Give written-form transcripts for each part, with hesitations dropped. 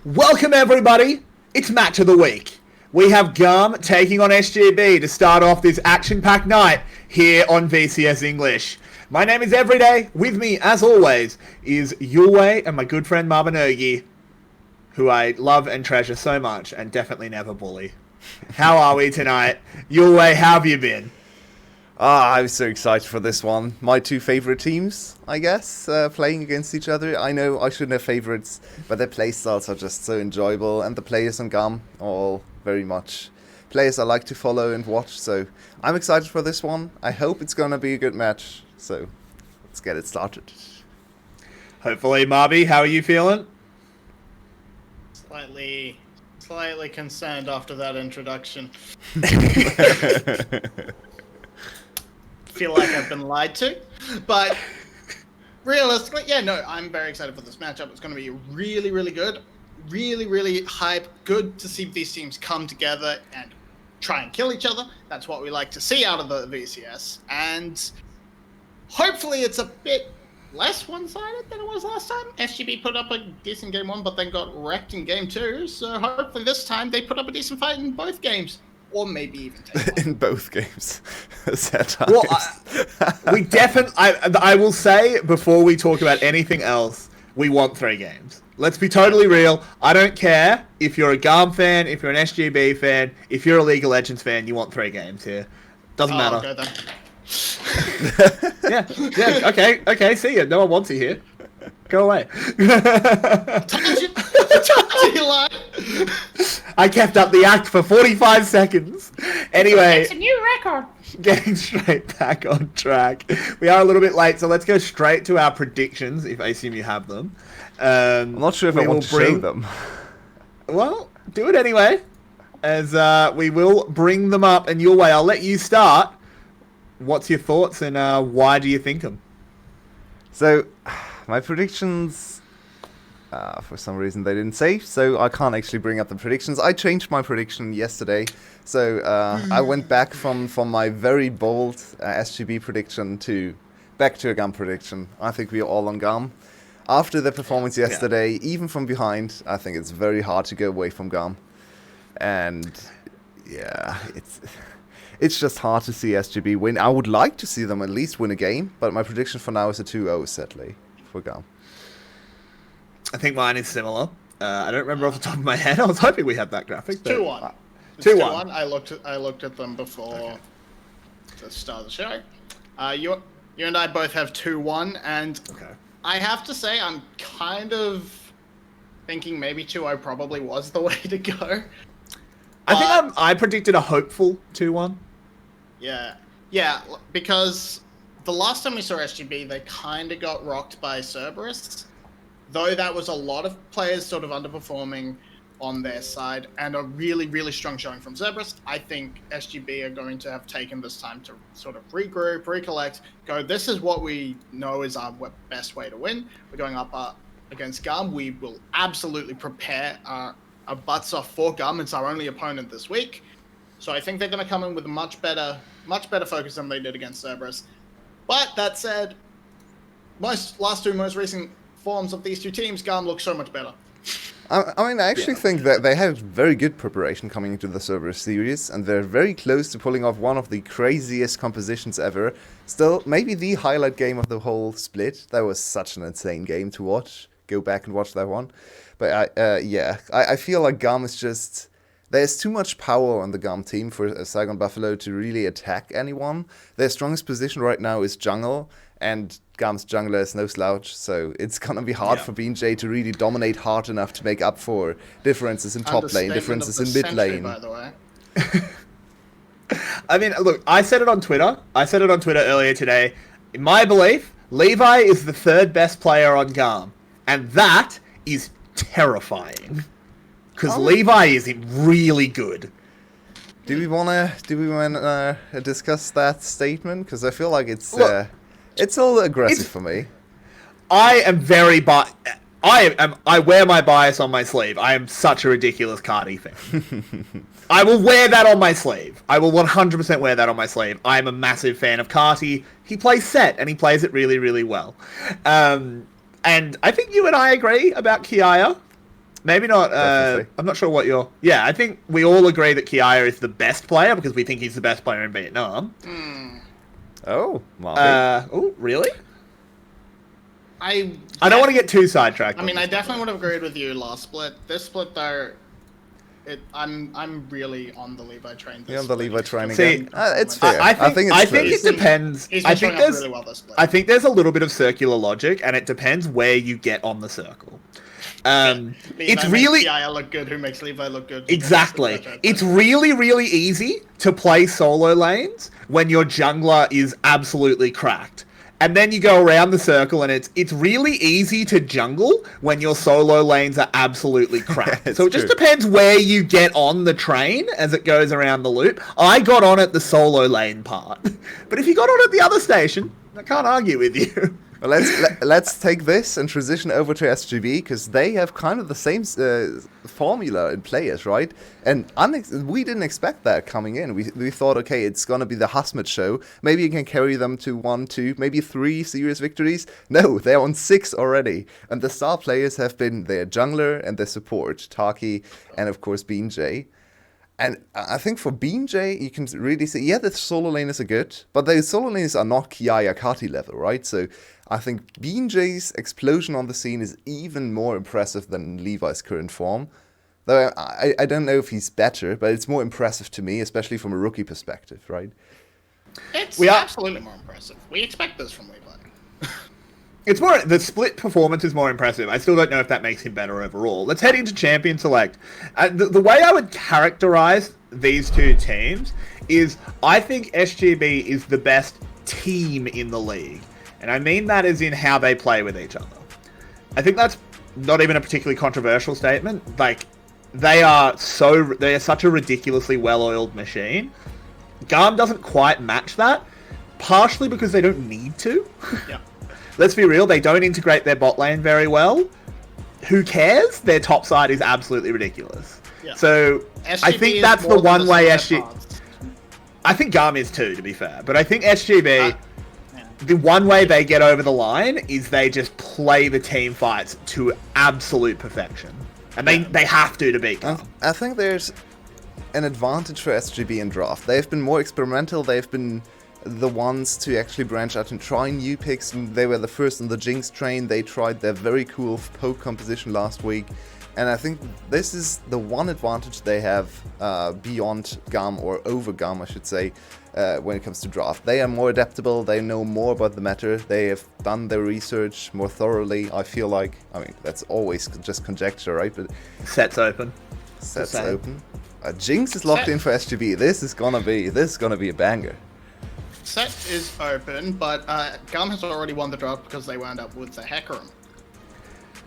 Welcome everybody. It's match of the week. We have Gum taking on SGB to start off this action-packed night here on VCS English. My name is Everyday. With me, as always, is Yulwei and my good friend Mabinogi, who I love and treasure so much and definitely never bully. How are we tonight? Yulwei, how have you been? I'm so excited for this one. My two favorite teams, I guess, playing against each other. I know I shouldn't have favorites, but their playstyles are just so enjoyable, and the players on GAM are all very much players I like to follow and watch, so I'm excited for this one. I hope it's gonna be a good match, so let's get it started. Hopefully, Marby, how are you feeling? Slightly concerned after that introduction. Feel like I've been lied to, but realistically, yeah, no, I'm very excited for this matchup. It's going to be really, really good, really hype. Good to see these teams come together and try and kill each other. That's what we like to see out of the VCS, and hopefully it's a bit less one-sided than it was last time. SGB put up a decent game one, but then got wrecked in game two, so hopefully this time they put up a decent fight in both games. Or maybe even take in both games. Well, I will say, before we talk about anything else, we want 3 games. Let's be totally real. I don't care if you're a GARM fan, if you're an SGB fan, if you're a League of Legends fan, you want 3 games here. Doesn't matter. Go then. Yeah, okay, see ya. No one wants you here. Go away. Told you lied. I kept up the act for 45 seconds. Anyway. It's a new record. Getting straight back on track. We are a little bit late, so let's go straight to our predictions, if I assume you have them. I'm not sure if I want to show them. Well, do it anyway, as we will bring them up. And your way, I'll let you start. What's your thoughts, and why do you think them? So, my predictions, for some reason they didn't save, so I can't actually bring up the predictions. I changed my prediction yesterday, so I went back from my very bold SGB prediction back to a GAM prediction. I think we are all on GAM. After the performance yesterday, even from behind, I think it's very hard to go away from GAM. And yeah, it's just hard to see SGB win. I would like to see them at least win a game, but my prediction for now is a 2-0, sadly, for GAM. I think mine is similar. I don't remember off the top of my head. I was hoping we had that graphic. 2-1. 2-1. I looked at them before the start of the show. You and I both have 2-1, and I have to say I'm kind of thinking maybe 2-0 probably was the way to go. I think I predicted a hopeful 2-1. Yeah, because the last time we saw SGB, they kind of got rocked by Cerberus. Though that was a lot of players sort of underperforming on their side and a really strong showing from Cerberus, I think SGB are going to have taken this time to sort of regroup, recollect, go, this is what we know is our best way to win. We're going up against GAM. We will absolutely prepare our butts off for GAM. It's our only opponent this week. So I think they're going to come in with a much better focus than they did against Cerberus. But that said, last two most recent forms of these two teams, GAM looks so much better. I mean, I actually think that they had very good preparation coming into the Cerberus series, and they're very close to pulling off one of the craziest compositions ever. Still, maybe the highlight game of the whole split. That was such an insane game to watch. Go back and watch that one. But I feel like GAM is just... There's too much power on the GAM team for Saigon Buffalo to really attack anyone. Their strongest position right now is jungle, and GAM's jungler is no slouch, so it's gonna be hard for BNJ to really dominate hard enough to make up for differences in top lane, differences in mid lane. By the way. I mean, look, I said it on Twitter earlier today. In my belief, Levi is the 3rd best player on GAM, and that is terrifying. Because Levi is really good. Do we wanna discuss that statement? Because I feel like it's a little aggressive for me. I wear my bias on my sleeve. I am such a ridiculous Cardi fan. I will wear that on my sleeve. I will 100% wear that on my sleeve. I am a massive fan of Carti. He plays set, and he plays it really well. And I think you and I agree about Kiaya. Maybe not. Definitely. I'm not sure what you're. Yeah, I think we all agree that Kiaya is the best player because we think he's the best player in Vietnam. Oh, Marty. Oh, really? I don't want to get too sidetracked. I mean, I definitely would have agreed with you last split. This split, though, I'm really on the Levi train. You're on the Levi train See, again. It's fair. I think it's fair. it depends. He's I been think showing up there's really well this split. I think there's a little bit of circular logic, and it depends where you get on the circle. It's really Kiaya look good. Who makes Levi look good? exactly. It's really easy to play solo lanes when your jungler is absolutely cracked. And then you go around the circle, and it's really easy to jungle when your solo lanes are absolutely cracked. So it just true. depends where you get on the train as it goes around the loop. I got on at the solo lane part, but if you got on at the other station, I can't argue with you. Well, let's take this and transition over to SGB because they have kind of the same formula in players, right? And we didn't expect that coming in. We thought, okay, it's gonna be the Hasmet show. Maybe you can carry them to 1, 2, maybe 3 serious victories. No, they're on 6 already, and the star players have been their jungler and their support, Taki, and of course Bean J. And I think for Bean J, you can really see, yeah, the solo laners are good, but the solo laners are not Kiaya Kati level, right? So I think Bean J's explosion on the scene is even more impressive than Levi's current form. Though I don't know if he's better, but it's more impressive to me, especially from a rookie perspective, right? It's We are- absolutely more impressive. We expect this from Levi. It's more, the split performance is more impressive. I still don't know if that makes him better overall. Let's head into Champion Select. The way I would characterize these two teams is I think SGB is the best team in the league. And I mean that as in how they play with each other. I think that's not even a particularly controversial statement. Like, they are such a ridiculously well-oiled machine. Garm doesn't quite match that, partially because they don't need to. Yeah. Let's be real, they don't integrate their bot lane very well. Who cares? Their top side is absolutely ridiculous. Yeah. So SGB I think is that's the more than one way sum of their SGB. parts. I think Garm is too, to be fair. But I think SGB, Yeah. the one way they get over the line is they just play the team fights to absolute perfection. And they have to beat Garm. I think there's an advantage for SGB in draft. They've been more experimental. They've been the ones to actually branch out and try new picks. They were the first on the Jinx train. They tried their very cool poke composition last week. And I think this is the one advantage they have beyond Garm, or over Garm, I should say, when it comes to draft. They are more adaptable. They know more about the meta. They have done their research more thoroughly, I feel like. I mean, that's always just conjecture, right? But Sets open. sets same. open. Jinx is locked in for SGB. This is gonna be a banger. Set is open, but Gum has already won the draft because they wound up with the Hecarim.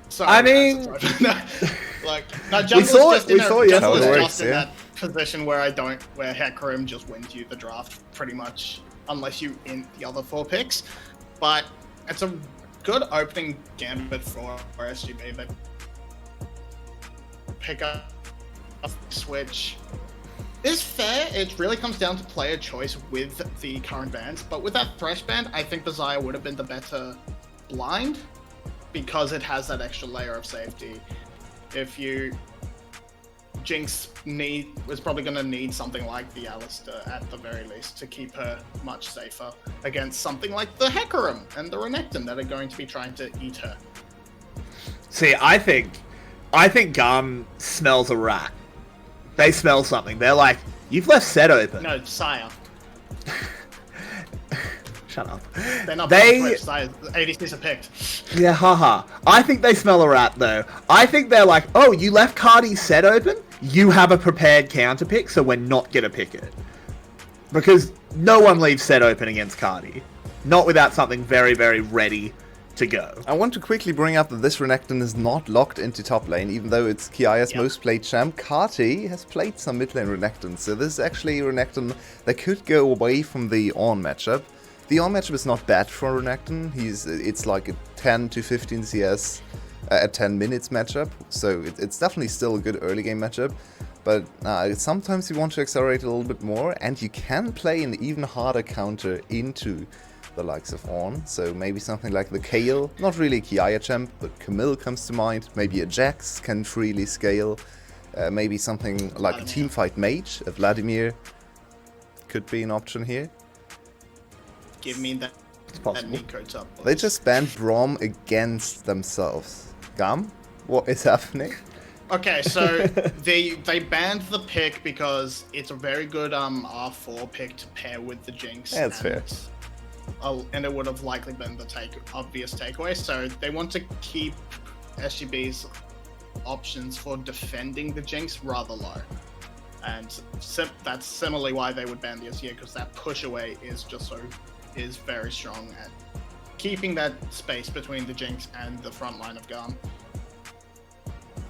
So I mean- like, no, Jungle's saw it- just in we a- saw it Jungle's yesterday. just in Yeah. that position where Hecarim just wins you the draft pretty much, unless you int the other 4 picks. But it's a good opening gambit for SGB. They pick up a switch. Is fair. It really comes down to player choice with the current bans. But with that Thresh ban, I think Desire would have been the better blind because it has that extra layer of safety. If you Jinx was probably going to need something like the Alistair at the very least to keep her much safer against something like the Hecarim and the Renekton that are going to be trying to eat her. See, I think Garm smells a rat. They smell something. They're like, you've left Set open. No, Sire. Shut up. They're not They- Thresh. Sire. ADCs are picked. Yeah, haha. I think they smell a rat, though. I think they're like, oh, you left Cardi's Set open? You have a prepared counter pick, so we're not going to pick it. Because no one leaves Set open against Cardi. Not without something very, very ready to go. I want to quickly bring up that this Renekton is not locked into top lane, even though it's Kiaya's Yeah. most played champ. Kati has played some mid lane Renekton, so this is actually a Renekton that could go away from the On matchup. The On matchup is not bad for Renekton. It's like a 10 to 15 CS at 10 minutes matchup, so it's definitely still a good early game matchup. But sometimes you want to accelerate a little bit more, and you can play an even harder counter into the likes of Ornn. So maybe something like the Kayle, not really Kiaya champ, but Camille comes to mind. Maybe a Jax can freely scale. Maybe something like a teamfight mage, a Vladimir could be an option here. Give me that possible. Nico top. They just banned Braum against themselves. Gam, what is happening? Okay, so they banned the pick because it's a very good R4 pick to pair with the Jinx. Yeah, that's fair. And it would have likely been the obvious takeaway. So they want to keep SGB's options for defending the Jinx rather low. And that's similarly why they would ban the SGA, because that push away is very strong at keeping that space between the Jinx and the front line of Garm.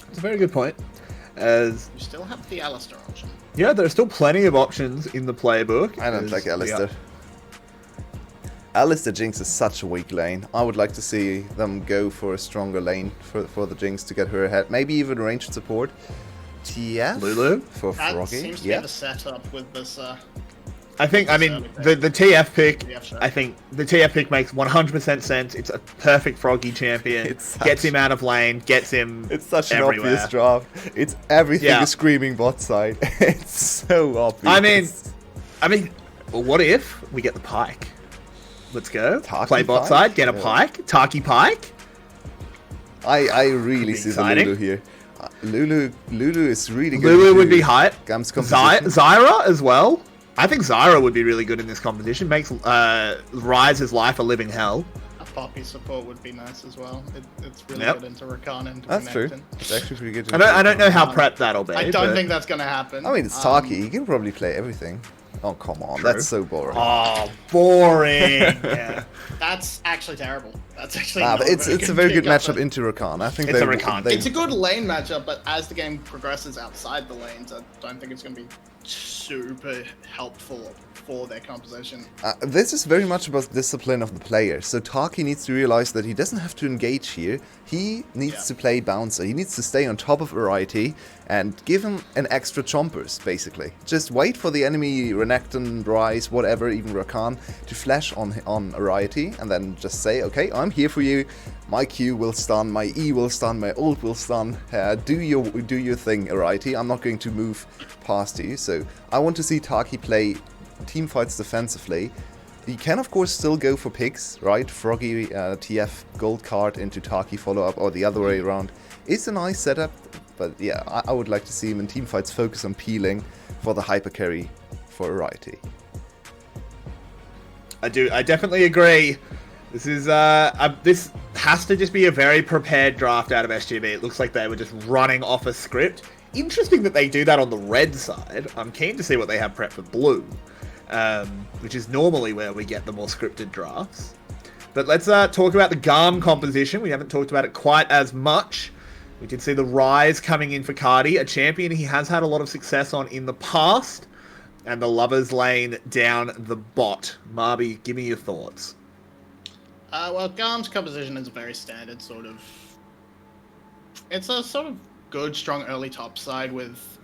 It's a very good point. As You still have the Alistar option. yeah, there are still plenty of options in the playbook. I don't as like we Alistar. are- Alistar Jinx is such a weak lane. I would like to see them go for a stronger lane for the Jinx to get her ahead. Maybe even ranged support. TF Lulu? for That Froggy. seems to Yeah. be the setup with this. I think, I mean, the TF pick, I think the TF pick makes 100% sense. It's a perfect Froggy champion. It's Gets such- him out of lane, gets him It's such an everywhere. obvious draft. It's everything Yeah. is screaming bot side. It's so obvious. I mean, well, what if we get the Pike? Let's go. Taki Play bot Pike? side, get a Yeah. Pike. Taki Pike. I really be see exciting. the Lulu here. Lulu is really good. Lulu into would be hype. Gam's composition. Zyra as well. I think Zyra would be really good in this competition. Makes Ryze's life a living hell. A Poppy support would be nice as well. It's really Yep. good into Rakan and That's true. Renekton. It's actually pretty good. I don't know how Um, prepped that'll be. I don't but- think that's going to happen. I mean, it's Taki. He can probably play everything. Oh, come on. True. That's so boring. Oh, boring. Yeah. That's actually terrible. That's actually Nah, not but it's a very good pickup, matchup but into Rakan. I think It's they, a Rakan. they It's a good lane matchup, but as the game progresses outside the lanes, I don't think it's going to be super helpful for their composition. This is very much about discipline of the player. So Taki needs to realize that he doesn't have to engage here. He needs Yeah. to play bouncer. He needs to stay on top of Variety and give him an extra chompers, basically. Just wait for the enemy Renekton, Ryze, whatever, even Rakan, to flash on Variety, and then just say, okay, I'm here for you. My Q will stun, my E will stun, my ult will stun. Do your thing, Variety. I'm not going to move past you. So I want to see Taki play team fights defensively. You can of course still go for picks, right? Froggy TF gold card into Taki follow up, or the other way around. It's a nice setup, but yeah, I would like to see him in team fights focus on peeling for the hyper carry for Variety. I definitely agree. This is this has to just be a very prepared draft out of SGB. It looks like they were just running off a script. Interesting that they do that on the red side. I'm keen to see what they have prepped for blue, which is normally where we get the more scripted drafts. But let's talk about the Garm composition. We haven't talked about it quite as much. We did see the Ryze coming in for Cardi, a champion he has had a lot of success on in the past, and the Lovers lane down the bot. Marby, give me your thoughts. Well, Garm's composition is a very standard sort of... It's a sort of good, strong early top side with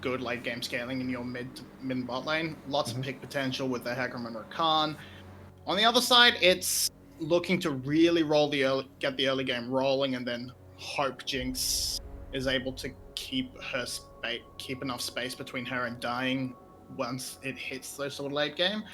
good late game scaling in your mid and bot lane. Lots of pick potential with the Hecarim and Rakan. On the other side, it's looking to really get the early game rolling, and then hope Jinx is able to keep enough space between her and dying once it hits the sort of late game.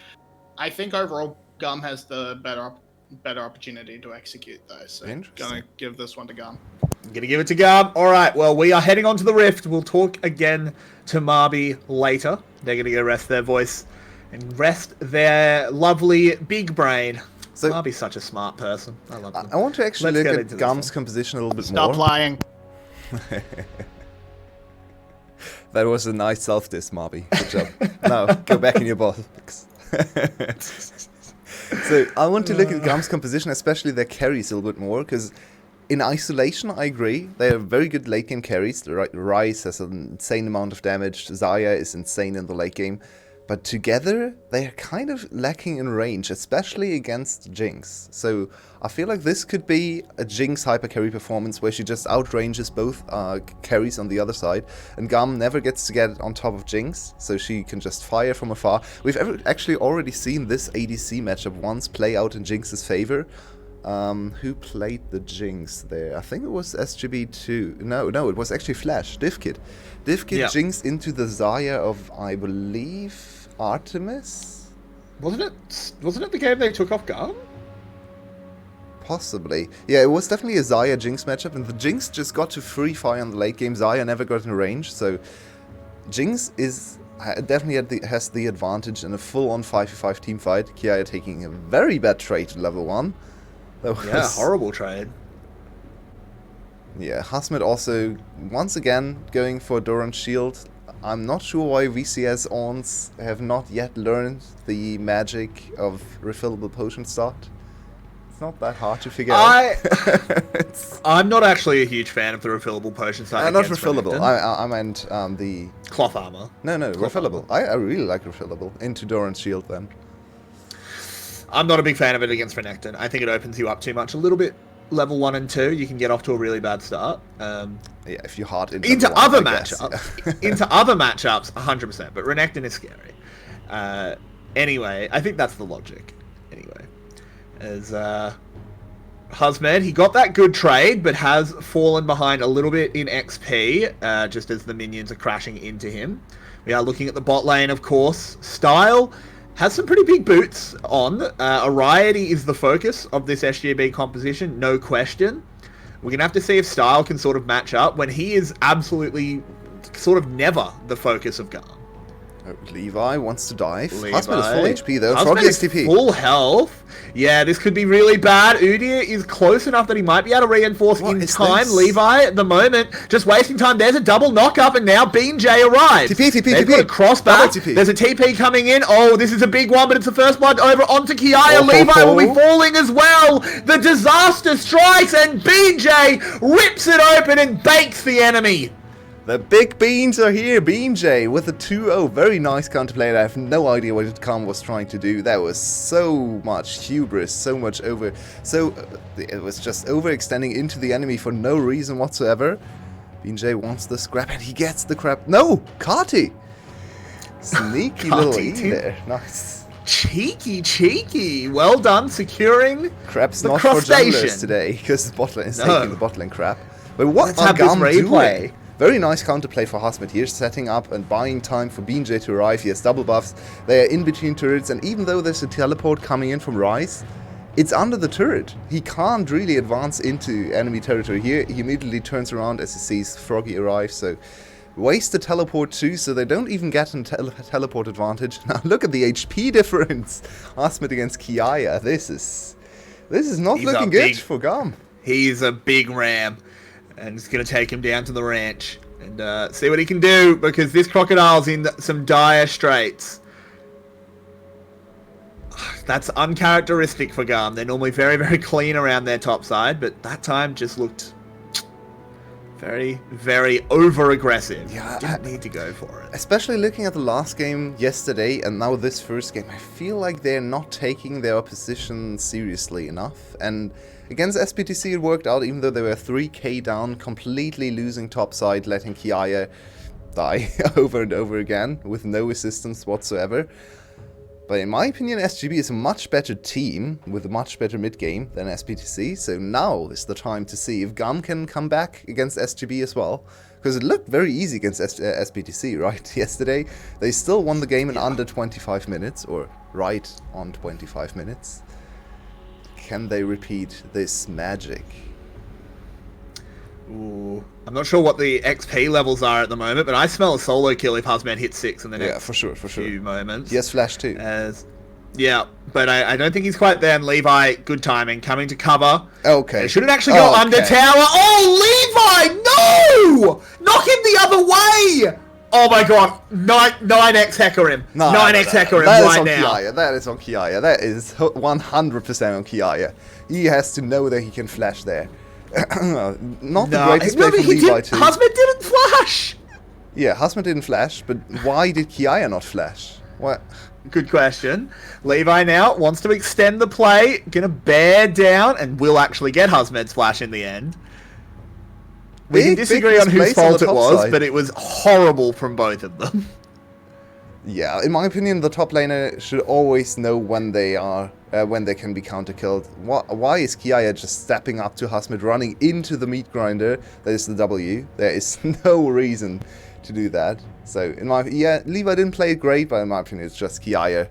I think overall Garm has the better opportunity to execute though, so Interesting. gonna give this one to Garm. I'm gonna give it to Garm. Alright, well, we are heading on to the Rift. We'll talk again to Marby later. They're gonna go rest their voice and rest their lovely big brain. So- Marby's such a smart person. I love him. I want to actually Let's get look into at this Gum's one. composition a little bit Stop more. lying. That was a nice self-diss, Marby. Good job. Now, go back in your box. So, I want to look at Gum's composition, especially their carries a little bit more, because in isolation, I agree. They are very good late game carries. The Ryze has an insane amount of damage. Xayah is insane in the late game. But together, they're kind of lacking in range, especially against Jinx. So I feel like this could be a Jinx hyper carry performance where she just outranges both carries on the other side, and Garm never gets to get on top of Jinx, so she can just fire from afar. We've actually already seen this ADC matchup once play out in Jinx's favor. Who played the Jinx there? I think it was SGB2. No, it was actually Flash, DivKid. DivKid Jinx into the Zarya of, I believe, Artemis? Wasn't it the game they took off Garm? Possibly. Yeah, it was definitely a Zarya Jinx matchup, and the Jinx just got to free fire on the late game. Zarya never got in range, so Jinx is definitely has the advantage in a full-on 5v5 team fight. Kiaya taking a very bad trade at level 1. Yeah, horrible trade. Yeah, Hasmet also, once again, going for Doran's shield. I'm not sure why VCS Ons have not yet learned the magic of refillable potion start. It's not that hard to figure out. I'm not actually a huge fan of the refillable potion start. Not refillable. I meant the... Cloth armor. No, Cloth refillable. I really like refillable. Into Doran's shield then. I'm not a big fan of it against Renekton. I think it opens you up too much. A little bit level 1 and 2, you can get off to a really bad start. Yeah, if you're hard into other matchups. Into other matchups, 100%. But Renekton is scary. Anyway, I think that's the logic. Anyway, as Hasmed, he got that good trade, but has fallen behind a little bit in XP, just as the minions are crashing into him. We are looking at the bot lane, of course. Style has some pretty big boots on. Ariety is the focus of this SGB composition, no question. We're going to have to see if Style can sort of match up when he is absolutely sort of never the focus of Garm. Levi wants to dive. Hasmed is full HP though. Froggy STP. Full health. Yeah, this could be really bad. Udyr is close enough that he might be able to reinforce in time. This? Levi at the moment just wasting time. There's a double knock-up and now BeanJ arrives. TP. Got a cross back. There's a TP coming in. Oh, this is a big one, but it's the first blood over onto Kiaya. Levi will be falling as well. The disaster strikes and BeanJ rips it open and bakes the enemy. The big beans are here. BeanJ with a 2-0. Very nice counterplay. I have no idea what Garm was trying to do. That was so much hubris, so much over. So it was just overextending into the enemy for no reason whatsoever. BeanJ wants the scrap and he gets the crap. No! Kati! Sneaky little E there. Nice. Cheeky. Well done securing Crap's the not for junglers today because the bot lane is taking the bot lane crap. But what are Garm doing? Very nice counterplay for Hasmet here, setting up and buying time for BeanJ to arrive. He has double buffs. They are in between turrets, and even though there's a teleport coming in from Ryze, it's under the turret. He can't really advance into enemy territory here. He immediately turns around as he sees Froggy arrive, so waste the teleport too, so they don't even get a teleport advantage. Now look at the HP difference. Hasmet against Kiaya. This is not looking good for Garm. He's a big ram. And it's going to take him down to the ranch and see what he can do, because this crocodile's in some dire straits. That's uncharacteristic for Garm. They're normally very, very clean around their top side, but that time just looked very, very over-aggressive. Yeah, didn't need to go for it. Especially looking at the last game yesterday and now this first game, I feel like they're not taking their opposition seriously enough. And against SPTC it worked out, even though they were 3k down, completely losing topside, letting Kiaya die over and over again with no assistance whatsoever. But in my opinion, SGB is a much better team with a much better mid-game than SPTC, so now is the time to see if Garm can come back against SGB as well. Because it looked very easy against SPTC, right? Yesterday, they still won the game in under 25 minutes, or right on 25 minutes. Can they repeat this magic? Ooh, I'm not sure what the XP levels are at the moment, but I smell a solo kill if Hasmed hits 6 in the next few moments. Yes, Flash too. Yeah, but I don't think he's quite there. And Levi, good timing, coming to cover. Okay. They shouldn't actually go under tower. Oh, Levi, no! Knock him the other way! Oh my god, 9x hecker him. 9x hecker him right now. Kiaya. That is on Kiaya. That is 100% on Kiaya. He has to know that he can flash there. Not the greatest play from Levi too. Hasmed didn't flash! Yeah, Hasmed didn't flash, but why did Kiaya not flash? What? Good question. Levi now wants to extend the play, gonna bear down, and will actually get Husmed's flash in the end. We can disagree on whose fault it was, but it was horrible from both of them. Yeah, in my opinion, the top laner should always know when they are, when they can be counter-killed. Why is Kiaya just stepping up to Husmed, running into the meat grinder? That is the W. There is no reason to do that. So, Levi didn't play it great, but in my opinion, it's just Kiaya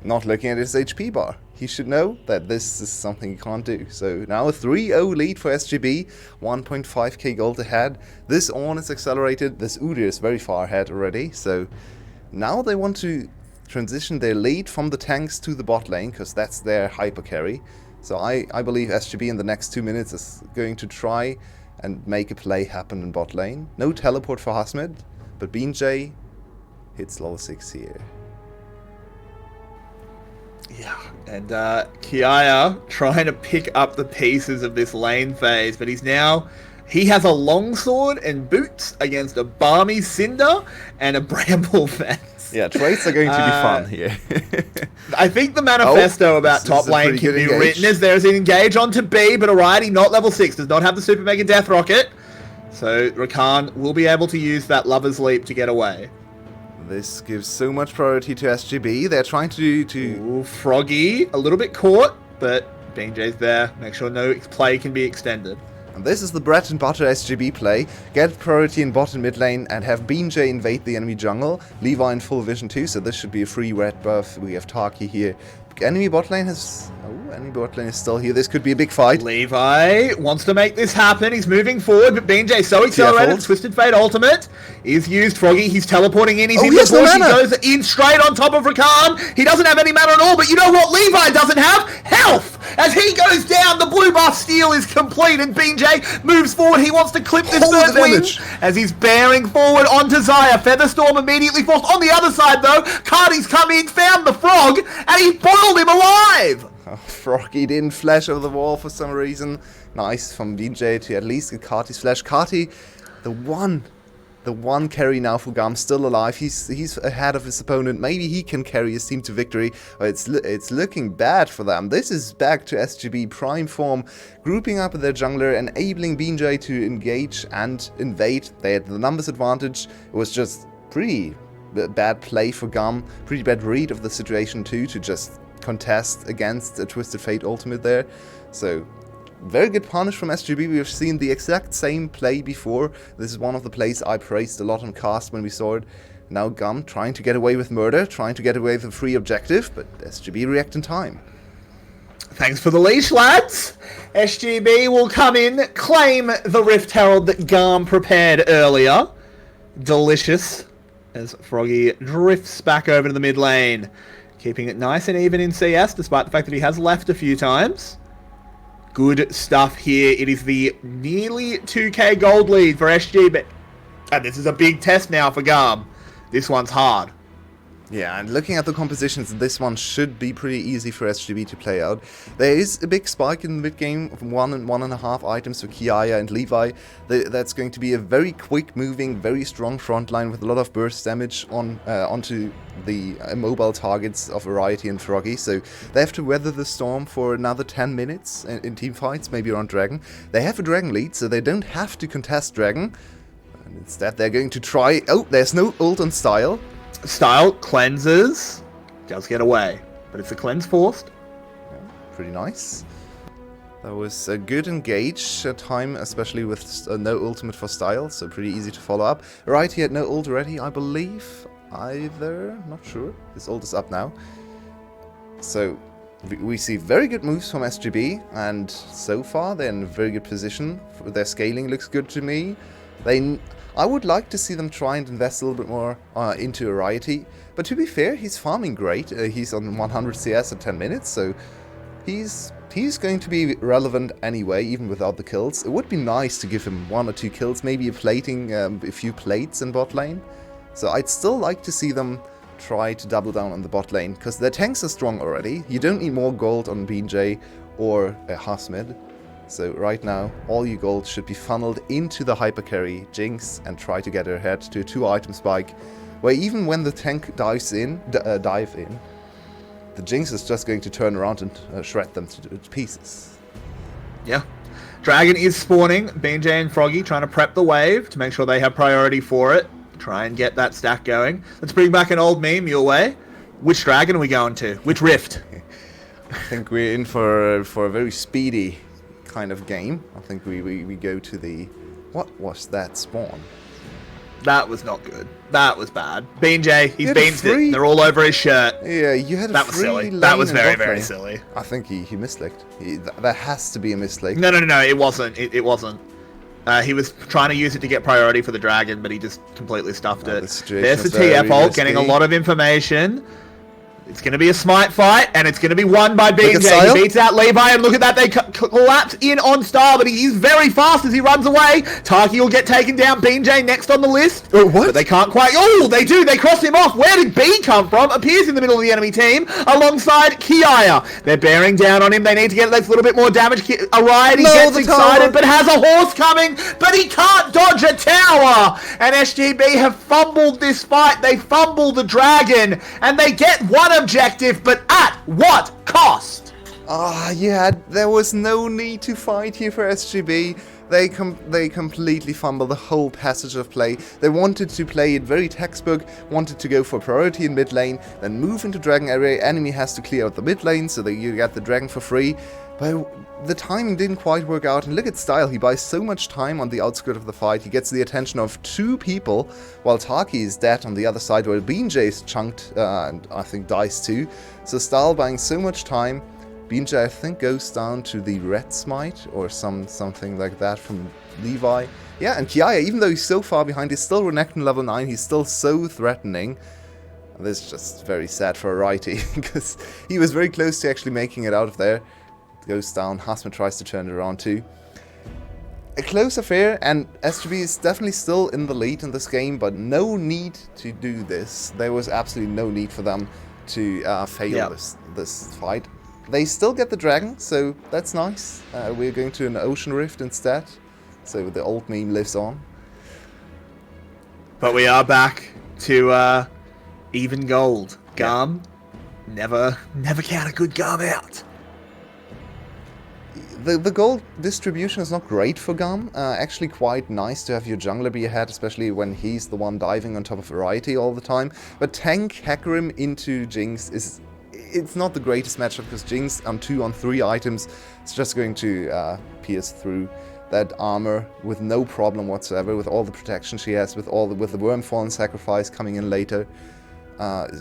not looking at his HP bar. He should know that this is something he can't do. So now a 3-0 lead for SGB, 1.5k gold ahead. This Ornn is accelerated, this Udyr is very far ahead already, so now they want to transition their lead from the tanks to the bot lane, because that's their hyper carry. So I believe SGB in the next 2 minutes is going to try and make a play happen in bot lane. No teleport for Husmed, but BeanJ hits level 6 here. Yeah, and Kiaya trying to pick up the pieces of this lane phase, but he has a longsword and boots against a balmy cinder and a bramble fence. Yeah, trades are going to be fun here. I think the manifesto about top lane can be written as there's an engage onto B, but Alrighty, not level 6, does not have the Super Mega Death Rocket. So Rakan will be able to use that Lover's Leap to get away. This gives so much priority to SGB. They're trying to Ooh, Froggy, a little bit caught, but BeanJ's there. Make sure no play can be extended. And this is the bread and butter SGB play. Get priority in bot and mid lane and have BeanJ invade the enemy jungle. Levi in full vision too, so this should be a free red buff. We have Taki here. Enemy bot lane has... Oh, enemy bot lane is still here. This could be a big fight. Levi wants to make this happen. He's moving forward, but BeanJ so accelerated. Twisted Fate ultimate is used. Froggy, he's teleporting in. He's in the bush. He goes in straight on top of Rakan. He doesn't have any mana at all, but you know what Levi doesn't have? Health! As he goes down, the blue buff steal is complete, and BeanJ moves forward. He wants to clip this third wing as he's bearing forward onto Xayah. Featherstorm immediately forced. On the other side, though, Cardi's come in, found the frog, and he boiled him alive! Oh, Froggy didn't flash over the wall for some reason. Nice from BeanJ to at least get Carti's flash. Carti, the one carry now for Gum, still alive. He's ahead of his opponent. Maybe he can carry his team to victory. But it's looking bad for them. This is back to SGB prime form, grouping up with their jungler, enabling BeanJ to engage and invade. They had the numbers advantage. It was just pretty bad play for Gum. Pretty bad read of the situation too, to just contest against a Twisted Fate ultimate there. So very good punish from SGB. We've seen the exact same play before. This is one of the plays I praised a lot on cast when we saw it. Now Gum trying to get away with murder, trying to get away with a free objective, but SGB react in time. Thanks for the leash, lads. SGB will come in, claim the Rift Herald that Garm prepared earlier. Delicious. As Froggy drifts back over to the mid lane. Keeping it nice and even in CS, despite the fact that he has left a few times. Good stuff here. It is the nearly 2k gold lead for SGB. And this is a big test now for Garm. This one's hard. Yeah, and looking at the compositions, this one should be pretty easy for SGB to play out. There is a big spike in the mid game of 1 and 1.5 items for Kiaya and Levi. That's going to be a very quick moving, very strong front line with a lot of burst damage onto the mobile targets of Variety and Froggy. So they have to weather the storm for another 10 minutes in team fights, maybe around Dragon. They have a Dragon lead, so they don't have to contest Dragon. And instead they're going to try... Oh, there's no ult on Style. Style cleanses, does get away, but it's a cleanse forced. Yeah, pretty nice. That was a good engage time, especially with no ultimate for Style, so pretty easy to follow up. Right, he had no ult already, I believe, either, not sure. His ult is up now. So we see very good moves from SGB, and so far they're in a very good position. Their scaling looks good to me. I would like to see them try and invest a little bit more into Variety, but to be fair, he's farming great. He's on 100 CS in 10 minutes, so he's going to be relevant anyway, even without the kills. It would be nice to give him 1 or 2 kills, maybe a few plates in bot lane. So I'd still like to see them try to double down on the bot lane, because their tanks are strong already. You don't need more gold on BeanJ or Husmed. So right now, all your gold should be funneled into the hyper carry Jinx and try to get her head to a 2-item spike, where even when the tank dive in, the Jinx is just going to turn around and shred them to pieces. Yeah. Dragon is spawning. BJ and Froggy trying to prep the wave to make sure they have priority for it. Try and get that stack going. Let's bring back an old meme your way. Which dragon are we going to? Which rift? I think we're in for a very speedy kind of game. I think we go to the... What was that spawn? That was not good. That was bad. BJ, he's had a beansed free- it. They're all over his shirt. Yeah, you had a That was free silly. lane That was in very, bot very lane. silly. I think he mislicked. That has to be a mislick. No, it wasn't. It wasn't. He was trying to use it to get priority for the dragon, but he just completely stuffed Oh, it. the situation There's the is very TF ult, getting a risky. lot of information. It's going to be a smite fight, and it's going to be won by at BJ. Sile. He beats out Levi, and look at that, they collapse in on Star, but he is very fast as he runs away. Taki will get taken down. BJ next on the list. Oh, what? But they can't quite... Oh, they do. They cross him off. Where did B come from? Appears in the middle of the enemy team alongside Kiaya. They're bearing down on him. They need to get a little bit more damage. Ariety No, gets the excited, tower. but has a horse coming, but he can't dodge a tower. And SGB have fumbled this fight. They fumble the dragon, and they get one objective, but at what cost? Yeah, there was no need to fight here for SGB. They completely fumbled the whole passage of play. They wanted to play it very textbook, wanted to go for priority in mid lane, then move into dragon area. Enemy has to clear out the mid lane so that you get the dragon for free. But the timing didn't quite work out, and look at Style, he buys so much time on the outskirt of the fight, he gets the attention of 2 people, while Taki is dead on the other side, where BJ is chunked, and I think dies too. So Style buying so much time. BJ, I think, goes down to the red smite, or something like that from Levi. Yeah, and Kiaya, even though he's so far behind, he's still Renekton level 9, he's still so threatening. This is just very sad for Ariety, because he was very close to actually making it out of there. Goes down, Hasman tries to turn it around too. A close affair, and SGB is definitely still in the lead in this game, but no need to do this. There was absolutely no need for them to fail this fight. They still get the dragon, so that's nice. We're going to an Ocean Rift instead, so the old meme lives on. But we are back to even gold. Garm, never count a good Garm out. The gold distribution is not great for Garm. Actually quite nice to have your jungler be ahead, especially when he's the one diving on top of Variety all the time. But tank Hecarim into Jinx it's not the greatest matchup, because Jinx on 2 on 3 items is just going to pierce through that armor with no problem whatsoever, with all the protection she has, with the Wormfallen sacrifice coming in later.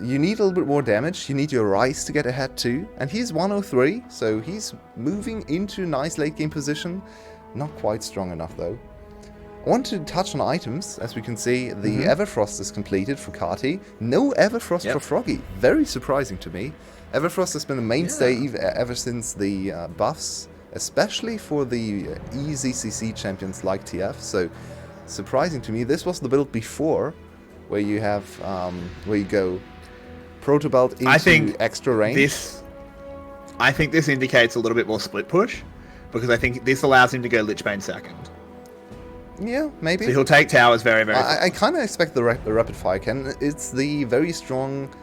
You need a little bit more damage. You need your Rice to get ahead too. And he's 103, so he's moving into a nice late game position. Not quite strong enough though. I want to touch on items. As we can see, the Everfrost is completed for Kati. No Everfrost for Froggy. Very surprising to me. Everfrost has been a mainstay ever since the buffs, especially for the EZCC champions like TF. So surprising to me. This was the build before, where you have where you go Proto Belt into extra range. I think this indicates a little bit more split push, because I think this allows him to go Lichbane second. Yeah, maybe. So he'll take towers very, very I kind of expect the rapid fire cannon. It's the very strong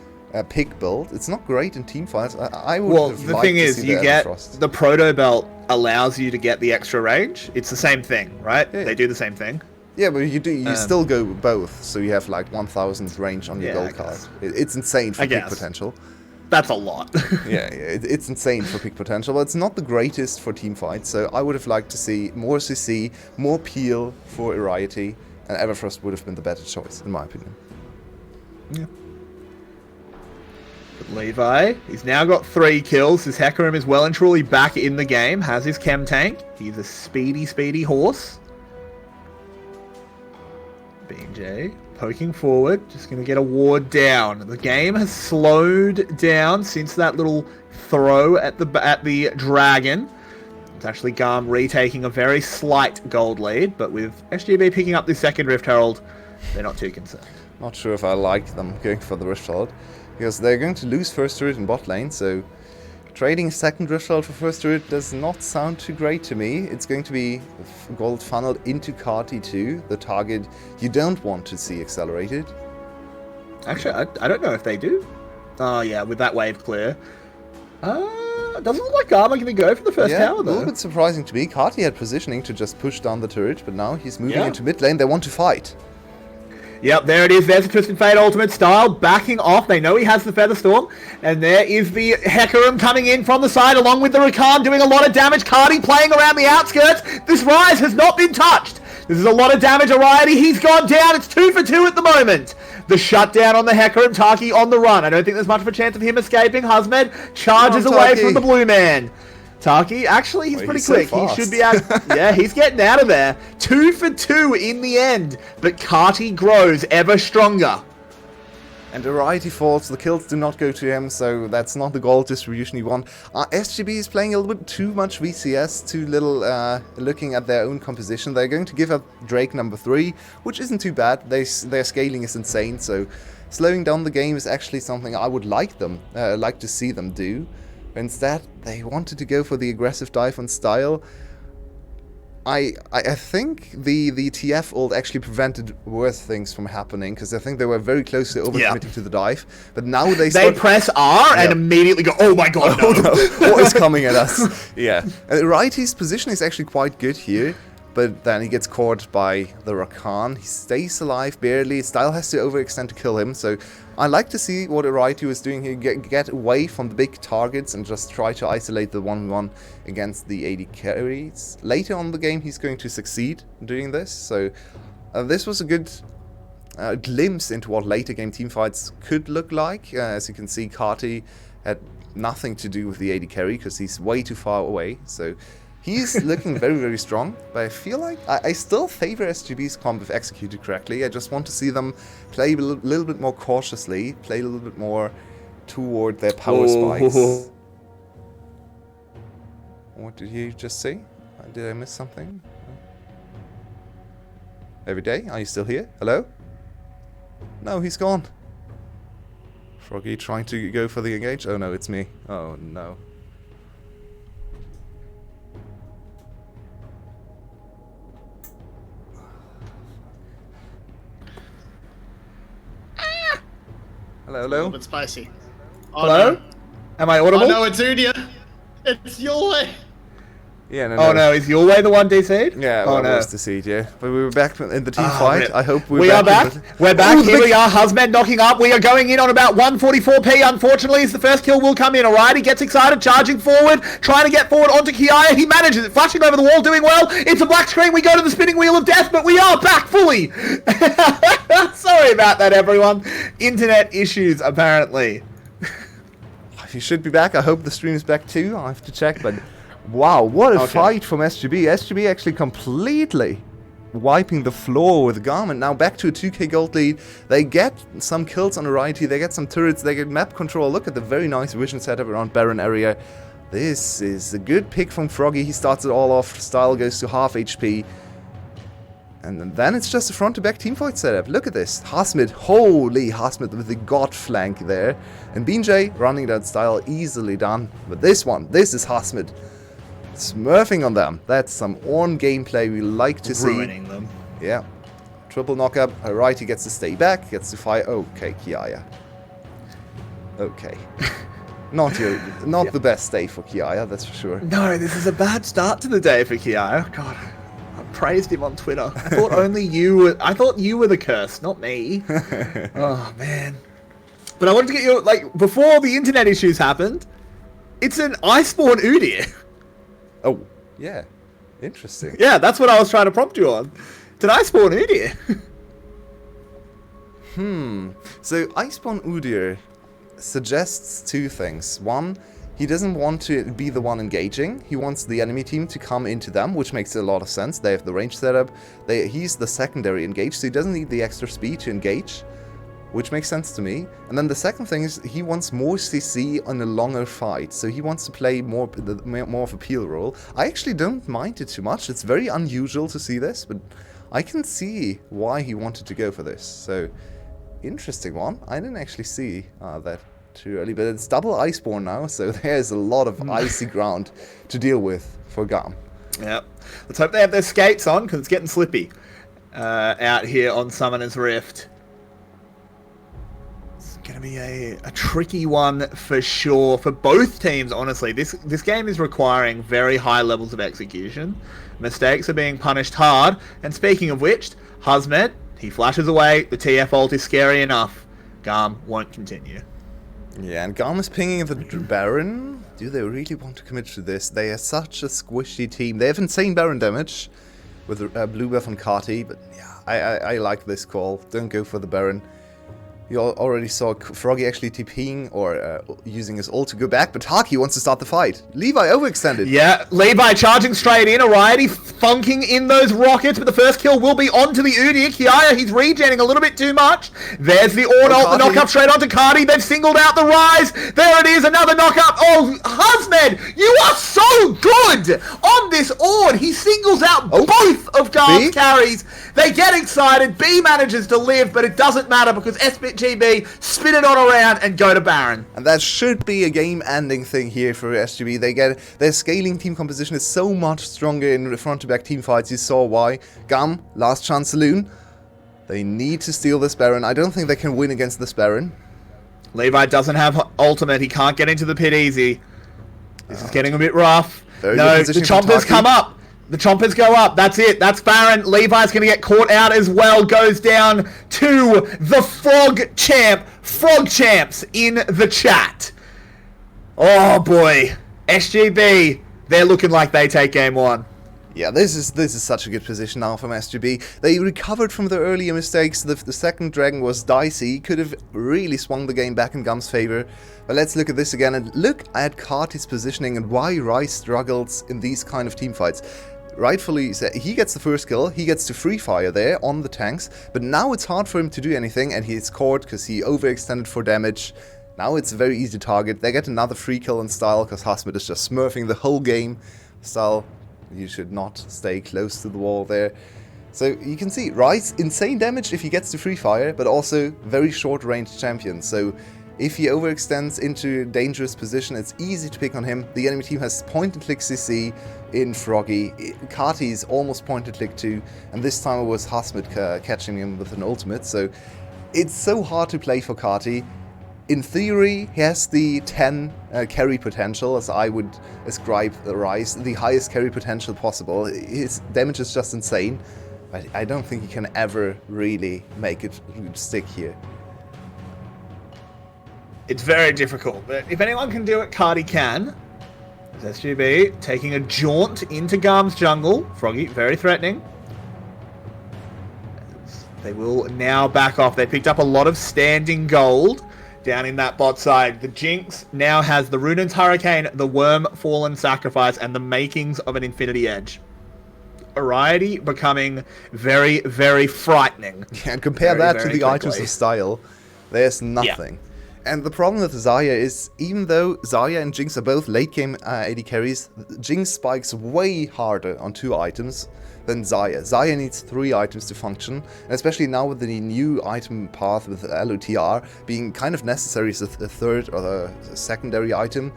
pick build. It's not great in team fights. I would Well, have the liked thing to is, see you the get Everfrost. the Proto Belt allows you to get the extra range. It's the same thing, right? Yeah. They do the same thing. Yeah, but you still go both, so you have like 1000 range on your Yeah, I gold card. guess. It's insane for I pick guess. potential. That's a lot. Yeah, it's insane for pick potential, but it's not the greatest for team fights. So I would have liked to see more CC, more peel for Ariety, and Everfrost would have been the better choice, in my opinion. Yeah. But Levi, he's now got 3 kills. His Hecarim is well and truly back in the game. Has his chem tank. He's a speedy horse. BJ poking forward, just going to get a ward down. The game has slowed down since that little throw at the dragon. It's actually Garm retaking a very slight gold lead, but with SGB picking up the second Rift Herald, they're not too concerned. Not sure if I like them going for the Rift Herald, because they're going to lose first turret in bot lane, so Trading second drift shell for first turret does not sound too great to me. It's going to be gold funneled into Carti too, the target you don't want to see accelerated. Actually, I don't know if they do. Oh, yeah, with that wave clear. Doesn't look like Garma going to go for the first Yeah, tower, a little though. bit surprising to me. Carti had positioning to just push down the turret, but now he's moving Yeah. into mid lane. They want to fight. Yep, there it is. There's the Twisted Fate ultimate style backing off. They know he has the Feather Storm. And there is the Hecarim coming in from the side along with the Rakan doing a lot of damage. Cardi playing around the outskirts. This Rise has not been touched. This is a lot of damage. Ariety, he's gone down. It's 2 for 2 at the moment. The shutdown on the Hecarim. Taki on the run. I don't think there's much of a chance of him escaping. Husmed charges Come on, away Taki. from the blue man. Taki, actually, he's Wait, pretty he's so quick. He fast. should be out. Yeah, he's getting out of there. 2 for 2 in the end. But Carti grows ever stronger. And Variety falls, the kills do not go to him, so that's not the gold distribution you want. SGB is playing a little bit too much VCS, too little looking at their own composition. They're going to give up Drake number 3, which isn't too bad. Their scaling is insane, so slowing down the game is actually something I would like to see them do. Instead, they wanted to go for the aggressive dive on style. I think the TF ult actually prevented worse things from happening, because I think they were very close to overcommitting to the dive. But now they Press R and Yeah. immediately go, oh my god, no. what is coming at us? Yeah. Righty's position is actually quite good here, but then he gets caught by the Rakan. He stays alive barely. Style has to overextend to kill him, so I like to see what Righty was doing here. Get away from the big targets and just try to isolate the 1v1 against the AD carries. Later on in the game, he's going to succeed doing this, so this was a good glimpse into what later game teamfights could look like. As you can see, Carti had nothing to do with the AD carry because he's way too far away, so he's looking very, very strong, but I feel like I still favor SGB's comp if executed correctly. I just want to see them play a little bit more cautiously, play a little bit more toward their power spikes. What did you just say? Did I miss something? Every day? Are you still here? Hello? No, he's gone. Froggy trying to go for the engage? Oh no, it's me. Oh no. Hello, A little hello. bit spicy. Oh, Hello? No. Am I Oh audible? no, it's Udia. It's your way. Yeah, no, Oh no, is your way the one DC'd? Yeah, oh well, no. was the seed, yeah. But we were back in the team Ah, fight. rip. I hope We are back. We're back. Ooh, Here the we are. Husband knocking up. We are going in on about 144p. Unfortunately, as the first kill will come in. Alright, he gets excited, charging forward, trying to get forward onto Kiaya. He manages it, flashing over the wall, doing well. It's a black screen. We go to the spinning wheel of death, but we are back fully. Sorry about that, everyone. Internet issues, apparently. He should be back. I hope the stream is back too. I'll have to check, but wow, what a Okay. fight from SGB. SGB actually completely wiping the floor with Garment. Now back to a 2k gold lead. They get some kills on Variety. They get some turrets. They get map control. Look at the very nice vision setup around Baron area. This is a good pick from Froggy. He starts it all off. Style goes to half HP. And then it's just a front-to-back teamfight setup. Look at this. Hasmid, holy Hasmid with the god flank there. And BJ running that style, easily done. But this one, this is Hasmid. Smurfing on them. That's some Ornn gameplay we like to see. Ruining them. Yeah. Triple knockup. Alright, he gets to stay back, gets to fight. Okay, Kiaya. Okay. Not the best day for Kiaya, that's for sure. No, this is a bad start to the day for Kiaya. God, I praised him on Twitter. I thought I thought you were the curse, not me. Oh man. But I wanted to get your before the internet issues happened. It's an Iceborne Udyr. Oh, yeah. Interesting. Yeah, that's what I was trying to prompt you on. It's an Iceborne Udyr. So Iceborne Udyr suggests two things. One, he doesn't want to be the one engaging. He wants the enemy team to come into them, which makes a lot of sense. They have the range setup. He's the secondary engage, so he doesn't need the extra speed to engage, which makes sense to me. And then the second thing is he wants more CC on a longer fight, so he wants to play more of a peel role. I actually don't mind it too much. It's very unusual to see this, but I can see why he wanted to go for this. So, interesting one. I didn't actually see that too early, but it's double Iceborne now, so there's a lot of icy ground to deal with for Garm. Yep. Let's hope they have their skates on, because it's getting slippy out here on Summoner's Rift. It's going to be a tricky one for sure for both teams, honestly. This game is requiring very high levels of execution. Mistakes are being punished hard. And speaking of which, Husmed, he flashes away. The TF ult is scary enough. Garm won't continue. Yeah, and Garm is pinging the Baron. Do they really want to commit to this? They are such a squishy team. They have insane Baron damage with Blue Buff and Kati, but yeah, I like this call. Don't go for the Baron. You already saw Froggy actually TPing or using his ult to go back, but Haki wants to start the fight. Levi overextended. Yeah, Levi charging straight in. Ariety funking in those rockets, but the first kill will be onto the Udyr. Kiaya, he's regenning a little bit too much. There's the Orn ult, the knock-up straight onto Cardi. They've singled out the Rise. There it is, another knock-up. Oh, Husmed, you are so good on this Orn. He singles out both of Garm's carries. They get excited. B manages to live, but it doesn't matter because SGB spin it on around and go to Baron. And that should be a game-ending thing here for SGB. Their scaling team composition is so much stronger in front-to-back team fights. You saw why. Garm, last chance saloon. They need to steal this Baron. I don't think they can win against this Baron. Levi doesn't have ultimate. He can't get into the pit easy. This is getting a bit rough. No, the Chompers come up. The Chompers go up. That's it. That's Baron. Levi's going to get caught out as well. Goes down to the Frog Champ. Frog Champs in the chat. Oh, boy. SGB, they're looking like they take game one. Yeah, this is such a good position now from SGB. They recovered from their earlier mistakes. The second Dragon was dicey. Could have really swung the game back in Garm's favor. But let's look at this again and look at Kati's positioning and why Rice struggles in these kind of team fights. Rightfully, he gets the first kill, he gets to free fire there on the tanks, but now it's hard for him to do anything, and he's caught because he overextended for damage. Now it's a very easy target. They get another free kill on Style because Husmed is just smurfing the whole game. Style, you should not stay close to the wall there. So you can see, Rice, insane damage if he gets to free fire, but also very short range champion. So if he overextends into dangerous position, it's easy to pick on him. The enemy team has point-and-click CC in Froggy. Kati is almost point-and-click too, and this time it was Husmed catching him with an ultimate. So it's so hard to play for Kati. In theory, he has the 10 carry potential, as I would ascribe the Rise, the highest carry potential possible. His damage is just insane, but I don't think he can ever really make it stick here. It's very difficult, but if anyone can do it, Cardi can. It's SGB taking a jaunt into Garm's jungle. Froggy, very threatening. They will now back off. They picked up a lot of standing gold down in that bot side. The Jinx now has the Runaan's Hurricane, the Worm Fallen Sacrifice, and the makings of an Infinity Edge. Variety becoming very, very frightening. Yeah, and compare that to the items of Style. There's nothing. Yeah. And the problem with Xayah is, even though Xayah and Jinx are both late game AD carries, Jinx spikes way harder on 2 items than Xayah. Xayah needs 3 items to function, and especially now with the new item path with LOTR being kind of necessary as a third or a secondary item,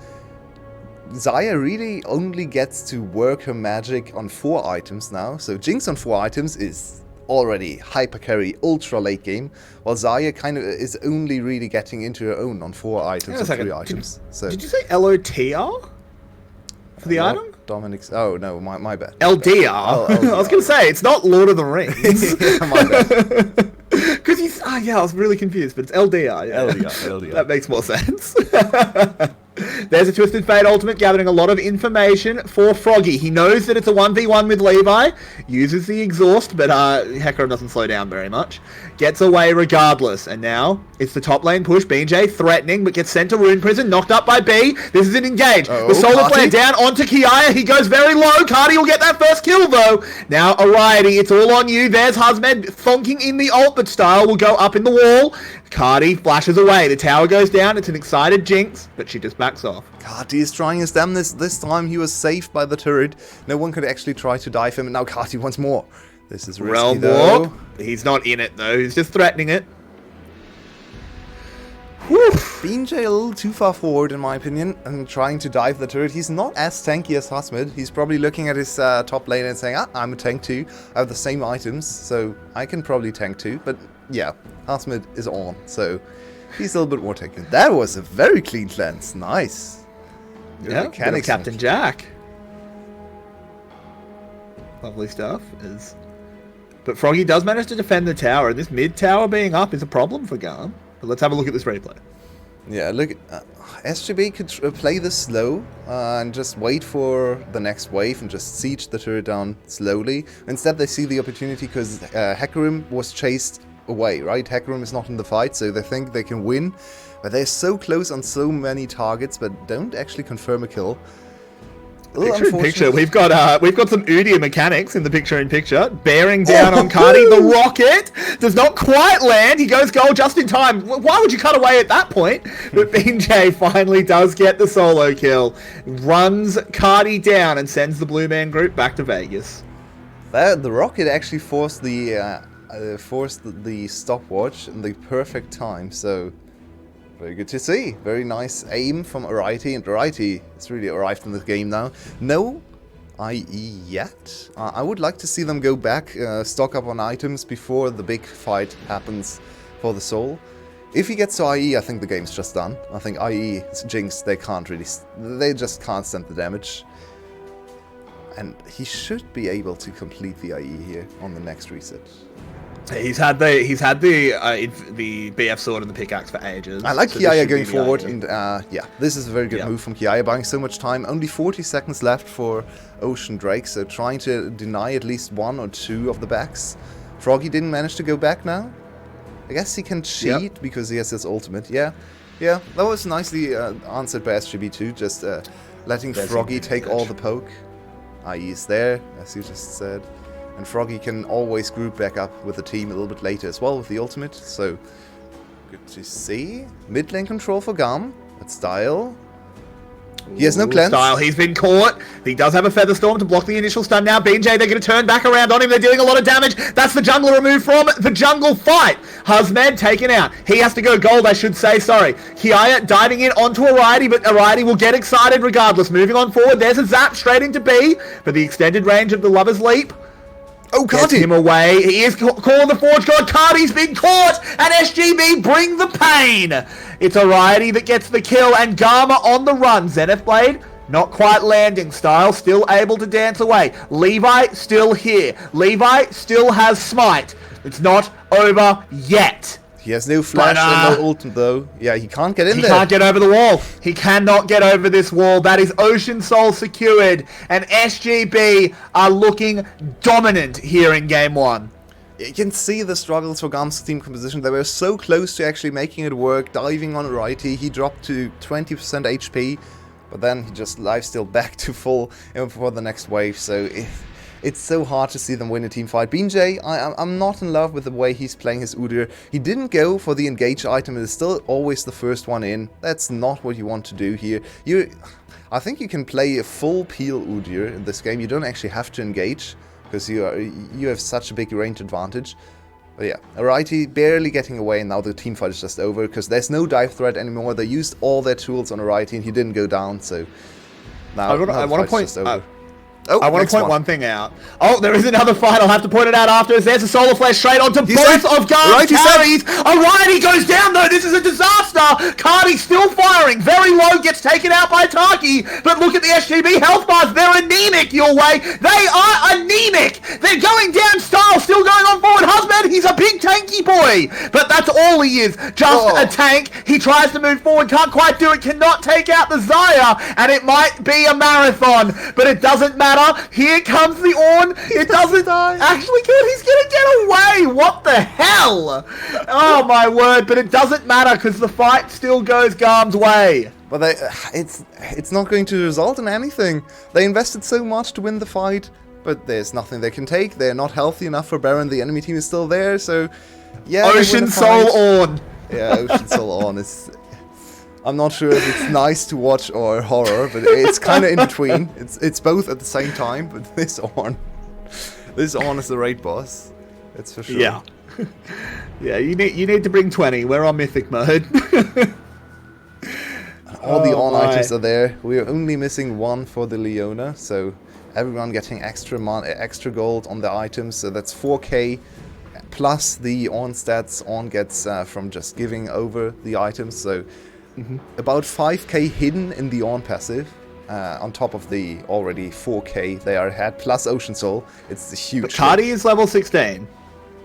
Xayah really only gets to work her magic on 4 items now. So Jinx on 4 items is already hyper carry, ultra late game, while Xayah kind of is only really getting into her own on 4 items or 3 items. Did you say LOTR for the item? Dominic's. Oh no, my bad. LDR. I was gonna say it's not Lord of the Rings. My bad. Because he's yeah, I was really confused, but it's LDR. Yeah. LDR. That makes more sense. There's a Twisted Fate ultimate gathering a lot of information for Froggy. He knows that it's a 1v1 with Levi, uses the exhaust, but Hecarim doesn't slow down very much. Gets away regardless, and now it's the top lane push. BJ threatening, but gets sent to Rune Prison, knocked up by B. This is an engage. The Solar Flare down onto Kiaya. He goes very low. Cardi will get that first kill though. Now Ariety, it's all on you. There's Husmed thonking in the ult, but Style will go up in the wall. Cardi flashes away. The tower goes down. It's an excited Jinx, but she just backs off. Cardi is trying his damnness. This time he was saved by the turret. No one could actually try to dive him, and now Cardi wants more. This is risky, Realm though. Walk. He's not in it, though. He's just threatening it. BeanJ a little too far forward, in my opinion, and trying to dive the turret. He's not as tanky as Hasmed. He's probably looking at his top lane and saying, I'm a tank too. I have the same items, so I can probably tank too. But yeah, Hasmed is on, so he's a little bit more tanky. That was a very clean cleanse. Nice. Good Yeah, mechanics, Captain Jack. Lovely stuff. But Froggy does manage to defend the tower, and this mid tower being up is a problem for Garm. But let's have a look at this replay. Yeah, look, SGB could play this slow and just wait for the next wave and just siege the turret down slowly. Instead, they see the opportunity because Hecarim was chased away, right? Hecarim is not in the fight, so they think they can win. But they're so close on so many targets, but don't actually confirm a kill. Picture-in-picture, we've got some Udyr mechanics in the picture-in-picture. Bearing down on Cardi. The rocket does not quite land. He goes gold just in time. Why would you cut away at that point? But BeanJ finally does get the solo kill. Runs Cardi down and sends the Blue Man Group back to Vegas. The rocket actually forced the stopwatch in the perfect time, so... Very good to see. Very nice aim from Arighty, and Arighty has really arrived in the game now. No IE yet. I would like to see them go back, stock up on items before the big fight happens for the soul. If he gets to IE, I think the game's just done. I think IE is Jinx. They just can't stand the damage. And he should be able to complete the IE here on the next reset. He's had the BF sword and the pickaxe for ages. I like so Kiaya going forward, and yeah, this is a very good move from Kiaya, buying so much time. Only 40 seconds left for Ocean Drake, so trying to deny at least one or two of the backs. Froggy didn't manage to go back now. I guess he can cheat because he has his ultimate. Yeah, that was nicely answered by SGB2, just letting Froggy take all the poke. IE is there, as you just said. And Froggy can always group back up with the team a little bit later as well with the ultimate, so good to see. Mid lane control for Garm. That's Style. He has no cleanse. Style, he's been caught. He does have a Feather Storm to block the initial stun now. BeanJ, they're going to turn back around on him. They're dealing a lot of damage. That's the jungler removed from the jungle fight. Hasmed taken out. He has to go gold, I should say. Sorry. Kiaya diving in onto Arighty, but Arighty will get excited regardless. Moving on forward. There's a zap straight into B for the extended range of the Lover's Leap. Oh, Gets him away. He is calling the Forge God. Cardi's been caught, and SGB bring the pain. It's Arighty that gets the kill, and Garma on the run. Zenith Blade not quite landing. Style still able to dance away. Levi still here. Levi still has smite. It's not over yet. He has no flash and no ult though. Yeah, he can't get in there. He can't get over the wall. He cannot get over this wall. That is Ocean Soul secured. And SGB are looking dominant here in Game 1. You can see the struggles for Garm's team composition. They were so close to actually making it work. Diving on Arighty, he dropped to 20% HP. But then he just lifestealed back to full for the next wave. So... It's so hard to see them win a team fight. BeanJ, I'm not in love with the way he's playing his Udyr. He didn't go for the engage item. It is still always the first one in. That's not what you want to do here. I think you can play a full peel Udyr in this game. You don't actually have to engage because you have such a big range advantage. But yeah, Arighty barely getting away, and now the team fight is just over because there's no dive threat anymore. They used all their tools on Arighty and he didn't go down, so now I want to point over. I want to point one thing out. Oh, there is another fight. I'll have to point it out after. There's a Solar Flash straight onto both of Garm's carries. Arighty goes down, though. This is a disaster. Cardi still firing. Very low. Gets taken out by Taki. But look at the SGB health bars. They're anemic your way. They are anemic. They're going down. Style still going on forward. Husband, he's a big tanky boy. But that's all he is. Just a tank. He tries to move forward. Can't quite do it. Cannot take out the Xayah. And it might be a marathon. But it doesn't matter. Here comes the Ornn. It doesn't actually kill. He's gonna get away. What the hell? Oh my word! But it doesn't matter because the fight still goes Garm's way. But it's not going to result in anything. They invested so much to win the fight, but there's nothing they can take. They're not healthy enough for Baron. The enemy team is still there, so yeah. Ocean Soul Ornn. Yeah, Ocean Soul Ornn is. I'm not sure if it's nice to watch or horror, but it's kind of in between. It's both at the same time. But this Ornn is the raid boss. That's for sure. Yeah, yeah. You need to bring 20. We're on mythic mode. All the Oh on my. items are there. We are only missing one for the Leona, so everyone getting extra gold on the items. So that's 4k plus the on stats on gets from just giving over the items. So about 5k hidden in the on passive. On top of the already 4k they are ahead, plus Ocean Soul. It's a huge. Cardi is level 16.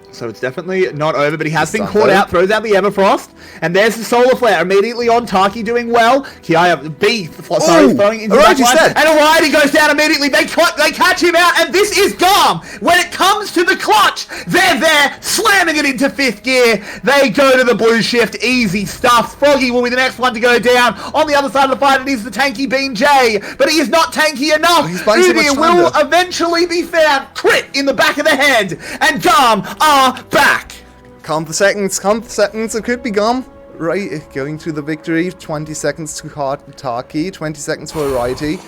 So it's definitely not over, but he has been Stunned caught though. out, throws out the Everfrost, and there's the Solar Flare immediately on Taki doing well. Kiaya B Ooh, throwing into Alrighty the back line, said. and Alrighty goes down immediately. They catch him out, and this is Garm. When it comes to the clutch, they're there, slamming it into 5th gear. They go to the blue shift, easy stuff. Froggy will be the next one to go down. On the other side of the fight, it is the tanky Bean J, but he is not tanky enough. He's buying so much Udyr time, will though. eventually be found. Crit in the back of the head, and Garm are back. Count the seconds, it could be gone. Right, going to the victory, 20 seconds to Taki, 20 seconds for Righty.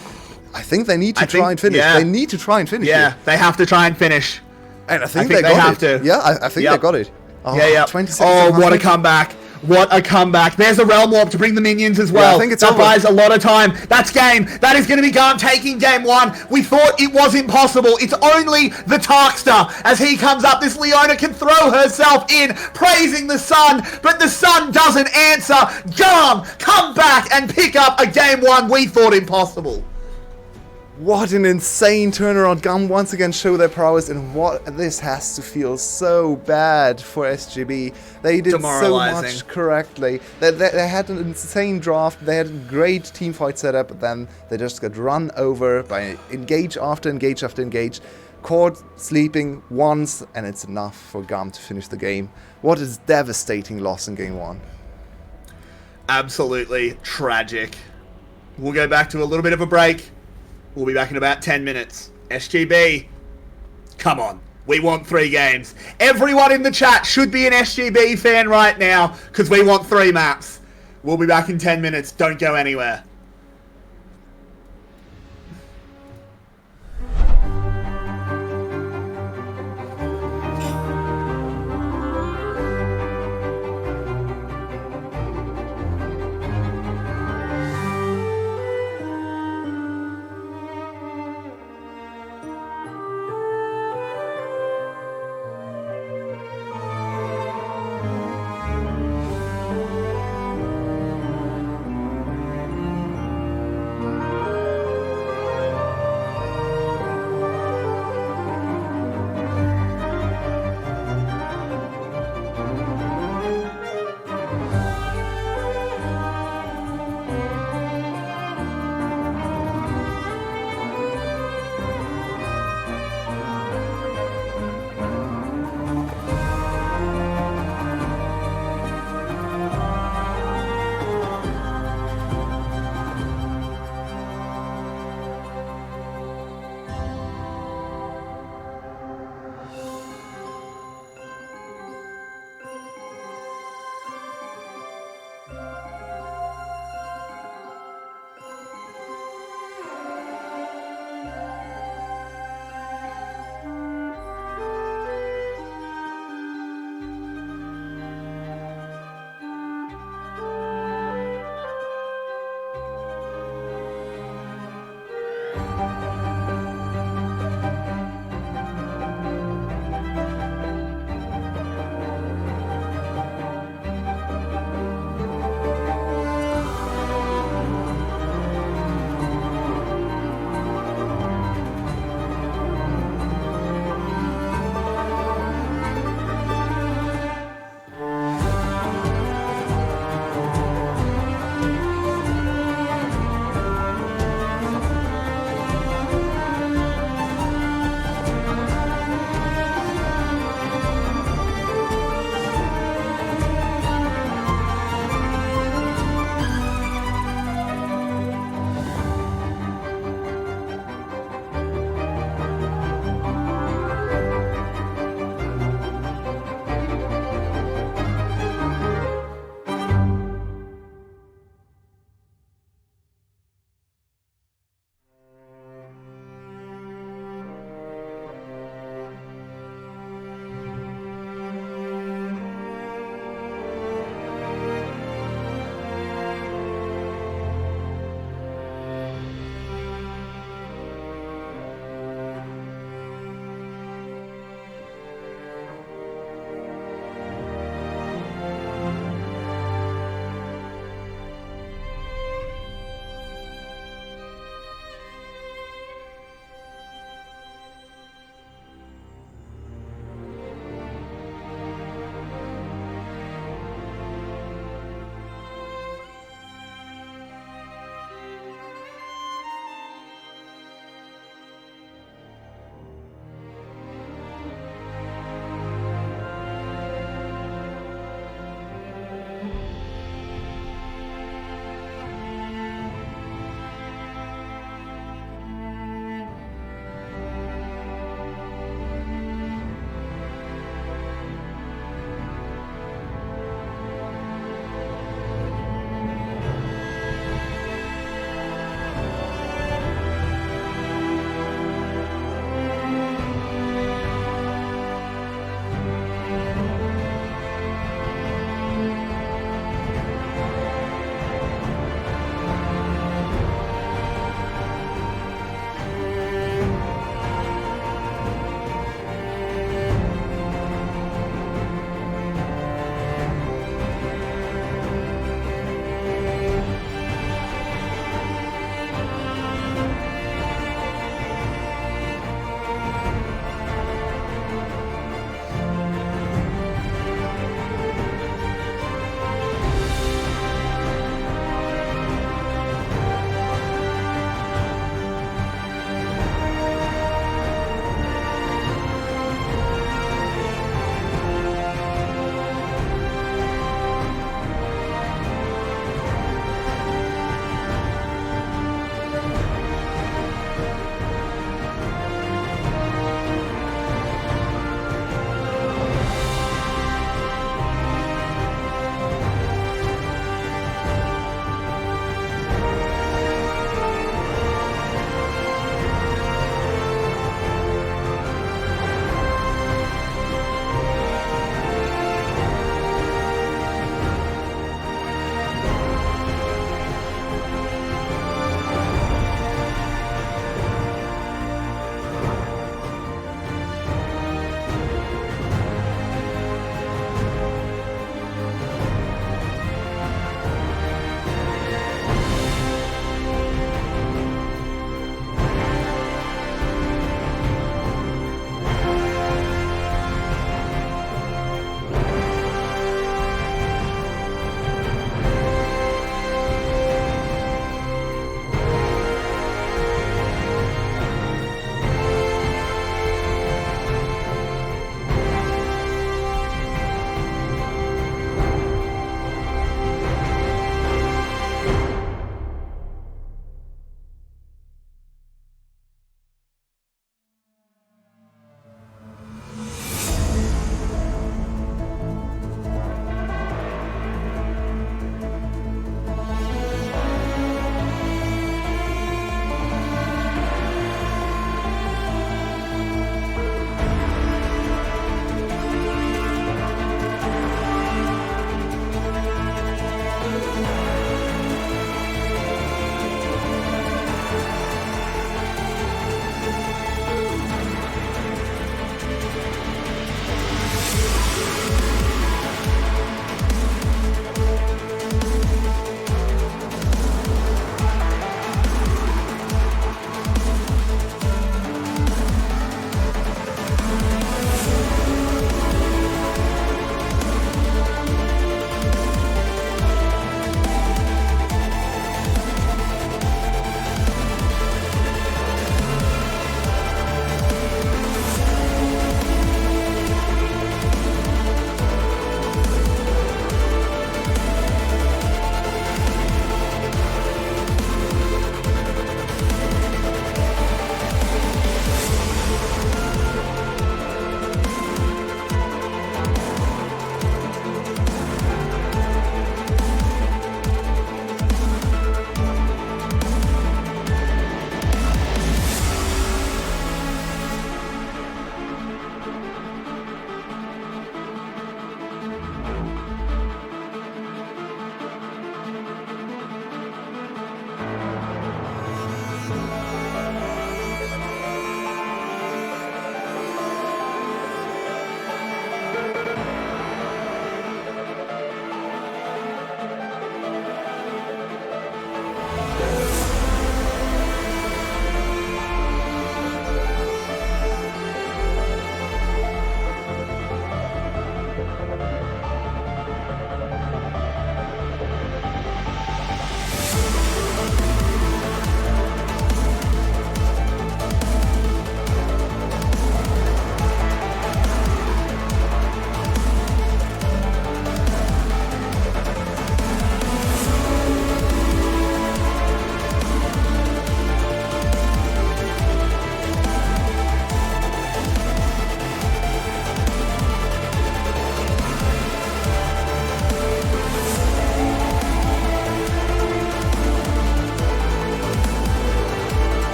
I think they need to try and finish. yeah. They need to try and finish Yeah, it. they have to try and finish. And I think they got have it. to. Yeah, I think Yep. they got it. Oh, Yeah. 20 seconds. Oh, and what a half. comeback. What a comeback. There's a Realm Warp to bring the minions as well. I think it's that over. buys a lot of time. That's game. That is going to be Garm taking game 1. We thought it was impossible. It's only the Tarkster. As he comes up, this Leona can throw herself in, praising the sun, but the sun doesn't answer. Garm, come back and pick up a game 1 we thought impossible. What an insane turnaround. Gum once again show their prowess, and what this has to feel so bad for SGB. They did so Demoralizing. much correctly. They had an insane draft, they had a great team fight setup, but then they just got run over by engage after engage after engage. Caught sleeping once, and it's enough for Gum to finish the game. What a devastating loss in game 1. Absolutely tragic. We'll go back to a little bit of a break. We'll be back in about 10 minutes. SGB, come on. We want 3 games. Everyone in the chat should be an SGB fan right now because we want 3 maps. We'll be back in 10 minutes. Don't go anywhere.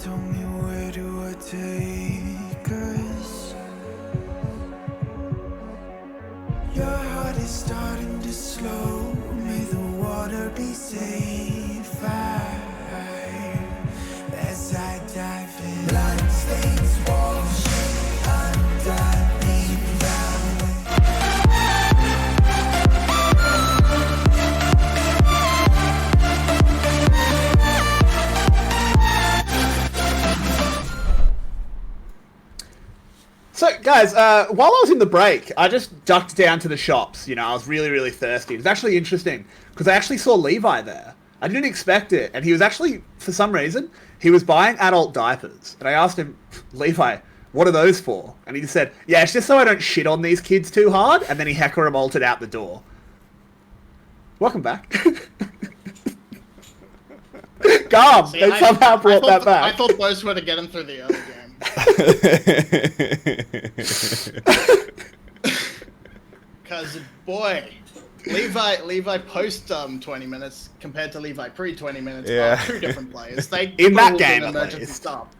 tell me where do I take us? Your heart is starting to slow. May the water be safe. As I dive in, bloodstains washing underneath the So, guys, while I was in the break, I just ducked down to the shops. You know, I was really, really thirsty. It was actually interesting, because I actually saw Levi there. I didn't expect it, and he was actually, for some reason, he was buying adult diapers. And I asked him, Levi, what are those for? And he just said, yeah, it's just so I don't shit on these kids too hard, and then he hecker bolted out the door. Welcome back. Garm, See, they somehow brought that back. I thought those were to get him through the other game. Because, boy, Levi post 20 minutes compared to Levi pre 20 minutes are two different players. They In that pulled game, an at emergency least. stop.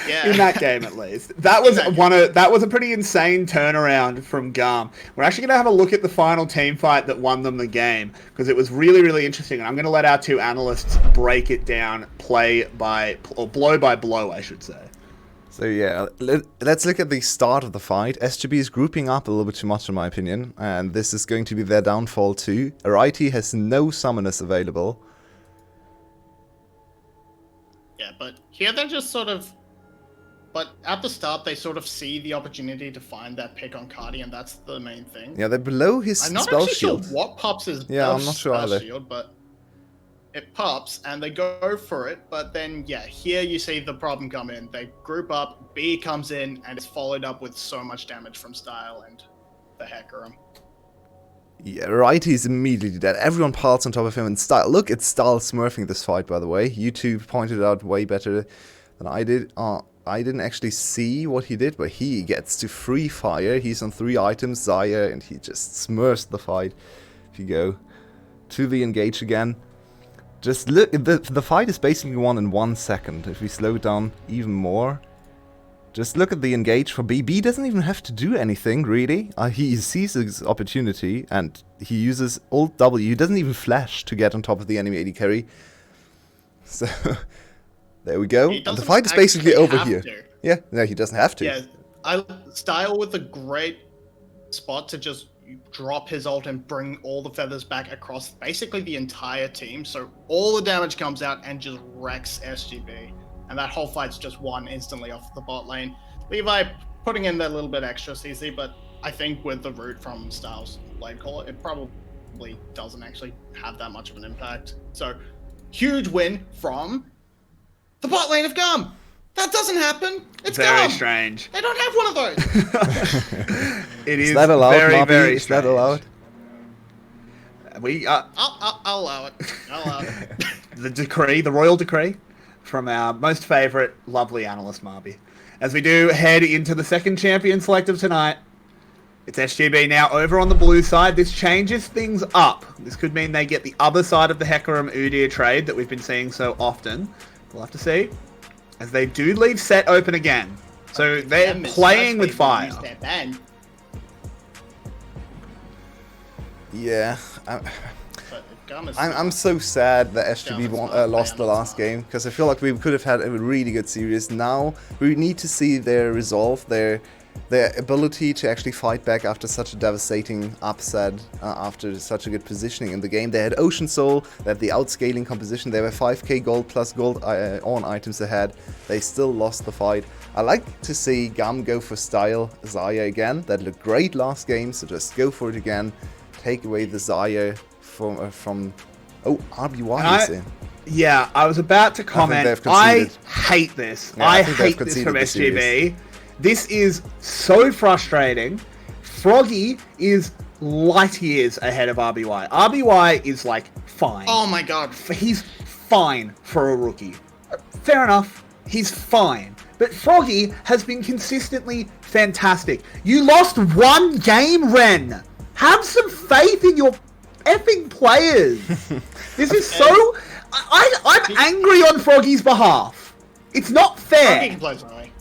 Yeah. In that game, at least. That was that was a pretty insane turnaround from Garm. We're actually going to have a look at the final team fight that won them the game, because it was really, really interesting. And I'm going to let our two analysts break it down, blow by blow, I should say. So yeah, let's look at the start of the fight. SGB is grouping up a little bit too much in my opinion, and this is going to be their downfall too. Arighty has no summoners available. Yeah, but here they're just sort of... But at the start, they sort of see the opportunity to find that pick on Cardi, and that's the main thing. Yeah, they're below his I'm not spell actually shield. sure what pops his Yeah, I'm not sure spell either. shield, but it pops, and they go for it, but then, yeah, here you see the problem come in. They group up, B comes in, and it's followed up with so much damage from Style and the Hacker him. Yeah, Arighty is immediately dead. Everyone piles on top of him, and Style. Look at Style smurfing this fight, by the way. You two pointed it out way better than I did. I didn't actually see what he did, but he gets to free fire. He's on 3 items, Zaya, and he just smurfs the fight. If you go to the engage again, just look, the fight is basically won in 1 second. If we slow it down even more, just look at the engage for B. B doesn't even have to do anything, really. He sees his opportunity, and he uses Alt W. He doesn't even flash to get on top of the enemy AD carry. So... There we go. And the fight is basically over here. Yeah, no, he doesn't have to. Yeah, Style with a great spot to just drop his ult and bring all the feathers back across basically the entire team. So all the damage comes out and just wrecks SGB. And that whole fight's just won instantly off the bot lane. Levi putting in that little bit extra CC, but I think with the root from Styles Blade Caller, it probably doesn't actually have that much of an impact. So huge win from the bot lane of Gum. That doesn't happen. It's very Gum. Strange. They don't have one of those. It is that allowed, very, Marby? very Is that strange. allowed? I'll allow it. I'll allow it. The royal decree from our most favourite, lovely analyst, Marby. As we do head into the second champion select of tonight, it's SGB now over on the blue side. This changes things up. This could mean they get the other side of the Hecarim Udyr trade that we've been seeing so often. We'll have to see. As they do leave set open again. So they're playing with fire. Yeah. I'm so sad that SGB lost the last game, because I feel like we could have had a really good series. Now we need to see their resolve, their ability to actually fight back after such a devastating upset, after such a good positioning in the game. They had Ocean Soul, they had the outscaling composition, they were 5k gold plus gold on items ahead. They still lost the fight. I like to see Gum go for Style Zaya again. That looked great last game, so just go for it again. Take away the Zaya from oh, RBY is in. Yeah, I was about to comment. I hate this. Yeah, I hate this from SGB. This is so frustrating. Froggy is light years ahead of RBY. RBY is like fine. Oh my god. He's fine for a rookie. Fair enough. He's fine. But Froggy has been consistently fantastic. You lost 1 game, Ren. Have some faith in your effing players. This is so... I'm angry on Froggy's behalf. It's not Froggy fair. can play Zoe.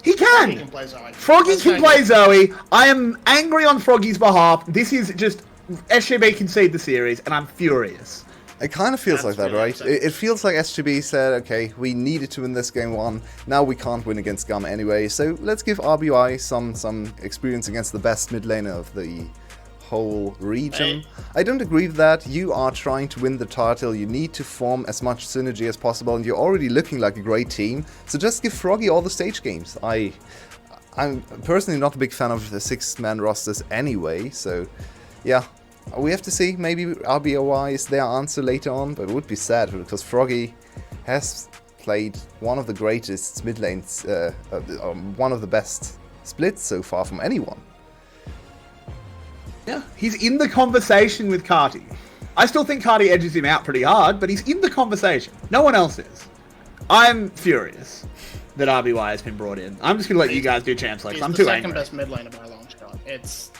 He Froggy can can. play Zoe. Froggy Let's can go. play Zoe. I am angry on Froggy's behalf. This is just SGB concede the series, and I'm furious. It kind of feels That's like that, really right? upsetting. It feels like SGB said, okay, we needed to win this game 1, now we can't win against GAM anyway, so let's give RBY some experience against the best mid laner of the whole region. Hey. I don't agree with that. You are trying to win the title, you need to form as much synergy as possible, and you're already looking like a great team, so just give Froggy all the stage games. I'm personally not a big fan of the 6-man rosters anyway, so yeah. We have to see, maybe RBOY is their answer later on, but it would be sad because Froggy has played one of the greatest mid lanes, one of the best splits so far from anyone. Yeah, he's in the conversation with Carty. I still think Carty edges him out pretty hard, but he's in the conversation. No one else is. I'm furious that RBY has been brought in. I'm just gonna let you guys do champs like He's I'm the too second angry. best mid laner by a long shot.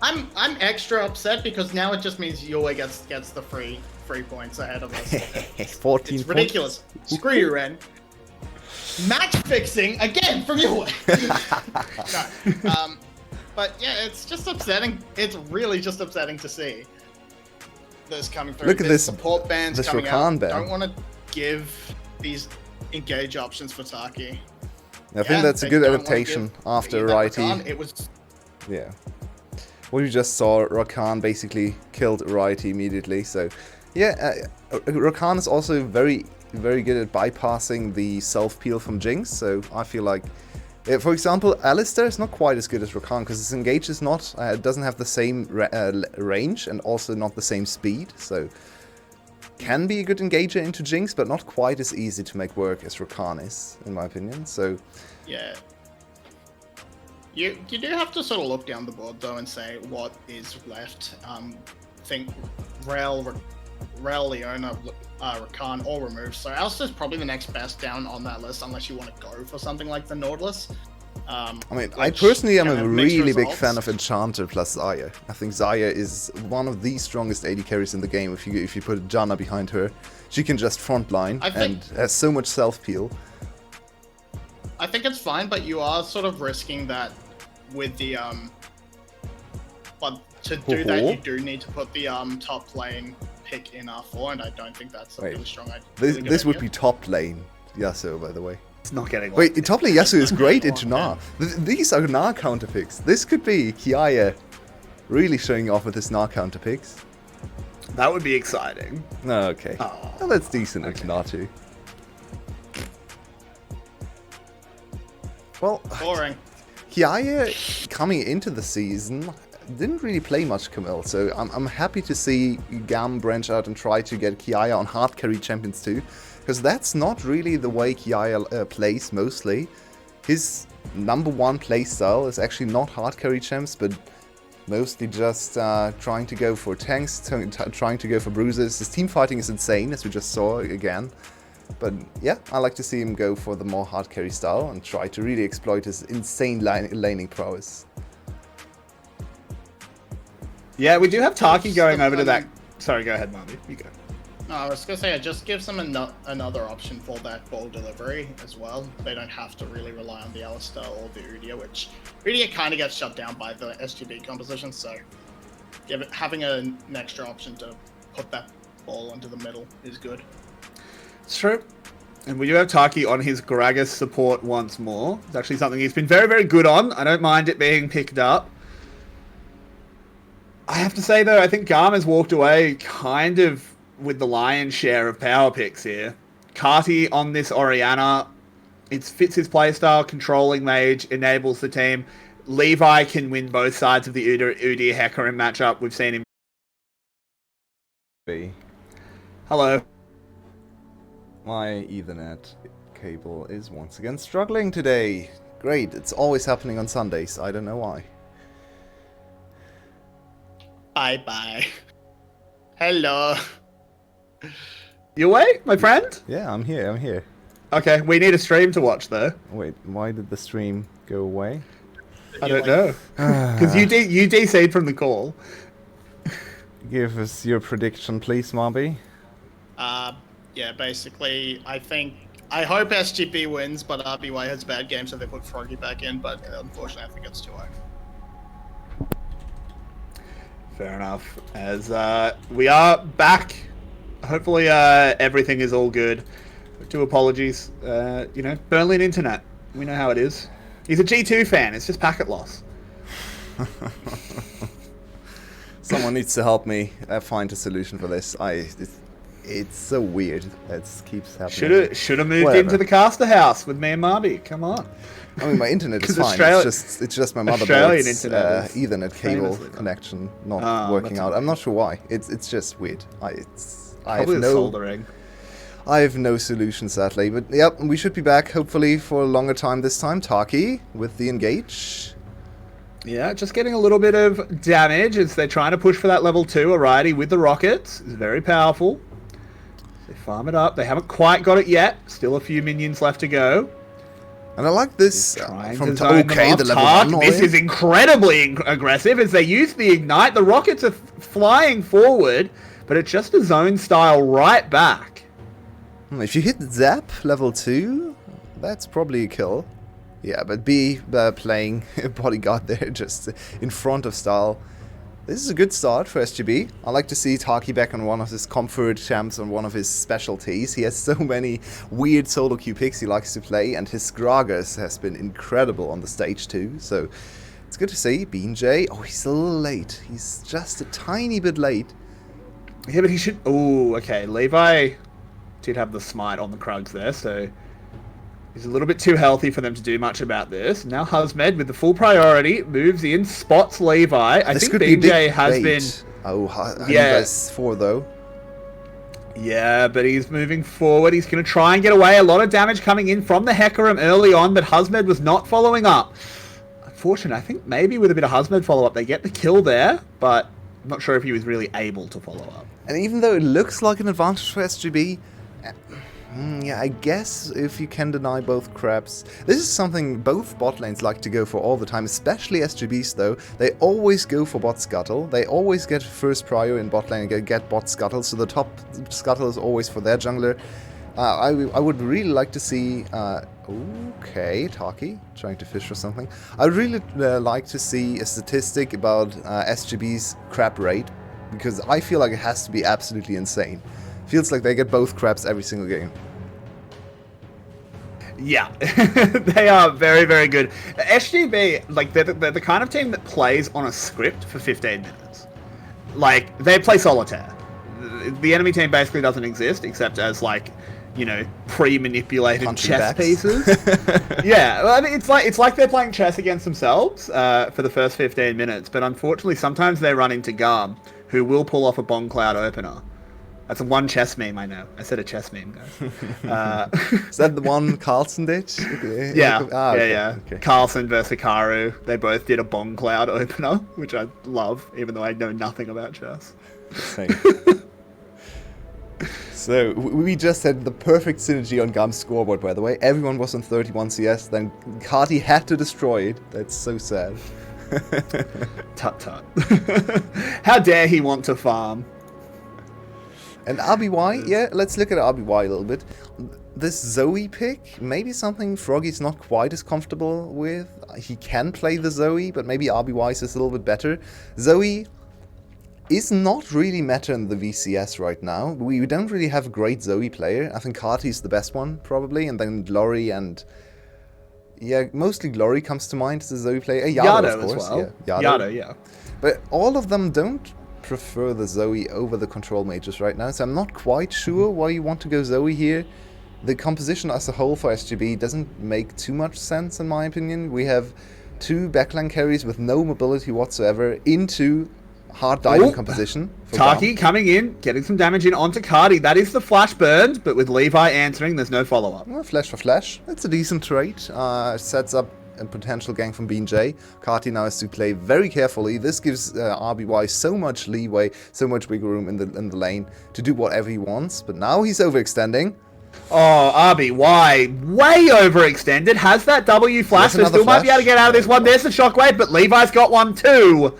I'm extra upset because now it just means Yue gets the free points ahead of us. 14 It's ridiculous. Screw you, Ren. Match fixing again from Yue. No. But yeah, it's just upsetting. It's really just upsetting to see this coming through. Look at There's this- support bands this coming Rakan out. ban. Don't want to give these engage options for Taki. I think that's a they good don't wanna adaptation give after that Righty. Rakan. It was Yeah. What we just saw, Rakan basically killed Righty immediately, so yeah, Rakan is also very good at bypassing the self-peel from Jinx, so I feel like, for example, Alistar is not quite as good as Rakan, because his engage is not, doesn't have the same range, and also not the same speed, so can be a good engager into Jinx, but not quite as easy to make work as Rakan is, in my opinion, so yeah. You do have to sort of look down the board though and say what is left. Think Rel, Leona, Rakan all removed. So Alistar's probably the next best down on that list unless you want to go for something like the Nautilus. I mean, I which personally am can a have mixed really big results. fan of Enchanter plus Zaya. I think Zaya is one of the strongest AD carries in the game. If you put Janna behind her, she can just frontline I think- and has so much self-peel. I think it's fine, but you are sort of risking that with the But to do that, you do need to put the top lane pick in R4, and I don't think that's a Wait. really strong idea. This would be top lane Yasuo, by the way. It's not getting Wait, top lane Yasuo is great into Yeah. Gnar. These are Gnar counter picks. This could be Kiaya really showing off with his Gnar counter picks. That would be exciting. No, okay. Oh, Well, that's decent into Gnar too. Well, boring. Kiaya coming into the season didn't really play much Camille, so I'm happy to see Gam branch out and try to get Kiaya on hard carry champions too, because that's not really the way Kiaya plays mostly. His #1 playstyle is actually not hard carry champs, but mostly just trying to go for tanks, trying to go for bruisers. His team fighting is insane, as we just saw again. But yeah, I like to see him go for the more hard carry style and try to really exploit his insane laning prowess. yeah, we do have Taki It's going the over to that. fun- Sorry, go ahead, Marby. You go. No, I was gonna say, it just gives them another option for that ball delivery as well. They don't have to really rely on the Alistar or the Udyr, which Udyr kind of gets shut down by the SGB composition, so having an extra option to put that ball into the middle is good. It's true. And we do have Taki on his Gragas support once more. It's actually something he's been very, very good on. I don't mind it being picked up. I have to say, though, I think Garm has walked away kind of with the lion's share of power picks here. Carty on this Orianna, it fits his playstyle, controlling mage, enables the team. Levi can win both sides of the Udyr Hecarim matchup. We've seen him. Hello. My Ethernet cable is once again struggling today. Great, it's always happening on Sundays. I don't know why. Bye-bye. Hello. You away, my friend? Yeah, I'm here. Okay, we need a stream to watch, though. Wait, why did the stream go away? I don't know. Because you DC'd from the call. Give us your prediction, please, Marby. Yeah, basically, I think I hope SGB wins, but RBY has a bad game, so they put Froggy back in. But unfortunately, I think it's 2-0. Fair enough. As we are back, hopefully everything is all good. Two apologies. Burnley and internet. We know how it is. He's a G2 fan. It's just packet loss. Someone needs to help me find a solution for this. It's so weird. It keeps happening. Should have moved Whatever. into the caster house with me and Marby. Come on. I mean, my internet is 'Cause fine. It's just my Australian motherboard's internet is Ethernet cable famously bad. connection not working that's out. I'm not sure why. It's just weird. I Probably have the no soldering. I have no solution, sadly. But yep, we should be back hopefully for a longer time this time. Taki with the engage. Yeah, just getting a little bit of damage as they're trying to push for that level 2. Alrighty, with the rockets. It's very powerful. They farm it up. They haven't quite got it yet. Still a few minions left to go. And I like this Trying from to zone them off. the level Tark, 1. this is incredibly aggressive as they use the ignite. The rockets are flying forward, but it's just a zone style right back. If you hit Zap level 2, that's probably a kill. Yeah, but B playing bodyguard there just in front of Style. This is a good start for SGB. I like to see Taki back on one of his comfort champs, on one of his specialties. He has so many weird solo queue picks he likes to play, and his Gragas has been incredible on the stage too. So it's good to see. BJ, oh, he's a little late. He's just a tiny bit late. Yeah, but he should... Oh, okay. Levi did have the smite on the Krugs there, so he's a little bit too healthy for them to do much about this. Now Husmed, with the full priority, moves in, spots Levi. I This think could be a BJ big has bait. been... Oh, Yeah. that's 4 though. Yeah, but he's moving forward. He's going to try and get away. A lot of damage coming in from the Hecarim early on, but Husmed was not following up. Unfortunately, I think maybe with a bit of Husmed follow-up, they get the kill there, but I'm not sure if he was really able to follow up. And even though it looks like an advantage for SGB, yeah, I guess if you can deny both crabs. This is something both bot lanes like to go for all the time, especially SGBs though. They always go for bot scuttle. They always get first prio in bot lane and get bot scuttle, so the top scuttle is always for their jungler. I would really like to see... okay, Taki, trying to fish for something. I would really like to see a statistic about SGB's crab rate, because I feel like it has to be absolutely insane. Feels like they get both crabs every single game. Yeah, they are very, very good. SGB, like, they're the kind of team that plays on a script for 15 minutes. Like, they play solitaire. The enemy team basically doesn't exist, except as, like, you know, pre-manipulated Punching chess backs. pieces. Yeah, well, I mean, it's like they're playing chess against themselves for the first 15 minutes, but unfortunately sometimes they run into Garm, who will pull off a Bomb Cloud opener. That's a one chess meme, I know. I said a chess meme, guys. Is that the one Carlson did? Okay. Yeah, Ah, okay. yeah. Okay. Carlson versus Hikaru. They both did a Bomb Cloud opener, which I love, even though I know nothing about chess. Same. So, we just had the perfect synergy on Garm's scoreboard, by the way. Everyone was on 31 CS, then Carti had to destroy it. That's so sad. Tut tut. How dare he want to farm? And RBY, yeah, let's look at RBY a little bit. This Zoe pick, maybe something Froggy's not quite as comfortable with. He can play the Zoe, but maybe RBY is a little bit better. Zoe is not really meta in the VCS right now. We don't really have a great Zoe player. I think Carti's the best one, probably, and then Glory and... Yeah, mostly Glory comes to mind as a Zoe player. Yado, of course. as well. Yeah, Yado, yeah. But all of them don't prefer the Zoe over the control mages right now, so I'm not quite sure why you want to go Zoe here. The composition as a whole for SGB doesn't make too much sense in my opinion. We have 2 backline carries with no mobility whatsoever into hard diving composition. for Taki Garm. coming in, getting some damage in onto Cardi. That is the flash burned, but with Levi answering, there's no follow-up. Well, flash for flash. It's a decent trade. Sets up a potential gang from BJ. Carti now has to play very carefully. This gives RBY so much leeway, so much wiggle room in the lane to do whatever he wants. But now he's overextending. Oh, RBY, way overextended. Has that W flash, There's so still another might be able to get out of this one. There's the shockwave, but Levi's got one too.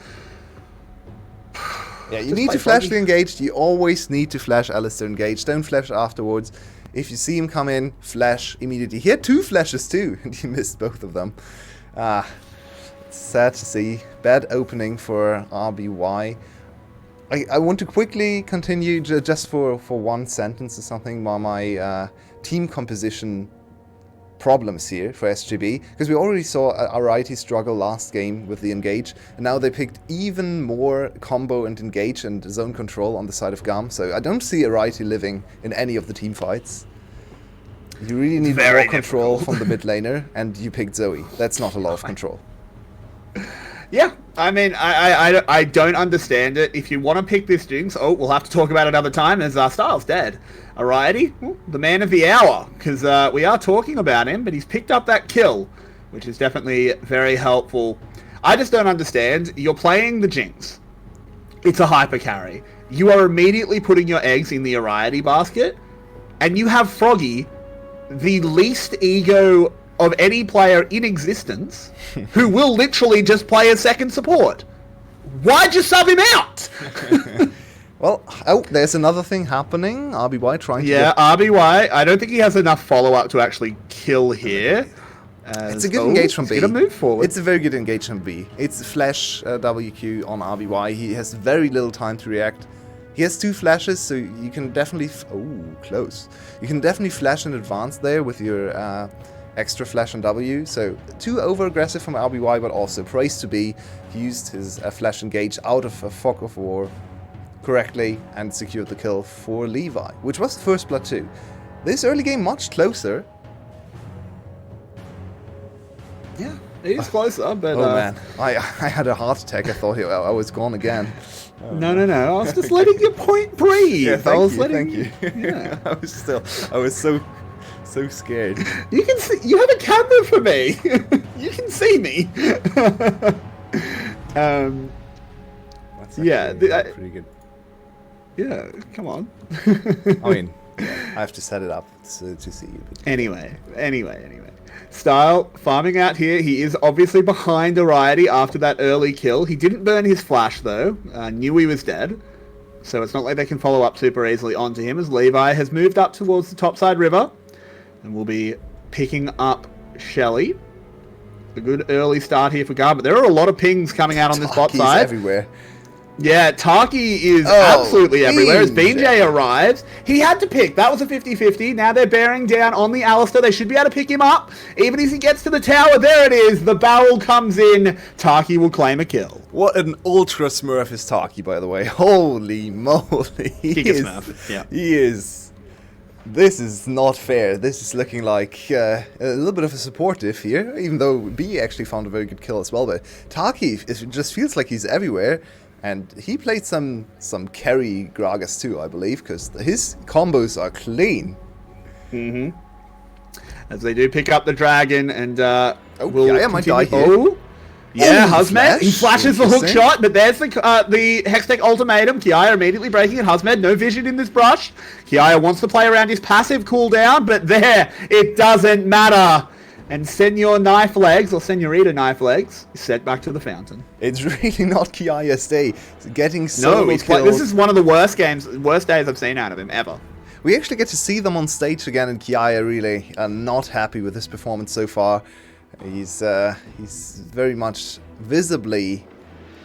Yeah, you Just need play to flash Froggy. the engaged. You always need to flash Alistair engaged. Don't flash afterwards. If you see him come in, flash immediately. He had 2 flashes too, and he missed both of them. It's sad to see. Bad opening for RBY. I want to quickly continue just for one sentence or something my team composition problems here for SGB, because we already saw Ariety struggle last game with the engage, and now they picked even more combo and engage and zone control on the side of GAM, so I don't see Ariety living in any of the team fights. You really need more control from the mid laner, and you picked Zoe. That's not a lot of control. Yeah, I mean, I don't understand it. If you want to pick this Jinx, we'll have to talk about it another time, as Styles dead. Ariety, the man of the hour, because we are talking about him, but he's picked up that kill, which is definitely very helpful. I just don't understand. You're playing the Jinx. It's a hyper carry. You are immediately putting your eggs in the Ariety basket, and you have Froggy, the least ego of any player in existence, who will literally just play a second support. Why'd you sub him out? Well, there's another thing happening. RBY trying to Yeah, RBY. I don't think he has enough follow-up to actually kill here. It's a good engage from B. He's gonna move forward. It's a very good engage from B. It's flash WQ on RBY. He has very little time to react. He has 2 flashes, so you can definitely... close. You can definitely flash in advance there with your extra flash on W. So, too over-aggressive from RBY, but also praise to B. He used his flash engage out of a Fog of War correctly and secured the kill for Levi, which was the first blood too. This early game much closer. Yeah, it is closer, but... Oh man, I had a heart attack. I thought I was gone again. No. I was just letting your point breathe. Yeah, Thank you. Yeah. I was so scared. You can see. You have a camera for me. You can see me. That's yeah, pretty good. Yeah, come on. I mean, I have to set it up to see you. But... Anyway. Style farming out here. He is obviously behind Ariety after that early kill. He didn't burn his flash though. Knew he was dead. So it's not like they can follow up super easily onto him, as Levi has moved up towards the topside river. And we'll be picking up Shelly. A good early start here for Gar, but there are a lot of pings coming out on this bot side. Everywhere. Yeah, Taki is absolutely everywhere. As BJ. BJ arrives, he had to pick. That was a 50-50. Now they're bearing down on the Alistair. They should be able to pick him up. Even as he gets to the tower, there it is. The barrel comes in. Taki will claim a kill. What an ultra smurf is Taki, by the way. Holy moly. Giga Smurf, yeah. He is... This is not fair. This is looking like a little bit of a supportive here, even though B actually found a very good kill as well. But Taki, it just feels like he's everywhere. And he played some carry Gragas too, I believe, because his combos are clean. Mm-hmm. As they do pick up the dragon, and Kiaya might die here. Oh, yeah, Husmed. He flash? flashes the hook Interesting. shot, but there's the Hextech ultimatum. Kiaya immediately breaking it. Husmed, no vision in this brush. Kiaya wants to play around his passive cooldown, but there, it doesn't matter. And Senor Knife Legs, or Senorita Knife Legs, is sent back to the fountain. It's really not Kiaya's day. It's getting so No, this is one of the worst days I've seen out of him ever. We actually get to see them on stage again, and Kiaya really not happy with his performance so far. He's very much visibly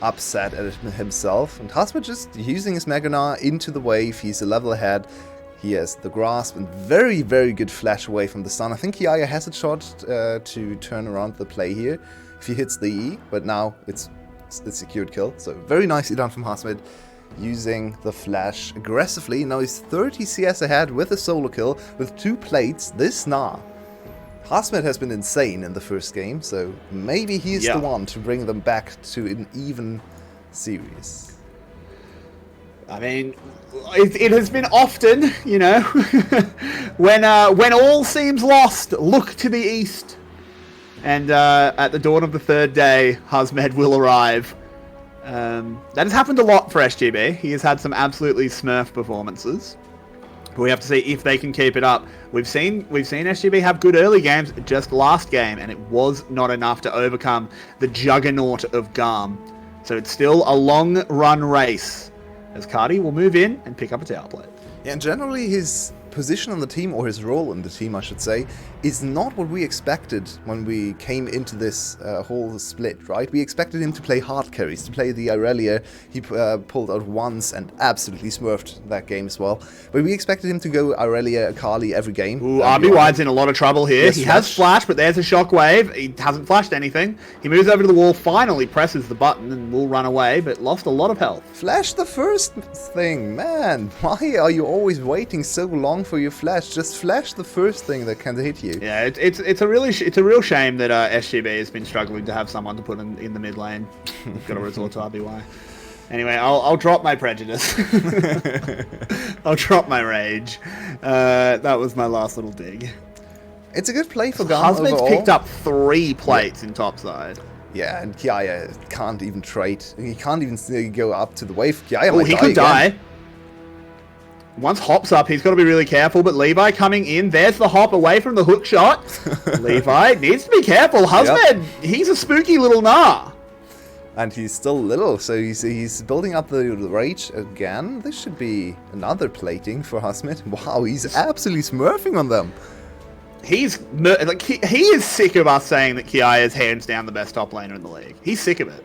upset at it himself, and Husband just using his Magana into the wave. He's a level ahead. He has the grasp and very, very good flash away from the stun. I think Kiaya has a shot to turn around the play here if he hits the E, but now it's a secured kill. So very nicely done from Hasmed, using the flash aggressively. Now he's 30 CS ahead with a solo kill with 2 plates this Gnar. Hasmed has been insane in the first game, so maybe he's the one to bring them back to an even series. I mean, it has been often, you know, when all seems lost, look to the east. And at the dawn of the 3rd day, Husmed will arrive. That has happened a lot for SGB. He has had some absolutely smurf performances. But we have to see if they can keep it up. We've seen SGB have good early games just last game, and it was not enough to overcome the juggernaut of Garm. So it's still a long run race, as Cardi will move in and pick up a tower plate. Yeah, and generally his position on the team, or his role in the team, I should say, is not what we expected when we came into this whole split, right? We expected him to play hard carries, to play the Irelia. He pulled out once and absolutely smurfed that game as well. But we expected him to go Irelia, Akali every game. Ooh, RBY's in a lot of trouble here. Yes, He has flash, but there's a shockwave. He hasn't flashed anything. He moves over to the wall, finally presses the button, and will run away, but lost a lot of health. Flash the first thing, man. Why are you always waiting so long for your flash? Just flash the first thing that can hit you. Yeah, it's a real shame that SGB has been struggling to have someone to put in the mid lane. Got to resort to RBY. Anyway, I'll drop my prejudice. I'll drop my rage. That was my last little dig. It's a good play for Garm Husband's overall. picked up 3 plates in topside. Yeah, and Kiaya can't even trade. He can't even go up to the wave. Kiaya Oh, might he could again. die. Once Hop's up, he's got to be really careful, but Levi coming in. There's the Hop away from the hook shot. Levi needs to be careful. Husband, he's a spooky little gnar. And he's still little, so he's building up the rage again. This should be another plating for Husmit. Wow, he's absolutely smurfing on them. He's like he is sick of us saying that Kiaya is hands down the best top laner in the league. He's sick of it.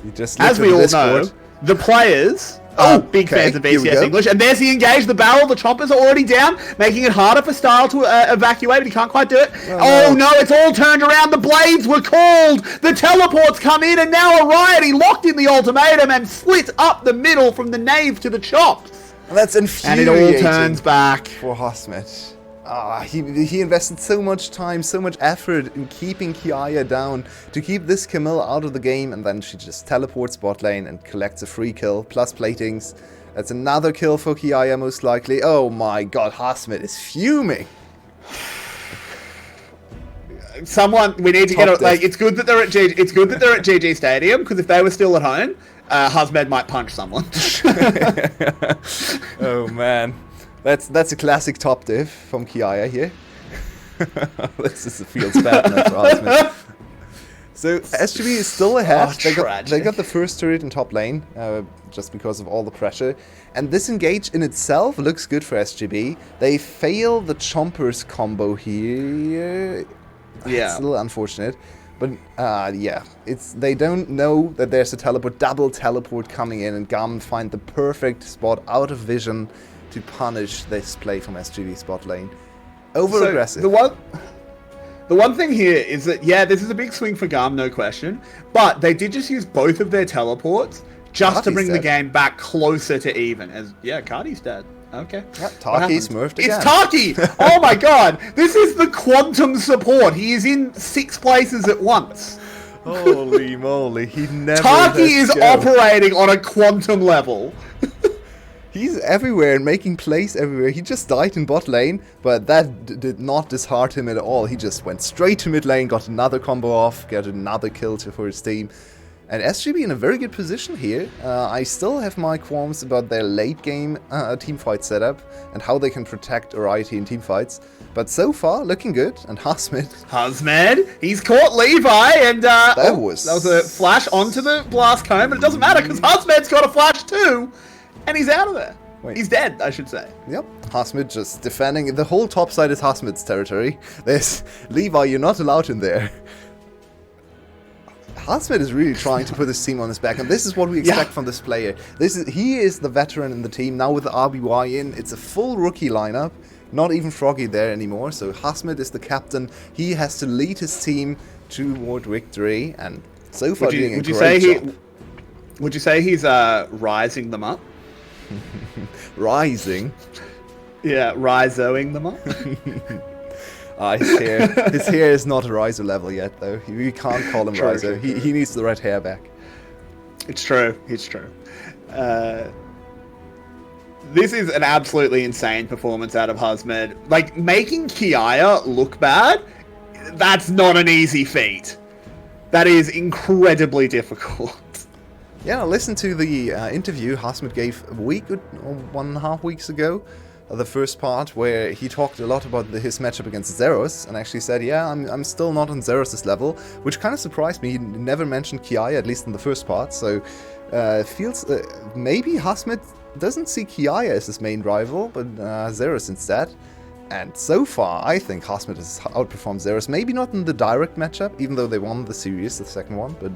He just As we all know, the players are big okay, fans of here we BCS go. English, and there's the engage, the barrel, the choppers are already down, making it harder for Style to evacuate, but he can't quite do it. Oh no, it's all turned around, the blades were called, the teleports come in, and now Orion, he locked in the ultimatum and split up the middle from the nave to the chops. That's And it infuriating. all turns back. For Hosmet. He invested so much time, so much effort in keeping Kiaya down to keep this Camille out of the game, and then she just teleports bot lane and collects a free kill, plus platings. That's another kill for Kiaya most likely. Oh my god, Hosmet is fuming. Someone, we need to Top get diff. like. It's good that they're at GG Stadium, because if they were still at home, Husmed might punch someone. Oh man. That's a classic top diff from Kiaya here. This is a field's bad enough for Hosmet. So SGB is still ahead. Oh, They got the first turret in top lane, just because of all the pressure. And this engage in itself looks good for SGB. They fail the Chompers combo here. Yeah. It's a little unfortunate. But yeah, they don't know that there's a double teleport coming in, and Garmin find the perfect spot out of vision to punish this play from SGB spot lane. Over aggressive. The one thing here is that, yeah, this is a big swing for Garm, no question, but they did just use both of their teleports just to Cardi's bring the dead. game back closer to even. As yeah, Cardi's dead. Okay. Yep, What Taki happened? smurfed It's again. Taki! Oh my god! This is the quantum support. He is in 6 places at once. Holy moly, he never Taki is lets go. operating on a quantum level. He's everywhere and making plays everywhere. He just died in bot lane, but that did not dishearten him at all. He just went straight to mid lane, got another combo off, got another kill for his team. And SGB in a very good position here. I still have my qualms about their late game teamfight setup and how they can protect Oriety in teamfights. But so far, looking good. And Husmit, Husmed, he's caught Levi, and that was- was a flash onto the blast cone, but it doesn't matter because Husmed's got a flash too, and he's out of there. Wait. He's dead, I should say. yep, Husmit just defending. The whole top side is Husmit's territory. There's Levi, you're not allowed in there. Husmit is really trying to put his team on his back, and this is what we expect from this player. He is the veteran in the team. Now with the RBY in, it's a full rookie lineup. Not even Froggy there anymore, so Husmit is the captain. He has to lead his team toward victory, and so far doing a great job. Would you say he's rising them up? Rising. Yeah, risoing them up. His hair is not a riser level yet, though. We can't call him True, riser. true, He needs the red hair back. It's true. It's true. This is an absolutely insane performance out of Husmed. Like, making Kiaya look bad, that's not an easy feat. That is incredibly difficult. Yeah, listen to the interview Husmit gave a week or 1.5 weeks ago the first part, where he talked a lot about his matchup against Zeros, and actually said, yeah, I'm still not on Zeros' level, which kind of surprised me. He never mentioned Kiai, at least in the first part, so feels maybe Hasmet doesn't see Kiai as his main rival, but Zeros instead. And so far, I think Hasmet has outperformed Zeros. Maybe not in the direct matchup, even though they won the series, the second one, but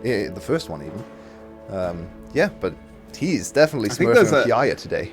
the first one even. Yeah, but he's definitely smurfing on Kiaya today.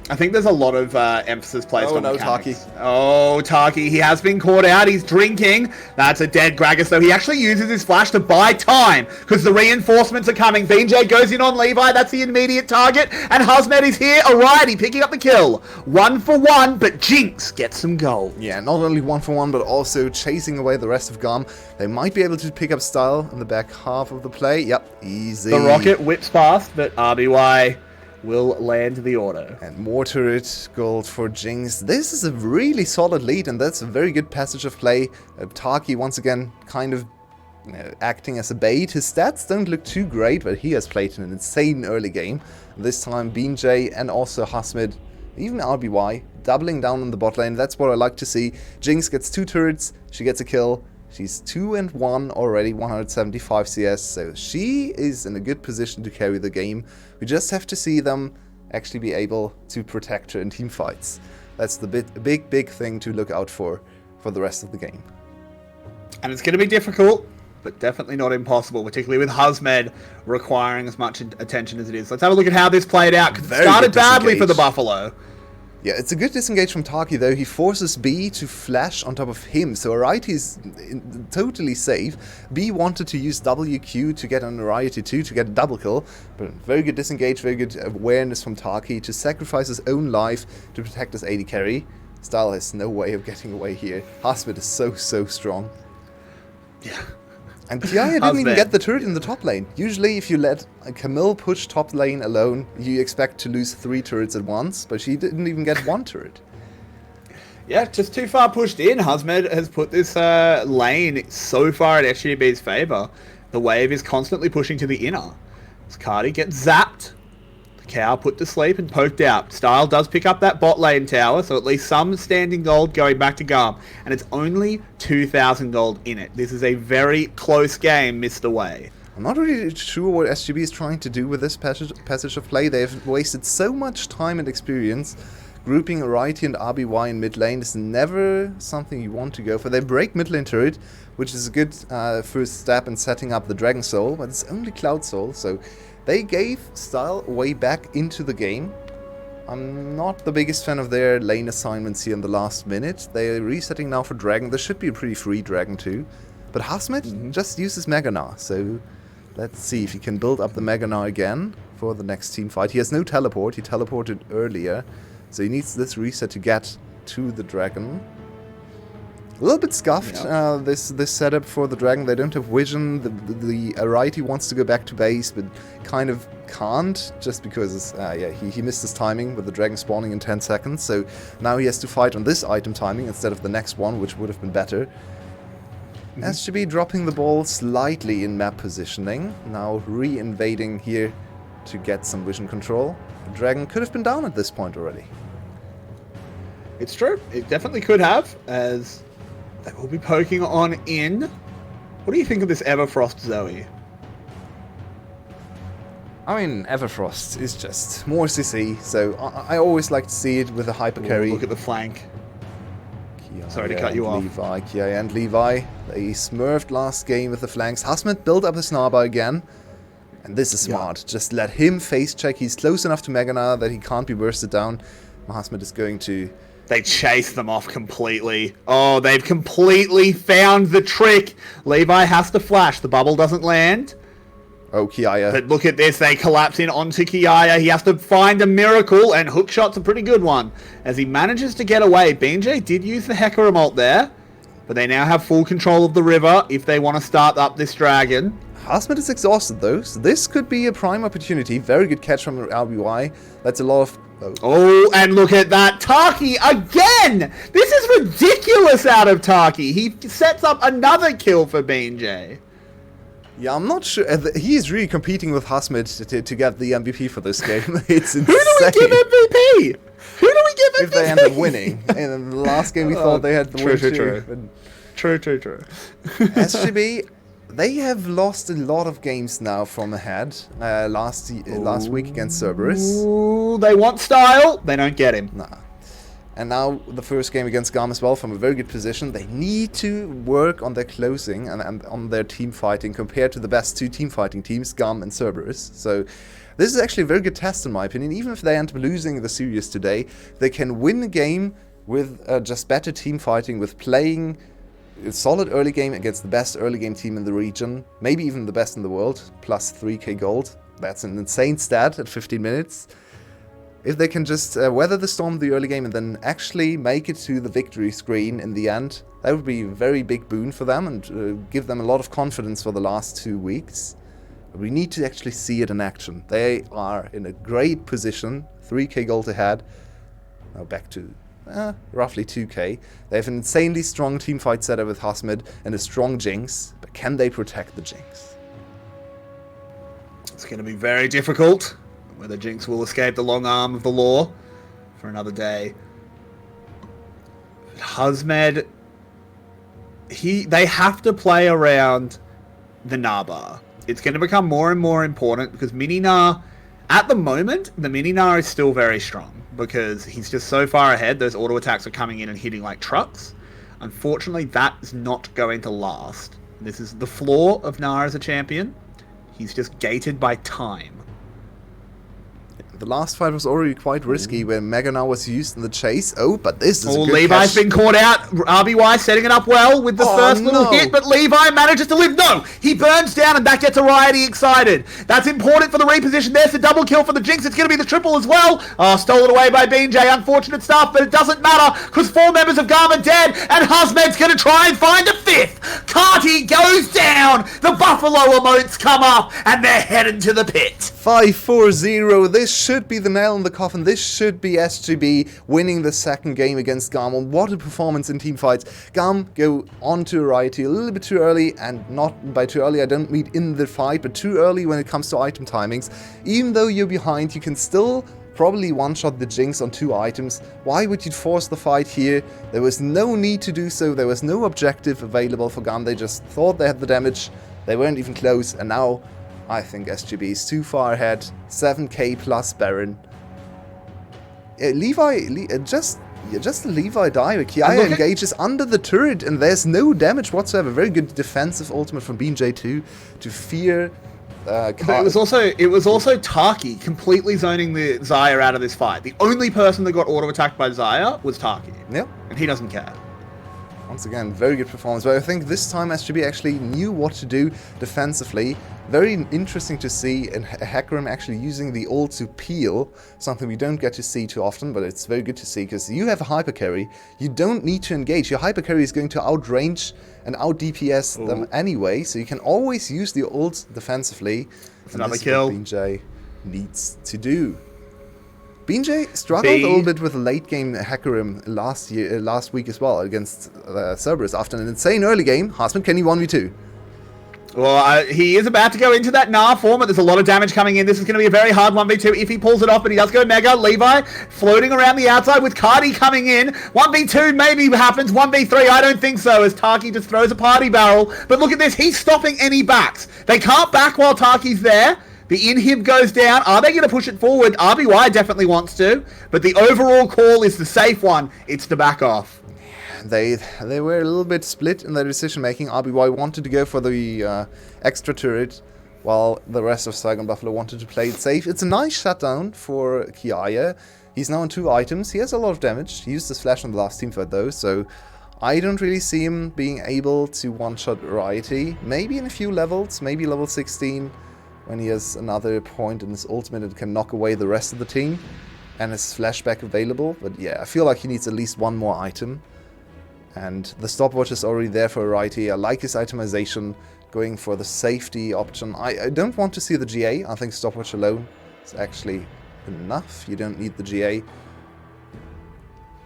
I think there's a lot of emphasis placed on Taki. Oh, Taki, he has been caught out. He's drinking. That's a dead Gragas, though. He actually uses his flash to buy time because the reinforcements are coming. BJ goes in on Levi. That's the immediate target. And Hasmet is here. Alrighty, picking up the kill. 1 for 1, but Jinx gets some gold. Yeah, not only 1 for 1, but also chasing away the rest of GAM. They might be able to pick up Style in the back half of the play. Yep, easy. The rocket whips past, but RBY will land the auto. And more turret gold for Jinx. This is a really solid lead, and that's a very good passage of play. Taki, once again, kind of acting as a bait. His stats don't look too great, but he has played an insane early game. This time, BJ and also Hasmet, even RBY, doubling down on the bot lane. That's what I like to see. Jinx gets 2 turrets, she gets a kill. She's 2 and 1 already, 175 CS, so she is in a good position to carry the game. We just have to see them actually be able to protect her in team fights. That's the big thing to look out for the rest of the game. And it's going to be difficult, but definitely not impossible, particularly with Hasmed requiring as much attention as it is. Let's have a look at how this played out, because it started badly for the Buffalo. Yeah, it's a good disengage from Taki, though. He forces B to flash on top of him, so Ariety is totally safe. B wanted to use WQ to get on Ariety too, to get a double kill, but very good disengage, very good awareness from Taki to sacrifice his own life to protect his AD carry. Style has no way of getting away here. Hasmet is so strong. Yeah. And Kiaya didn't even get the turret in the top lane. Usually if you let a Camille push top lane alone, you expect to lose 3 turrets at once, but she didn't even get 1 turret. Yeah, just too far pushed in. Hasmed has put this lane so far in SGB's favour. The wave is constantly pushing to the inner. Skadi gets zapped. Cow put to sleep and poked out. Style does pick up that bot lane tower, so at least some standing gold going back to GAM. And it's only 2,000 gold in it. This is a very close game missed away. I'm not really sure what SGB is trying to do with this passage of play. They've wasted so much time and experience. Grouping Ariety and RBY in mid lane is never something you want to go for. They break mid lane turret, which is a good first step in setting up the Dragon Soul, but it's only Cloud Soul, so they gave Style way back into the game. I'm not the biggest fan of their lane assignments here in the last minute. They're resetting now for Dragon. This should be a pretty free Dragon too. But Hasmet just uses Mega Gnar, so let's see if he can build up the Mega Gnar again for the next team fight. He has no teleport, he teleported earlier, so he needs this reset to get to the Dragon. A little bit scuffed, this setup for the Dragon. They don't have vision. The Ariety wants to go back to base, but kind of can't, just because he missed his timing with the Dragon spawning in 10 seconds. So now he has to fight on this item timing instead of the next one, which would have been better. SGB dropping the ball slightly in map positioning. Now re-invading here to get some vision control. The Dragon could have been down at this point already. It's true. It definitely could have, as they will be poking on in. What do you think of this Everfrost Zoe? I mean, Everfrost is just more CC, so I always like to see it with a hyper carry. Look at the flank. Kiai Sorry to cut you off. Kiai and Levi. They smurfed last game with the flanks. Hasmet built up his Narba again. And this is smart. Just let him face check. He's close enough to Mega Gnar that he can't be bursted down. Hasmet is going to... They chase them off completely. Oh, they've completely found the trick. Levi has to flash. The bubble doesn't land. Oh, Kiaya. But look at this. They collapse in onto Kiaya. He has to find a miracle, and Hookshot's a pretty good one. As he manages to get away, BJ did use the Hecarim ult there, but they now have full control of the river if they want to start up this dragon. Hasmet is exhausted though, so this could be a prime opportunity. Very good catch from RBY. That's a lot of... Oh, and look at that. Taki again! This is ridiculous out of Taki. He sets up another kill for BJ. Yeah, I'm not sure. He is really competing with Hasmid to get the MVP for this game. It's insane. Who do we give MVP? Who do we give MVP? If they end up winning. And in the last game, we thought they had the win too. True. SGB, they have lost a lot of games now from ahead. Last week against Cerberus. Ooh, they want style. They don't get him. Nah. And now the first game against GAM as well from a very good position. They need to work on their closing and on their team fighting compared to the best two team fighting teams, GAM and Cerberus. So this is actually a very good test in my opinion. Even if they end up losing the series today, they can win a game with just better team fighting, with playing a solid early game against the best early game team in the region, maybe even the best in the world, plus 3k gold. That's an insane stat at 15 minutes. If they can just weather the storm of the early game and then actually make it to the victory screen in the end, that would be a very big boon for them and give them a lot of confidence for the last 2 weeks. But we need to actually see it in action. They are in a great position, 3k gold ahead. Now back to roughly 2k. They have an insanely strong teamfight setup with Hasmid and a strong Jinx, but can they protect the Jinx? It's going to be very difficult. Whether Jinx will escape the long arm of the law for another day. But Hasmed, they have to play around the Gnar. It's going to become more and more important because Mini Gnar, at the moment, the Mini Gnar is still very strong because he's just so far ahead. Those auto attacks are coming in and hitting like trucks. Unfortunately, that is not going to last. This is the flaw of Gnar as a champion. He's just gated by time. The last fight was already quite risky when Mega Gnar was used in the chase. Oh, but this is a good Levi's catch. been caught out. RBY setting it up well with the first little hit, but Levi manages to live. No, he burns down and that gets Ariety excited. That's important for the reposition. There's the double kill for the Jinx. It's going to be the triple as well. Oh, stolen away by BJ. Unfortunate stuff, but it doesn't matter because 4 members of GAM are dead and Hasmed's going to try and find a 5th. Carty goes down. The Buffalo emotes come up and they're heading to the pit. 5-4-0. This should be the nail in the coffin. This should be SGB winning the second game against GAM. And what a performance in team fights. GAM go on to Ariety a little bit too early, and not by too early I don't mean in the fight, but too early when it comes to item timings. Even though you're behind, you can still probably one-shot the Jinx on 2 items. Why would you force the fight here? There was no need to do so. There was no objective available for GAM. They just thought they had the damage. They weren't even close, and now I think SGB is too far ahead. 7k plus Baron. Just Levi die. Kiaya engages under the turret and there's no damage whatsoever. Very good defensive ultimate from BJ2 to fear. But it was also Taki completely zoning the Xayah out of this fight. The only person that got auto attacked by Xayah was Taki. Yep. And he doesn't care. Once again, very good performance. But I think this time SGB actually knew what to do defensively. Very interesting to see in Hecarim actually using the ult to peel, something we don't get to see too often, but it's very good to see because you have a hyper carry. You don't need to engage. Your hyper carry is going to outrange and out DPS them anyway, so you can always use the ult defensively. That's another kill. BJ needs to do. BJ struggled a little bit with a late game Hecarim last week as well against Cerberus after an insane early game. Hasmid, can you 1v2? Well, he is about to go into that Gnar form, but there's a lot of damage coming in. This is going to be a very hard 1v2 if he pulls it off, but he does go Mega. Levi floating around the outside with Cardi coming in. 1v2 maybe happens. 1v3 I don't think so, as Taki just throws a party barrel. But look at this, he's stopping any backs. They can't back while Taki's there. The inhib goes down. Are they going to push it forward? RBY definitely wants to, but the overall call is the safe one. It's to back off. They were a little bit split in their decision making. RBY wanted to go for the extra turret, while the rest of Saigon Buffalo wanted to play it safe. It's a nice shutdown for Kiaya. He's now on 2 items. He has a lot of damage. He used his flash on the last team fight though, so I don't really see him being able to one-shot Ariety. Maybe in a few levels, maybe level 16. When he has another point in his ultimate, it can knock away the rest of the team and his flashback available. But yeah, I feel like he needs at least 1 more item. And the stopwatch is already there for Ariety. I like his itemization, going for the safety option. I don't want to see the GA. I think stopwatch alone is actually enough. You don't need the GA.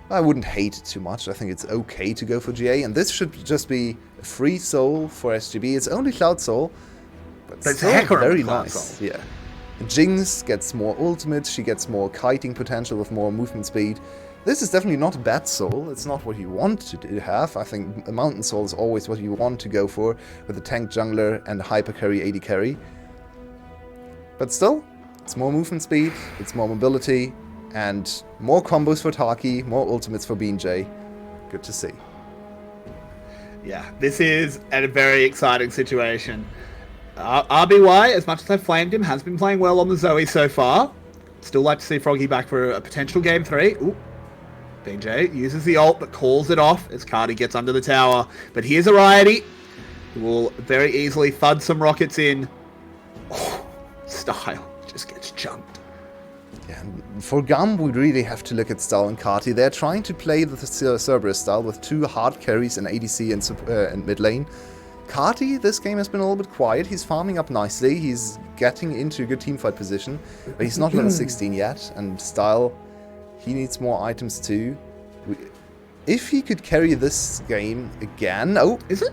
I wouldn't hate it too much. I think it's okay to go for GA. And this should just be a free soul for SGB. It's only Cloud Soul. But it's still Hecarim very with Cloud nice. Soul. Yeah. Jinx gets more ultimate, she gets more kiting potential with more movement speed. This is definitely not a bad soul, it's not what you want to have. I think a Mountain Soul is always what you want to go for with a tank jungler and a hyper carry, AD carry. But still, it's more movement speed, it's more mobility, and more combos for Taki, more ultimates for BJ. Good to see. Yeah, this is a very exciting situation. RBY, as much as I flamed him, has been playing well on the Zoe so far. Still like to see Froggy back for a potential game 3. Ooh. BJ uses the ult, but calls it off as Cardi gets under the tower. But here's a Righty, who will very easily thud some rockets in. Oh, Style just gets jumped. Yeah, for Gum, we really have to look at Style and Kati. They're trying to play the Cerberus style with 2 hard carries, an ADC and mid lane. Kati, this game has been a little bit quiet. He's farming up nicely. He's getting into a good teamfight position, but he's not level 16 yet. And Style, he needs more items too. If he could carry this game again... Oh! Is it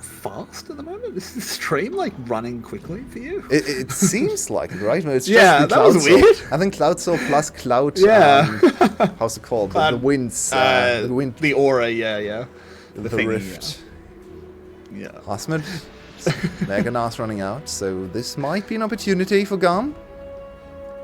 fast at the moment? Is the stream like running quickly for you? It seems like it, right? No, it's Yeah, just the that was Cloud Soul. weird. I think Cloud Soul plus Cloud... Yeah. How's it called? Cloud- the winds. The wind... The aura, yeah. The thingy, rift. Yeah. Asmod, Mega Nas running out, so this might be an opportunity for Gum.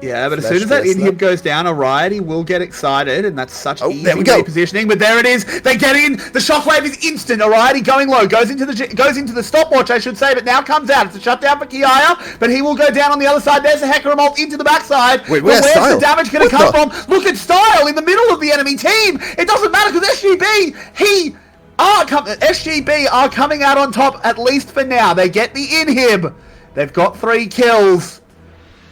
Yeah, but as Flash soon as that Wrestler. inhib goes down, a Righty will get excited, and that's such Oh, easy there we go. positioning. But there it is. They get in. The shockwave is instant. A Righty going low goes into the stopwatch, I should say, but now comes out. It's a shutdown for Kiaya, but he will go down on the other side. There's a Hecarim ult into the backside. Wait, But where's where's Style? the damage going to What come the- from? Look at Style in the middle of the enemy team. It doesn't matter because SGB are coming out on top, at least for now. They get the inhib. They've got 3 kills.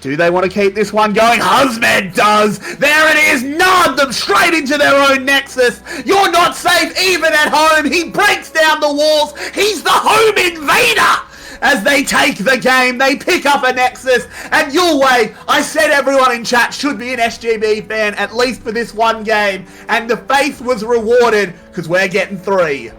Do they want to keep this one going? Husmed does. There it is. Nod them straight into their own nexus. You're not safe even at home. He breaks down the walls. He's the home invader. As they take the game, they pick up a nexus. And Yulwei, I said everyone in chat should be an SGB fan, at least for this one game. And the faith was rewarded because we're getting 3.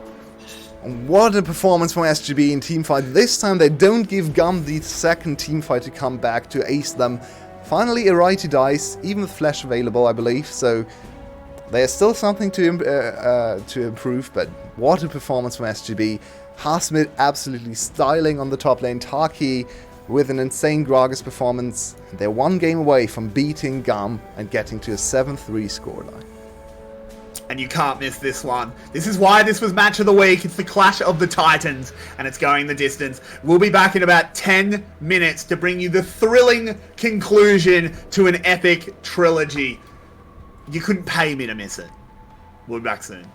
What a performance from SGB in teamfight. This time they don't give Gum the second teamfight to come back to ace them. Finally, a Righty dies, even with Flash available, I believe, so there's still something to improve, but what a performance from SGB. Hasmid absolutely styling on the top lane, Taki with an insane Gragas performance. They're one game away from beating Gum and getting to a 7-3 scoreline. And you can't miss this one. This is why this was match of the week. It's the clash of the titans, and it's going the distance. We'll be back in about 10 minutes to bring you the thrilling conclusion to an epic trilogy. You couldn't pay me to miss it. We'll be back soon.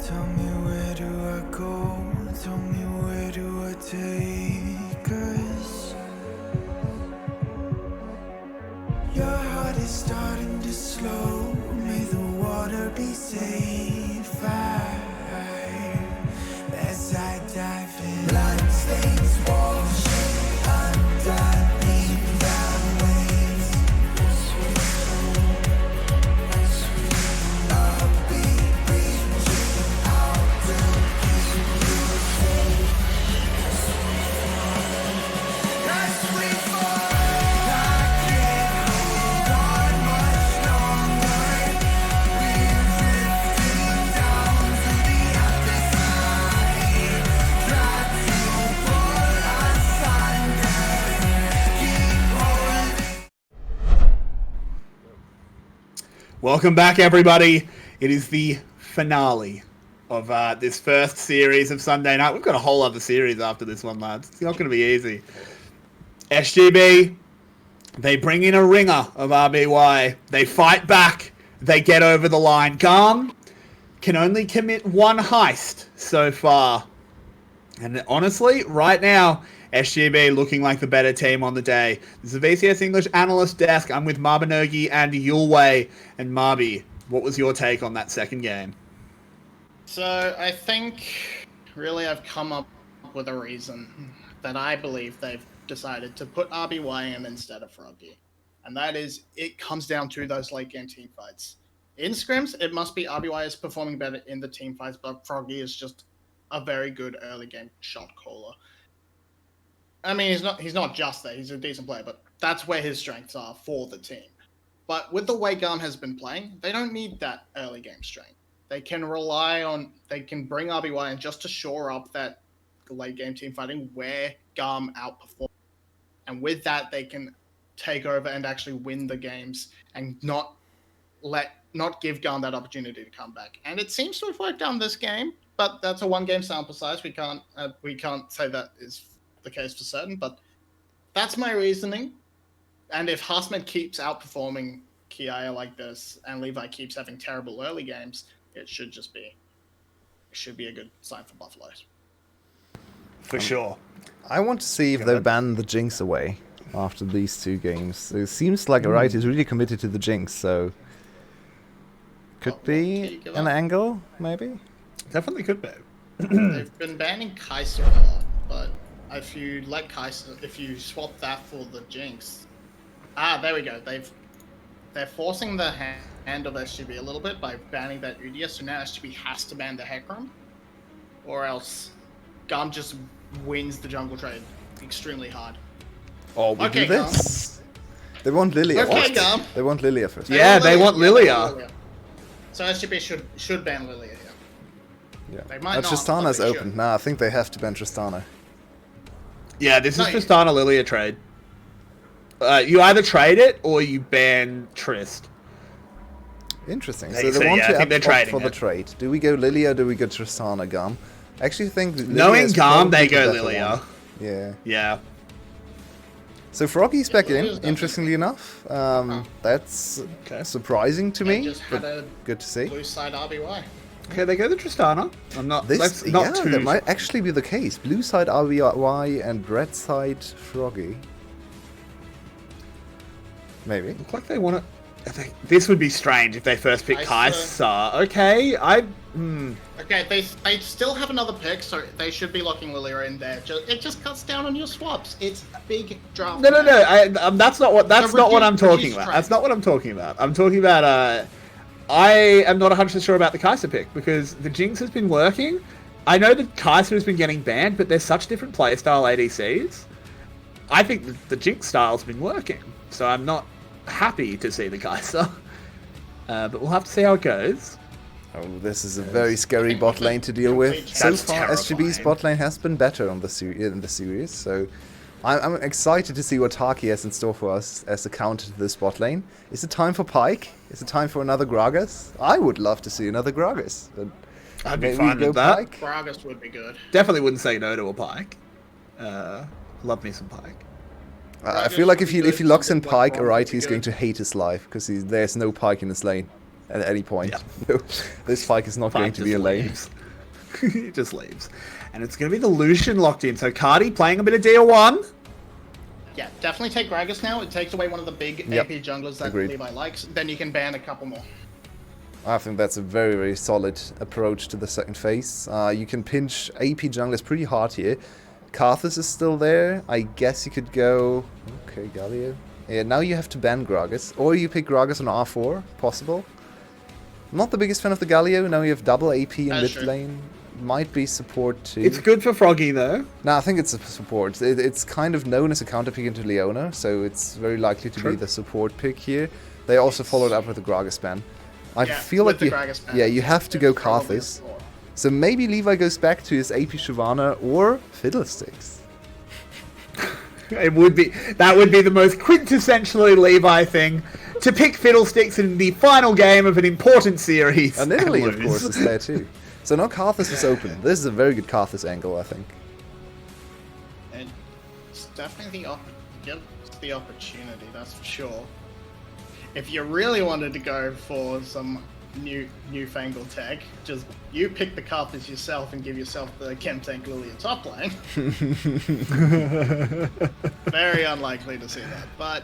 Tell me where do I go? Tell me where do I take us? Your heart is starting to slow. May the water be safe. As I dive in, bloodstains washing underneath the waves. A beat reaching out to keep you safe. As we fall, I can't hold on much longer. We're drifting down to the other side. Try to pull us under. Keep holding. Welcome back, everybody. It is the finale of this first series of Sunday night. We've got a whole other series after this one, lads. It's not going to be easy. SGB, they bring in a ringer of RBY. They fight back. They get over the line. Garm can only commit one heist so far. And honestly, right now, SGB looking like the better team on the day. This is the VCS English Analyst Desk. I'm with Marbinogi and Yulway. And Marby, what was your take on that second game? So I think really I've come up with a reason that I believe they've decided to put RBY in instead of Froggy. And that is, it comes down to those late game team fights. In scrims, it must be RBY is performing better in the team fights, but Froggy is just a very good early game shot caller. I mean, he's not just there, he's a decent player, but that's where his strengths are for the team. But with the way Garm has been playing, they don't need that early game strength. They can they can bring RBY in just to shore up that late game team fighting where Garm outperforms. And with that, they can take over and actually win the games and not give Garm that opportunity to come back. And it seems to have worked out in this game. but that's a one-game sample size. We can't say that is the case for certain, but that's my reasoning. And if Haasman keeps outperforming Kia like this, and Levi keeps having terrible early games, it should be a good sign for Buffalo. For sure. I want to see if they ban the Jinx away after these 2 games. It seems like Riot is really committed to the Jinx, so could be an angle, maybe? Definitely could be. They've been banning Kai'Sa a lot, but if you let Kai'Sa, if you swap that for the Jinx, there we go. They're forcing the hand of SGB a little bit by banning that Udyr, so now SGB has to ban the Hecarim, or else Garm just wins the jungle trade extremely hard. Oh, we Okay, do this. They want Lilia. Okay, What? Garm. They want Lilia first. Yeah, they want Lilia. So SGB should ban Lilia here. Yeah. They might not, Tristana's but they open. should. Nah, I think they have to ban Tristana. Yeah, this is No, Tristana Lilia trade. You either trade it or you ban Trist. Interesting. They So say, they want yeah, I to think they're opt trading for the it. trade. Do we go Lilia or do we go Tristana, Garm? I actually think Lilia Knowing is Garm, probably they the go better Lilia. one. Yeah. Yeah. So Froggy's back Lilia's in, definitely- interestingly enough. That's Okay. surprising to They me, just had but a good to see. blue side RBY. Okay, they go the Tristana. I'm not. That's not yeah, too. that might actually be the case. Blue side RVY and red side Froggy. Maybe. Look like they want to. This would be strange if they first pick Kai'Sa. Kai'Sa. Okay, Okay, they still have another pick, so they should be locking Lilia in there. It just cuts down on your swaps. It's a big draft. No. That's not what. That's The not what I'm reduced talking about. trade. That's not what I'm talking about. I'm talking about. I am not 100% sure about the Kai'Sa pick because the Jinx has been working. I know that Kai'Sa has been getting banned, but there's such different playstyle ADCs. I think that the Jinx style's been working, so I'm not happy to see the Kai'Sa. But we'll have to see how it goes. Oh, this is a very scary think bot we lane could to deal with. complete So That's far, SGB's terrifying. bot lane has been better on in the series, so I'm excited to see what Taki has in store for us as a counter to this bot lane. Is it time for Pyke? Is it time for another Gragas? I would love to see another Gragas. But I'd be maybe fine go with that. Pyke? Gragas would be good. Definitely wouldn't say no to a Pyke. Love me some Pyke. I Gragas feel like would if be he good, locks in something like Pyke, Braum would Aright be is going good. to hate his life because there's no Pyke in his lane at any point. Yeah. No, this Pyke is not going Pyke to be a just lane. leaves. He just leaves. And it's going to be the Lucian locked in. So Cardi playing a bit of DL1. Yeah, definitely take Gragas now. It takes away one of the big Yep. AP junglers that Agreed. Levi likes. Then you can ban a couple more. I think that's a very, very solid approach to the second phase. You can pinch AP junglers pretty hard here. Karthus is still there. I guess you could go... Okay, Galio. Yeah, now you have to ban Gragas. Or you pick Gragas on R4, possible. Not the biggest fan of the Galio. Now you have double AP in That's mid true. lane. Might be support too. It's good for Froggy, though. No, I think it's a support. It's kind of known as a counter pick into Leona, so it's very likely to True. be the support pick here. They also followed up with the Gragas ban. I Yeah, feel with like the you, Gragas ban, yeah, you have to go it's probably Karthus. a four. So maybe Levi goes back to his AP Shyvana or Fiddlesticks. It would be that would be the most quintessentially Levi thing to pick Fiddlesticks in the final game of an important series. And Italy, of lose. course, is there too. So now Karthus is open. This is a very good Karthus angle, I think. And it's definitely the opportunity, that's for sure. If you really wanted to go for some newfangled tech, just you pick the Karthus yourself and give yourself the Chemtank Lilia top lane. Very unlikely to see that, but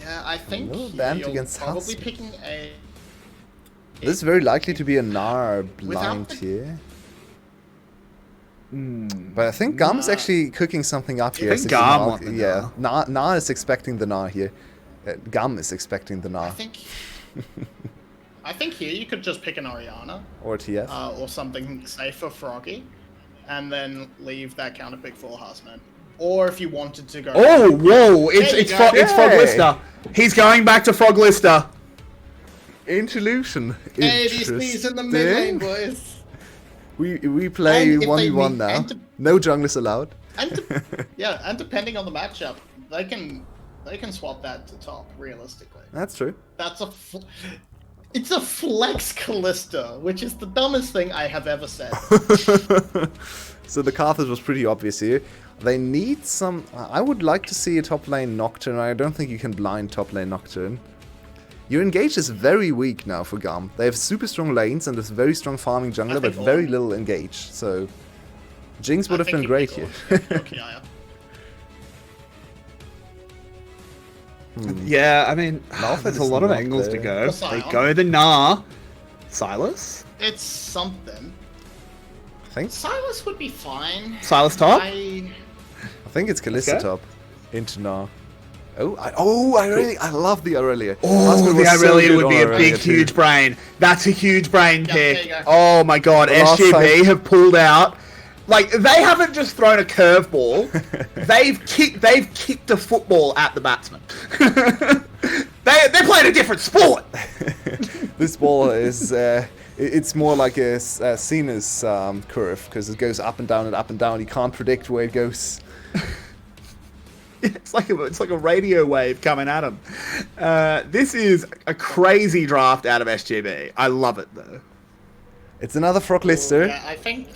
yeah, I think little here band you're against probably Husky. picking a. This is very likely to be a Gnar blind the- here. But I think Garm's Nah. actually cooking something up here. think as if Garm Gnar- want the Yeah, Gnar is expecting the Gnar here. Garm is expecting the I Gnar. think here you could just pick an Orianna. Or TF. Or something safe for Froggy, and then leave that counter pick for Haasman. Or if you wanted to go. Oh, whoa! It's There you it's go. Frog, it's Frog Yay. Lister. He's going back to Frog Lister. Interlution. ADC's in the mid lane, boys. We play And if they 1v1 meet- now. and- No junglers allowed. And yeah, and depending on the matchup, they can swap that to top realistically. That's true. That's a It's a flex Callista, which is the dumbest thing I have ever said. So the Carthage was pretty obvious here. They need some... I would like to see a top lane Nocturne. I don't think you can blind top lane Nocturne. Your engage is very weak now for GAM. They have super strong lanes and this very strong farming jungler, but think very all- little engage. So Jinx would I have think been you'd great be here. cool. Okay, yeah. Yeah, I mean, Malphite there's a is lot of not angles to there. go. The They Scion. go the Gnar. Silas? It's something. I think Silas would be fine. Silas top? I think it's Kalista Okay. top into Gnar. I love the Aurelia. Oh, Husband the was so Aurelia good would on be a Aurelia big, too. huge brain. That's a huge brain Yeah, there pick. you go. Oh my god, The last SGB time- have pulled out. Like, they haven't just thrown a curveball. they've kicked a football at the batsman. They're playing a different sport. This ball is it's more like a Cena's curve because it goes up and down and up and down. You can't predict where it goes. It's like a radio wave coming at him. This is a crazy draft out of SGB. I love it though. It's another Frog Lister. Yeah, I think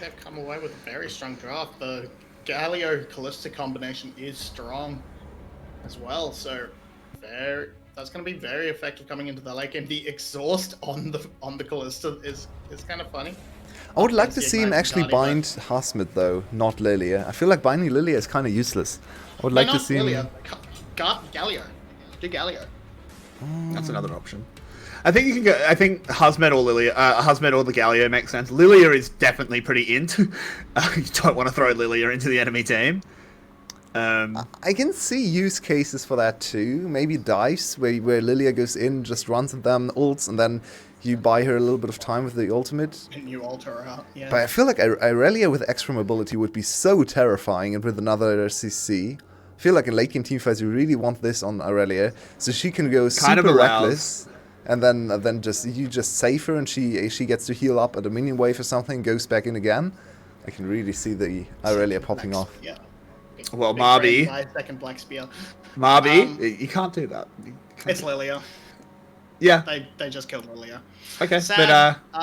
they've come away with a very strong draft. The Galio Callista combination is strong as well, so that's going to be very effective coming into the late game. The exhaust on the Callista is kind of funny. I would like to Fancy see him Ignite actually Guardian, bind Hasmid though, not Lilia. I feel like binding Lilia is kind of useless. I would like to see him. Galio. Do Galio. That's another option. I think you can go. I think Husmed or Lilia, Husmed or the Galio makes sense. Lilia is definitely pretty into. You don't want to throw Lilia into the enemy team. I can see use cases for that too. Maybe dice where Lilia goes in, just runs at them, ults, and then you buy her a little bit of time with the ultimate. And you alter her out. Yeah. But I feel like Irelia with extra mobility would be so terrifying, and with another CC. I feel like in late game teamfights you really want this on Irelia, so she can go Kind of super arouse. reckless, and then you just save her, and she gets to heal up at a minion wave or something, goes back in again. I can really see the Irelia popping Next, off. Yeah. Well, Big Marby. brain guy, second Black Spear. Marby, you can't do that. You can't It's do- Lilia. yeah. They just killed Lilia. Okay, Sad. but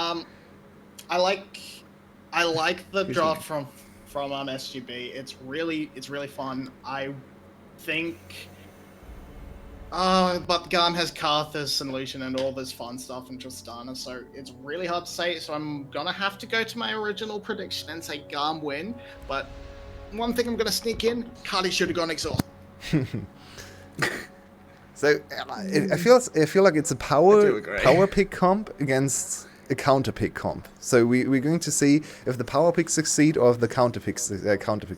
I like the Who's draft from SGB. It's really fun. I think. But Garm has Karthus and Lucian and all this fun stuff and Tristana, so it's really hard to say. So I'm gonna have to go to my original prediction and say Garm win. But one thing I'm gonna sneak in: Cardi should have gone exhaust. So I feel like it's a I do agree. power pick comp against a counter pick comp. So we're going to see if the power picks succeed or if the counter picks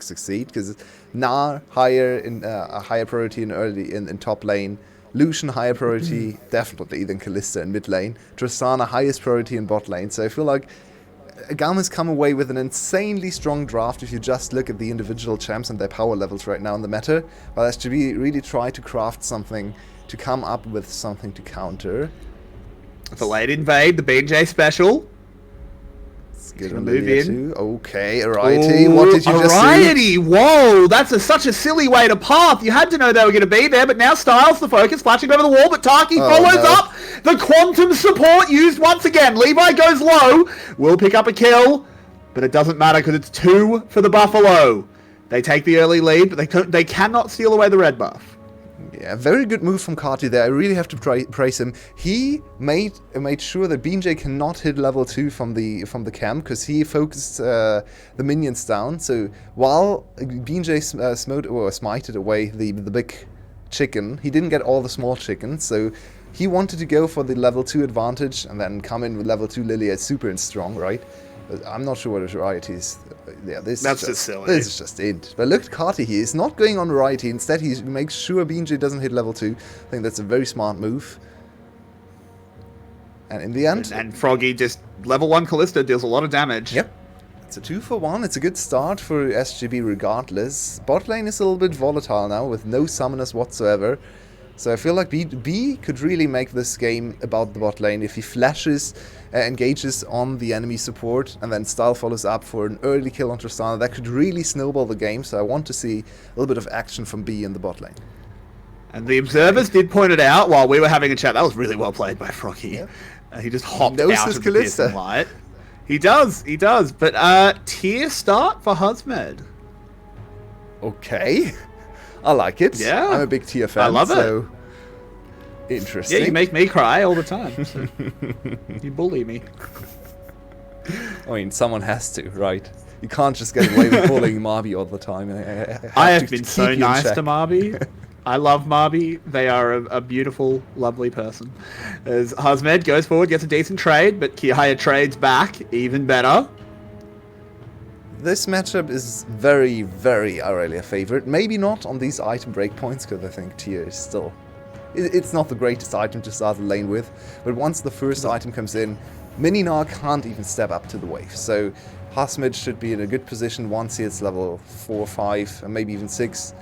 succeed, because Gnar higher in a higher priority in top lane. Lucian higher priority definitely than Kalista in mid lane. Tristana highest priority in bot lane. So I feel like GAM has come away with an insanely strong draft if you just look at the individual champs and their power levels right now in the meta. While SGB really try to craft something to come up with something to counter. the late invade, the BJ special. Let's get Gonna on move Lilia in. too. Okay, Ariety, what did you just see? Variety! Whoa, that's such a silly way to path. You had to know they were going to be there, but now Styles the focus, flashing over the wall, but Taki Oh, follows no. up. The quantum support used once again. Levi goes low, will pick up a kill, but it doesn't matter because it's 2 for the Buffalo. They take the early lead, but they cannot steal away the red buff. Yeah, very good move from Kati there. I really have to praise him. He made sure that BJ cannot hit level 2 from the camp because he focused the minions down. So while BJ smited away the big chicken, he didn't get all the small chickens. So he wanted to go for the level 2 advantage and then come in with level 2 Lilia super and strong, right? I'm not sure what his variety is. Yeah, That's just silly. This is just it. But look at Carty here. He's not going on variety. Instead, he makes sure BJ doesn't hit level 2. I think that's a very smart move. And in the end... And Froggy just level 1 Callista deals a lot of damage. Yep. It's a 2-for-1. It's a good start for SGB regardless. Bot lane is a little bit volatile now with no summoners whatsoever. So I feel like B could really make this game about the bot lane if he flashes, engages on the enemy support, and then Style follows up for an early kill on Tristana. That could really snowball the game, so I want to see a little bit of action from B in the bot lane. And the observers did point it out while we were having a chat. That was really well played by Froggy. Yeah. He just hopped Knows out his of the piercing Kalista. light. He does. But tier start for Husmed. Okay. I like it. Yeah. I'm a big tier fan. I love it. So interesting. Yeah, you make me cry all the time. So. You bully me. I mean, someone has to, right? You can't just get away with bullying Marby all the time. I have to been keep so you in nice check. to Marby. I love Marby. They are a beautiful, lovely person. As Husmed goes forward, gets a decent trade, but Kiaya trades back, even better. This matchup is very, very Aurelia favorite. Maybe not on these item breakpoints, because I think tier is still... It's not the greatest item to start the lane with, but once the first item comes in, Mininar can't even step up to the wave. So Husmed should be in a good position once he hits level 4, 5, and maybe even 6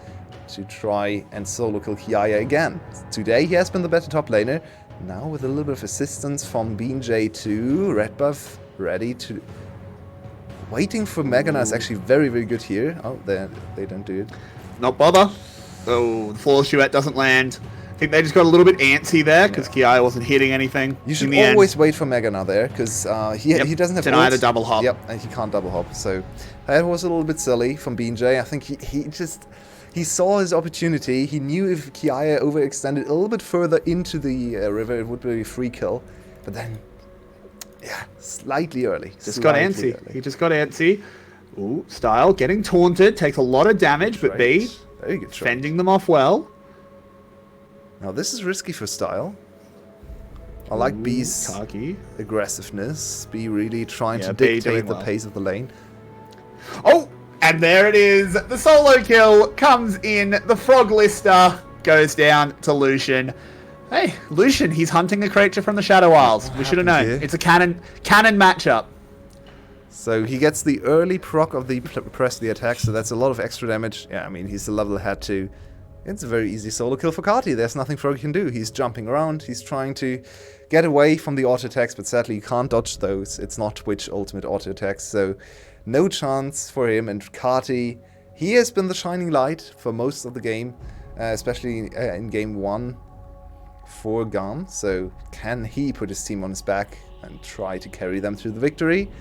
to try and solo kill Kiaya again. Today he has been the better top laner. Now with a little bit of assistance from BJ too. Red buff ready to... Waiting for Megana is actually very, very good here. Oh, they don't do it. Not bother. Oh, the Flawless Duet doesn't land. I think they just got a little bit antsy there because Kiaya wasn't hitting anything. You should in the always end. wait for Megana there, because he doesn't have Deny ult. the double hop. Yep, and he can't double hop. So that was a little bit silly from BJ. I think he saw his opportunity. He knew if Kiaya overextended a little bit further into the river, it would be a free kill. But then, yeah, slightly early. Just got antsy. He just got antsy. Ooh, Style getting taunted. Takes a lot of damage, but B Very good try. fending them off well. Now this is risky for Style. I like B's Taki. aggressiveness. B really trying Yeah, to B dictate doing the well. pace of the lane. Oh, and there it is. The solo kill comes in. The Frog Lister goes down to Lucian. Hey, Lucian, he's hunting a creature from the Shadow Isles. We should have known. happened here? It's a canon matchup. So he gets the early proc of the press the attack, so that's a lot of extra damage. Yeah, I mean, he's a level ahead too. It's a very easy solo kill for Kati. There's nothing Frog can do. He's jumping around. He's trying to get away from the auto attacks, but sadly you can't dodge those. It's not Twitch ultimate auto attacks, so no chance for him. And Kati, he has been the shining light for most of the game, especially in game 1 for Garm. So can he put his team on his back and try to carry them through the victory?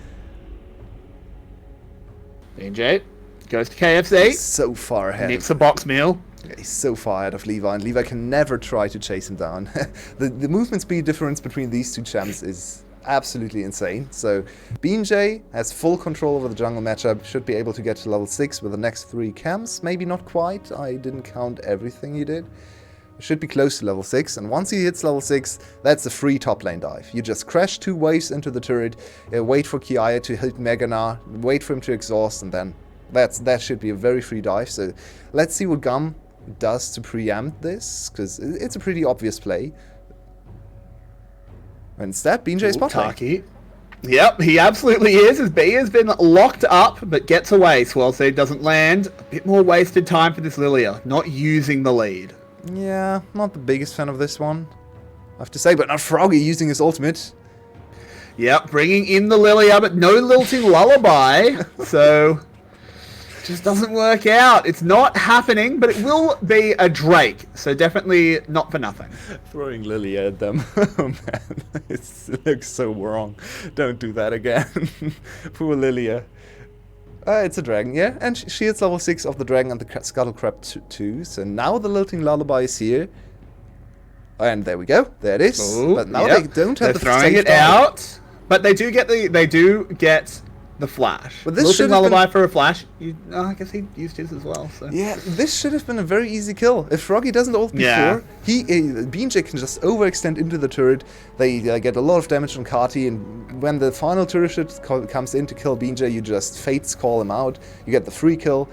BJ goes to KFC. So far ahead. Nicks a box meal. He's so far ahead of Levi, and Levi can never try to chase him down. the movement speed difference between these two champs is absolutely insane. So BJ has full control over the jungle matchup, should be able to get to level 6 with the next 3 camps. Maybe not quite, I didn't count everything he did. Should be close to level 6, and once he hits level 6, that's a free top lane dive. You just crash 2 waves into the turret, wait for Kiaya to hit Megana, wait for him to exhaust, and then that should be a very free dive. So let's see what Gum does to preempt this, because it's a pretty obvious play. And instead, BJ spot lane. Taki. Yep, he absolutely is, as B has been locked up, but gets away. Swell Seed doesn't land. A bit more wasted time for this Lilia, not using the lead. Yeah, not the biggest fan of this one, I have to say, but not Froggy using his ultimate. Yep, bringing in the Lilia, but no lilting lullaby. So, just doesn't work out. It's not happening, but it will be a Drake. So definitely not for nothing. Throwing Lilia at them. Oh man, it looks so wrong. Don't do that again. Poor Lilia. It's a dragon, yeah, and she hits level 6 of the dragon and the scuttle crab too. So now the lilting lullaby is here. And there we go. There it is. Ooh, but now yep. they don't They're have the throwing safe it dive. out, but they do get the flash. But this Lilting should have lullaby been- for a flash. I guess he used his as well. So. Yeah, this should have been a very easy kill. If Froggy doesn't ult before, Yeah. BJ can just overextend into the turret. They get a lot of damage on Kati, and when the final turret comes in to kill BJ, you just Fates call him out. You get the free kill.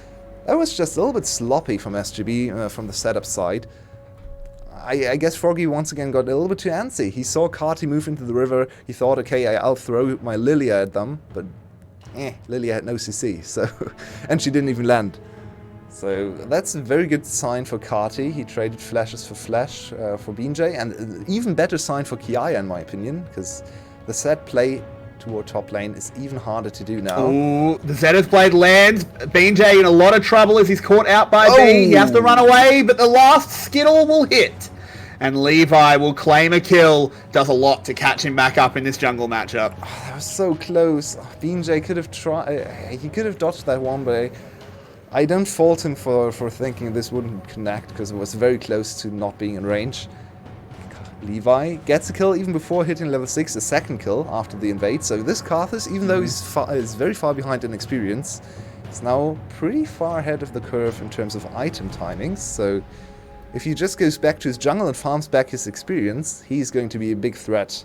That was just a little bit sloppy from SGB, from the setup side. I guess Froggy once again got a little bit too antsy. He saw Kati move into the river. He thought, okay, I'll throw my Lilia at them, but Lilia had no CC, so and she didn't even land. So that's a very good sign for Kati. He traded flashes for flash for BJ, and an even better sign for Kiaya in my opinion, because the set play toward top lane is even harder to do now. Ooh, the Zenith Blade lands. BJ in a lot of trouble as he's caught out by B. He has to Oh. run away, but the last Skittle will hit. And Levi will claim a kill. Does a lot to catch him back up in this jungle matchup. That was so close. BJ could have tried. He could have dodged that one, but I don't fault him for thinking this wouldn't connect because it was very close to not being in range. Levi gets a kill even before hitting level 6, a second kill after the invade. So this Karthus, even though he's is very far behind in experience, is now pretty far ahead of the curve in terms of item timings. So if he just goes back to his jungle and farms back his experience, he's going to be a big threat.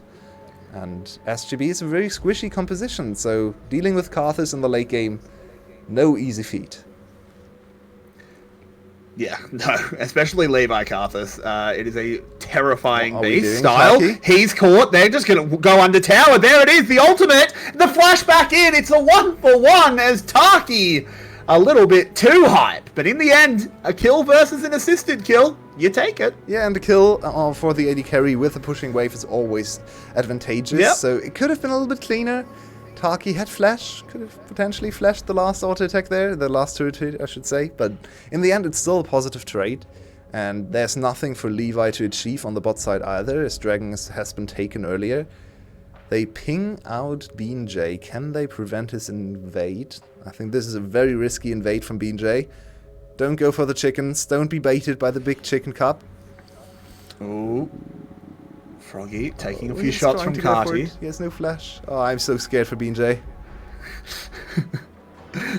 And SGB is a very squishy composition, so dealing with Karthus in the late game, no easy feat. Yeah, no, especially Levi Karthus. It is a terrifying What are we beast. doing, Style, Taki? he's caught. They're just going to go under tower. There it is, the ultimate. The flash back in. It's a 1-for-1 as Taki, a little bit too hype. But in the end, a kill versus an assisted kill. You take it. Yeah, and the kill for the AD carry with the pushing wave is always advantageous, Yep. so it could have been a little bit cleaner. Taki had flash, could have potentially flashed the last auto attack there, the last turret hit, I should say, but in the end it's still a positive trade, and there's nothing for Levi to achieve on the bot side either, as Dragon has been taken earlier. They ping out BeanJ. Can they prevent his invade? I think this is a very risky invade from BeanJ. Don't go for the chickens, don't be baited by the big chicken cup. Ooh. Froggy taking a few He's shots trying from to go for Carty. it. He has no flash. Oh, I'm so scared for BeanJ.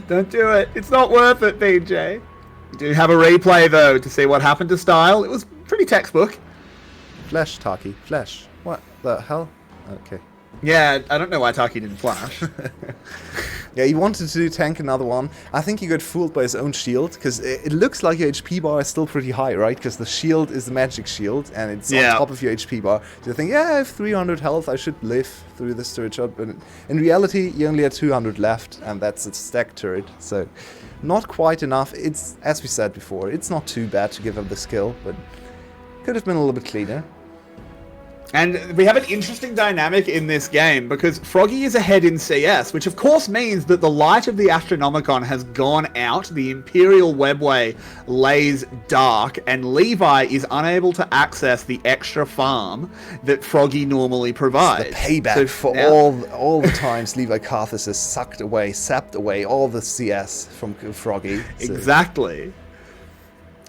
Don't do it. It's not worth it, BJ. We do have a replay, though, to see what happened to Style. It was pretty textbook. Flash, Taki. Flash. What the hell? Okay. Yeah, I don't know why Taki didn't flash. Yeah, he wanted to tank another one. I think he got fooled by his own shield, because it looks like your HP bar is still pretty high, right? Because the shield is the magic shield, and it's Yeah. on top of your HP bar. So you think, yeah, I have 300 health, I should live through this turret shot. But in reality, you only had 200 left, and that's a stack turret. So not quite enough. It's, as we said before, it's not too bad to give up the skill, but could have been a little bit cleaner. And we have an interesting dynamic in this game because Froggy is ahead in CS, which of course means that the light of the Astronomicon has gone out, the Imperial Webway lays dark, and Levi is unable to access the extra farm that Froggy normally provides. The payback So for now- all the times Levi Karthus has sapped away all the CS from Froggy. So- Exactly.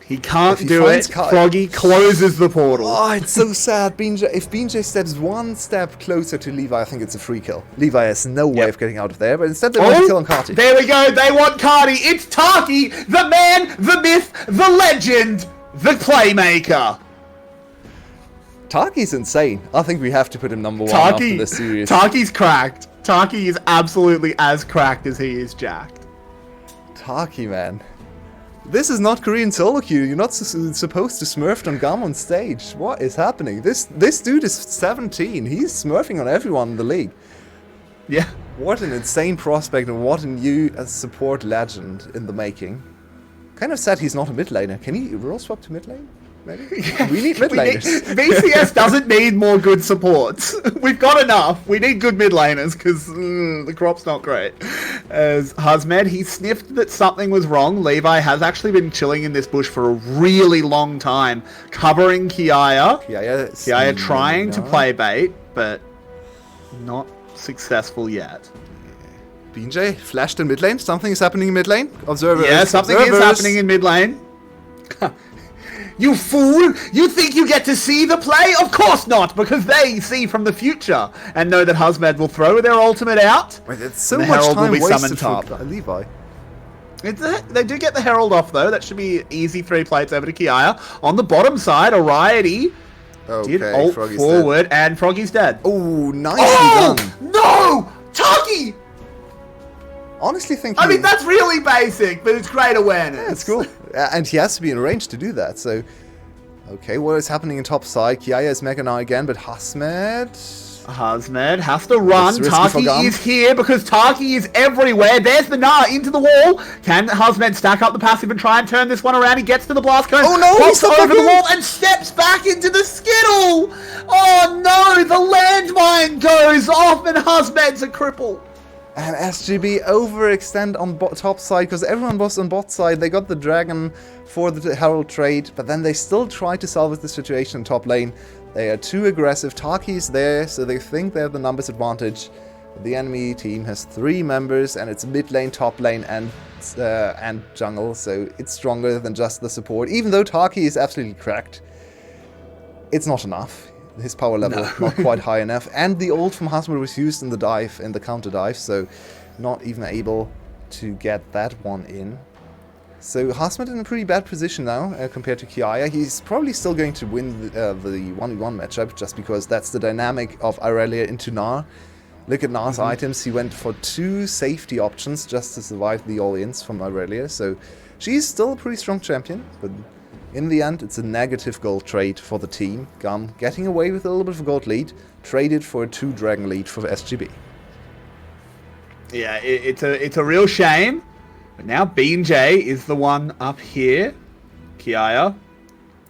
He can't If he do finds it. Car- Froggy closes the portal. Oh, it's so sad. If BeanJ steps one step closer to Levi, I think it's a free kill. Levi has no way Yep. of getting out of there, but instead they want to kill on Carty. There we go. They want Carty. It's Taki, the man, the myth, the legend, the playmaker. Taki's insane. I think we have to put him number one after this series. Taki's cracked. Taki is absolutely as cracked as he is jacked. Taki, man. This is not Korean solo queue. You're not supposed to smurf on Gum on stage. What is happening? This dude is 17. He's smurfing on everyone in the league. Yeah. What an insane prospect and what a new support legend in the making. Kind of sad he's not a mid laner. Can he role swap to mid lane? Maybe? We need mid laners. VCS doesn't need more good supports. We've got enough. We need good mid laners because the crop's not great. As Hazmed, he sniffed that something was wrong. Levi has actually been chilling in this bush for a really long time, covering Kiaya. Kiaya trying to play bait, but not successful yet. BeanJ flashed in mid lane. Something is happening in mid lane. Observers. Yeah, something is happening in mid lane. You fool! You think you get to see the play? Of course not, because they see from the future and know that Hazmed will throw their ultimate out. Wait, it's so The much Herald will time be wasted summoned for top. Levi. They do get the Herald off, though. That should be easy 3 plates over to Kiaya. On the bottom side, Oriety did ult Froggy's forward, and Froggy's dead. Oh, nicely Oh! done. No! Taki! Honestly think I mean, that's really basic, but it's great awareness. Yeah, it's cool. And he has to be in range to do that, so... Okay, what is happening in top side? Kiaya is Mega now again, but Hasmed... Husmed has to run. That's risky for Taki Gum. is here because Taki is everywhere. There's the Gnar into the wall. Can Husmed stack up the passive and try and turn this one around? He gets to the blast cone. Oh no, pops he's stuck over the again. wall and steps back into the skittle. Oh no, the landmine goes off and Husmed's a cripple. And SGB overextend on top side because everyone was on bot side. They got the dragon for the Herald trade, but then they still try to salvage the situation in top lane. They are too aggressive. Taki's there, so they think they have the numbers advantage. The enemy team has 3 members, and it's mid lane, top lane, and jungle, so it's stronger than just the support. Even though Taki is absolutely cracked, it's not enough. His power level not quite high enough, and the ult from Husmer was used in the dive, in the counter dive, so not even able to get that one in. So Husmer in a pretty bad position now compared to Kiaya. He's probably still going to win the 1v1 matchup just because that's the dynamic of Irelia into Gnar. Look at Gnar's items. He went for 2 safety options just to survive the all-ins from Irelia. So she's still a pretty strong champion, but in the end, it's a negative gold trade for the team. Gum getting away with a little bit of a gold lead, traded for a 2 dragon lead for SGB. Yeah, it's a real shame. But now Bean J is the one up here. Kiaya.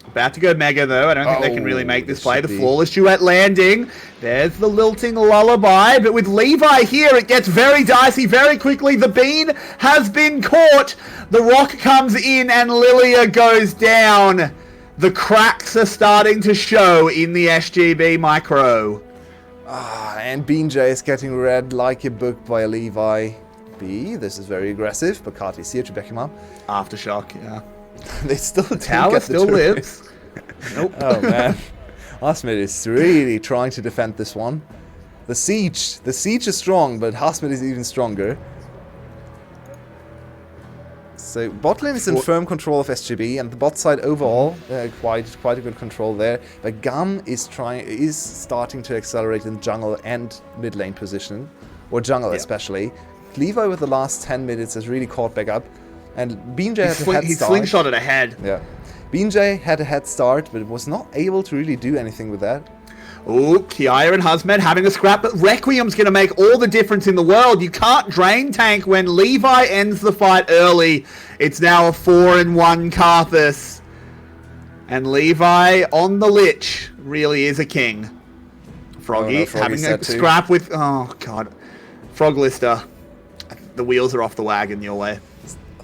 About to go Mega, though. I don't think they can really make this play. The flawless duet landing. There's the lilting lullaby. But with Levi here, it gets very dicey very quickly. The Bean has been caught. The rock comes in and Lilia goes down. The cracks are starting to show in the SGB micro. And Bean J is getting read like a book by Levi. B, this is very aggressive, but Kati's here to back him up. Aftershock, yeah. They still Tower still lives. Nope. Oh man, Husmed is really trying to defend this one. The siege is strong, but Husmed is even stronger. So bot lane is in firm control of SGB, and the bot side overall quite a good control there. But Gum is starting to accelerate in jungle and mid lane position, or jungle especially. Levi with the last 10 minutes has really caught back up, and Bean J had a head He start. slingshotted ahead. Yeah, Bean J had a head start, but was not able to really do anything with that. Oh, Kiaya and Husmed having a scrap, but Requiem's going to make all the difference in the world. You can't drain tank when Levi ends the fight early. It's now a 4-1 Karthus. And Levi on the Lich really is a king. Froggy having a scrap with... Oh, God. Froglister. The wheels are off the wagon your way.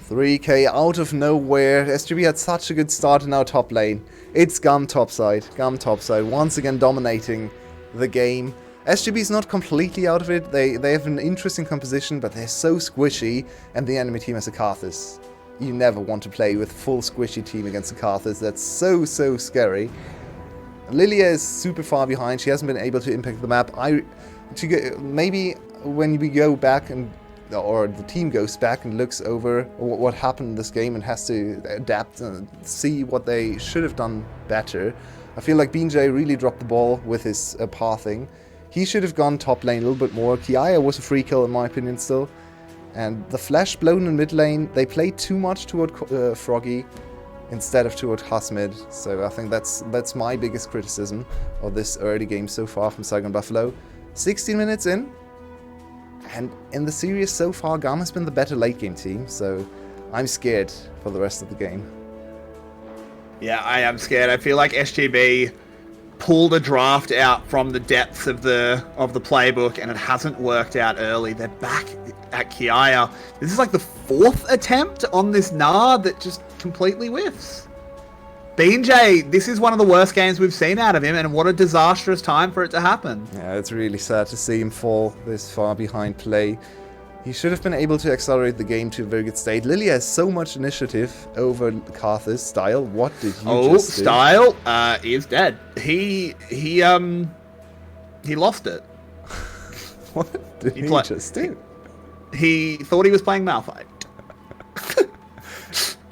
3k out of nowhere. SGB had such a good start in our top lane. It's Gum topside. Gum topside once again dominating the game. SGB is not completely out of it. They have an interesting composition, but they're so squishy, and the enemy team has a Karthus. You never want to play with full squishy team against a Karthus. That's so scary. Lilia is super far behind. She hasn't been able to impact the map. Maybe when we go back or the team goes back and looks over what happened in this game and has to adapt and see what they should have done better. I feel like Bean J really dropped the ball with his pathing. He should have gone top lane a little bit more. Kiaya was a free kill in my opinion still. And the flash blown in mid lane, they played too much toward Froggy instead of toward Husmed. So I think that's my biggest criticism of this early game so far from Saigon Buffalo. 16 minutes in. And in the series so far, Gum has been the better late game team, so I'm scared for the rest of the game. Yeah, I am scared. I feel like SGB pulled a draft out from the depths of the playbook, and it hasn't worked out early. They're back at Kiaya. This is like the 4th attempt on this Gnar that just completely whiffs. Bean J, this is one of the worst games we've seen out of him, and what a disastrous time for it to happen. Yeah, it's really sad to see him fall this far behind play. He should have been able to accelerate the game to a very good state. Lilia has so much initiative over Karthus. Style, what did you just do? Style is dead. He lost it. What did he just do? He thought he was playing Malphite.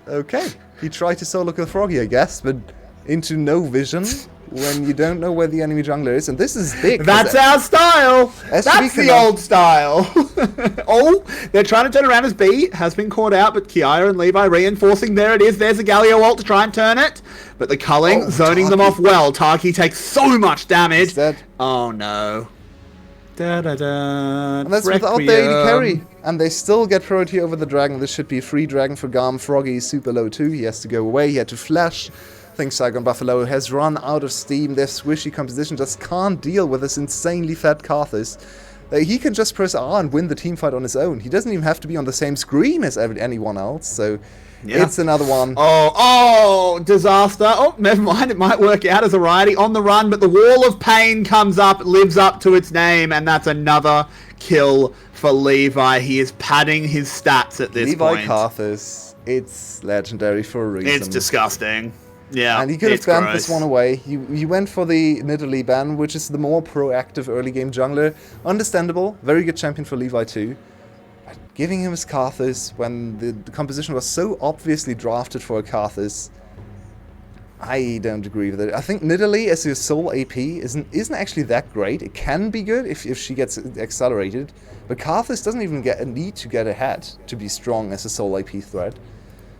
Okay. He tried to solo kill Froggy, I guess, but into no vision when you don't know where the enemy jungler is. And this is big. That's our style. That's the old style. Oh, they're trying to turn around as B. Has been caught out, but Kiaya and Levi reinforcing. There it is. There's a Galio ult to try and turn it. But the culling, zoning them off well. Taki takes so much damage. He's dead. Oh, no. And that's without the AD carry. And they still get priority over the dragon. This should be a free dragon for Garm. Froggy is super low too. He has to go away. He had to flash. I think Saigon Buffalo has run out of steam. Their squishy composition just can't deal with this insanely fat Karthus. He can just press R and win the team fight on his own. He doesn't even have to be on the same screen as anyone else. So it's another one. Oh, disaster. Oh, never mind. It might work out as a righty on the run, but the Wall of Pain comes up, lives up to its name, and that's another kill for Levi. He is padding his stats at this Levi point. Karthus, it's legendary for a reason. It's disgusting. Yeah, and he could have it's banned gross. this one away. He went for the Nidalee ban, which is the more proactive early game jungler. Understandable. Very good champion for Levi too. But giving him his Karthus when the composition was so obviously drafted for a Karthus, I don't agree with it. I think Nidalee as your sole AP isn't actually that great. It can be good if she gets accelerated. But Karthus doesn't even need to get ahead to be strong as a sole AP threat.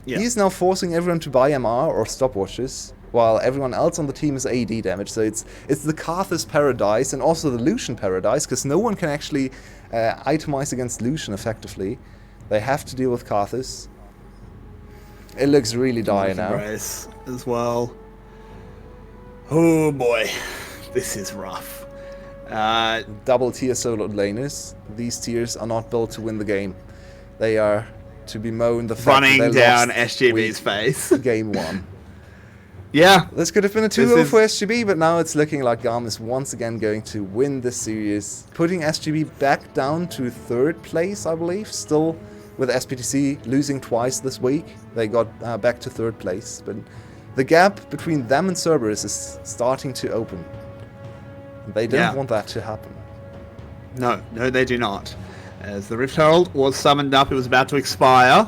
Yeah. He's now forcing everyone to buy MR or stopwatches, while everyone else on the team is AD damage. So it's the Karthus paradise and also the Lucian paradise, because no one can actually itemize against Lucian effectively. They have to deal with Karthus. It looks really dire now. Race as well. Oh boy, this is rough. Double tier solo laners. These tiers are not built to win the game. They are to be mown the fact Running that they down lost SGB's face. game 1. Yeah. This could have been a 2-0 for SGB, but now it's looking like Garm is once again going to win this series, putting SGB back down to 3rd place, I believe. Still with SPTC losing twice this week, they got back to 3rd place. But the gap between them and Cerberus is starting to open. They don't want that to happen. No, they do not. As the Rift Herald was summoned up, it was about to expire.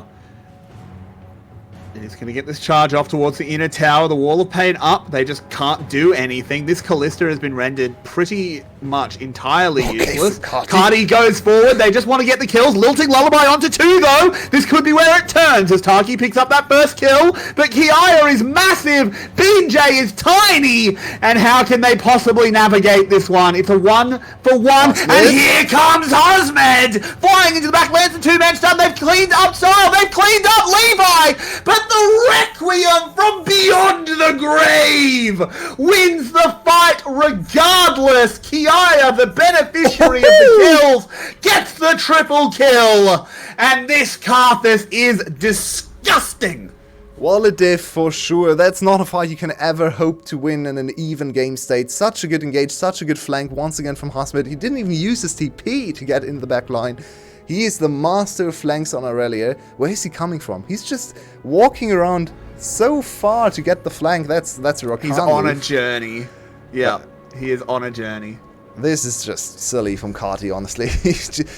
And he's going to get this charge off towards the inner tower. The Wall of Pain up. They just can't do anything. This Callista has been rendered pretty much entirely useless. Cardi goes forward. They just want to get the kills. Lilting Lullaby onto 2, though. This could be where it turns as Taki picks up that first kill. But Kiaya is massive. BJ is tiny. And how can they possibly navigate this one? It's a 1-for-1. And here comes Hosmed flying into the back. Lands a 2-man stun. They've cleaned up Sorrow. They've cleaned up Levi. But the Requiem from beyond the grave wins the fight regardless. Kiaya, the beneficiary of the kills, gets the triple kill. And this Karthus is disgusting. Wallet diff for sure. That's not a fight you can ever hope to win in an even game state. Such a good engage, such a good flank once again from Hosmed. He didn't even use his TP to get in the back line. He is the master of flanks on Aurelia. Where is he coming from? He's just walking around so far to get the flank. That's a rock. He's on a journey. Yeah, he is on a journey. This is just silly from Carti, honestly. He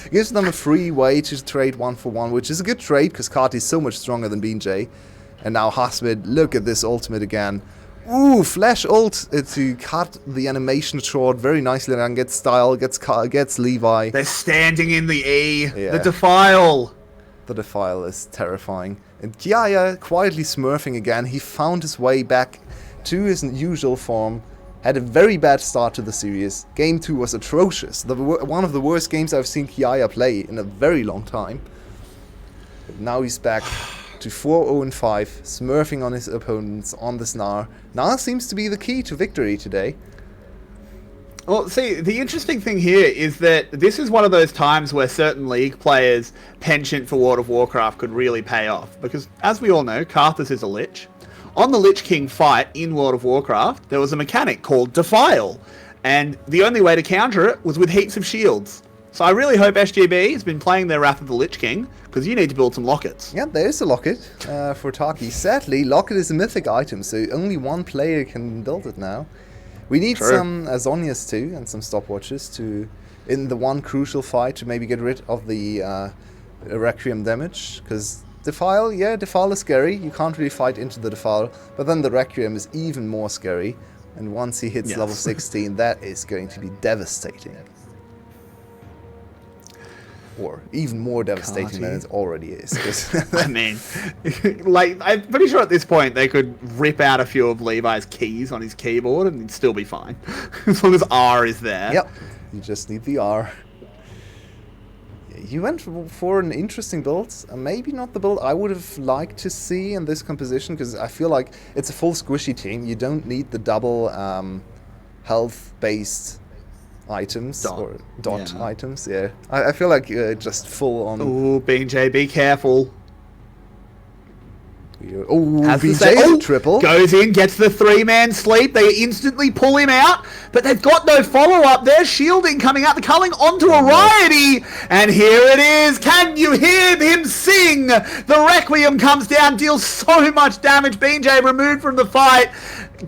gives them a free way to trade 1-for-1, which is a good trade because Carti is so much stronger than BJ. And now Hosmed, look at this ultimate again. Ooh, flash ult to cut the animation short very nicely and gets style, gets Levi. They're standing in the E. Yeah. The Defile. The Defile is terrifying. And Kiaya quietly smurfing again. He found his way back to his usual form. Had a very bad start to the series. Game 2 was atrocious. One of the worst games I've seen Kiaya play in a very long time. But now he's back to 4-0-5, smurfing on his opponents on the Gnar. Gnar seems to be the key to victory today. Well, see, the interesting thing here is that this is one of those times where certain League players' penchant for World of Warcraft could really pay off. Because, as we all know, Karthus is a Lich. On the Lich King fight in World of Warcraft, there was a mechanic called Defile. And the only way to counter it was with heaps of shields. So I really hope SGB has been playing their Wrath of the Lich King, because you need to build some lockets. Yeah, there's a locket for Taki. Sadly, locket is a mythic item, so only one player can build it now. We need some Zhonya's too, and some stopwatches to, in the one crucial fight, to maybe get rid of the Requiem damage, because Defile is scary. You can't really fight into the Defile, but then the Requiem is even more scary. And once he hits level 16, that is going to be devastating. Or even more devastating than it already is. I mean, like, I'm pretty sure at this point they could rip out a few of Levi's keys on his keyboard and he'd still be fine. As long as R is there. Yep. You just need the R. You went for an interesting build. Maybe not the build I would have liked to see in this composition, because I feel like it's a full squishy team. You don't need the double health-based items or dot items. Yeah, I feel like just full on. Ooh, BJ, be careful. Oh, Has to BJ say- is a oh, triple. Goes in, gets the 3-man sleep. They instantly pull him out, but they've got no follow-up. They're shielding coming out the culling onto a Riety. And here it is. Can you hear him sing? The Requiem comes down, deals so much damage. BJ removed from the fight.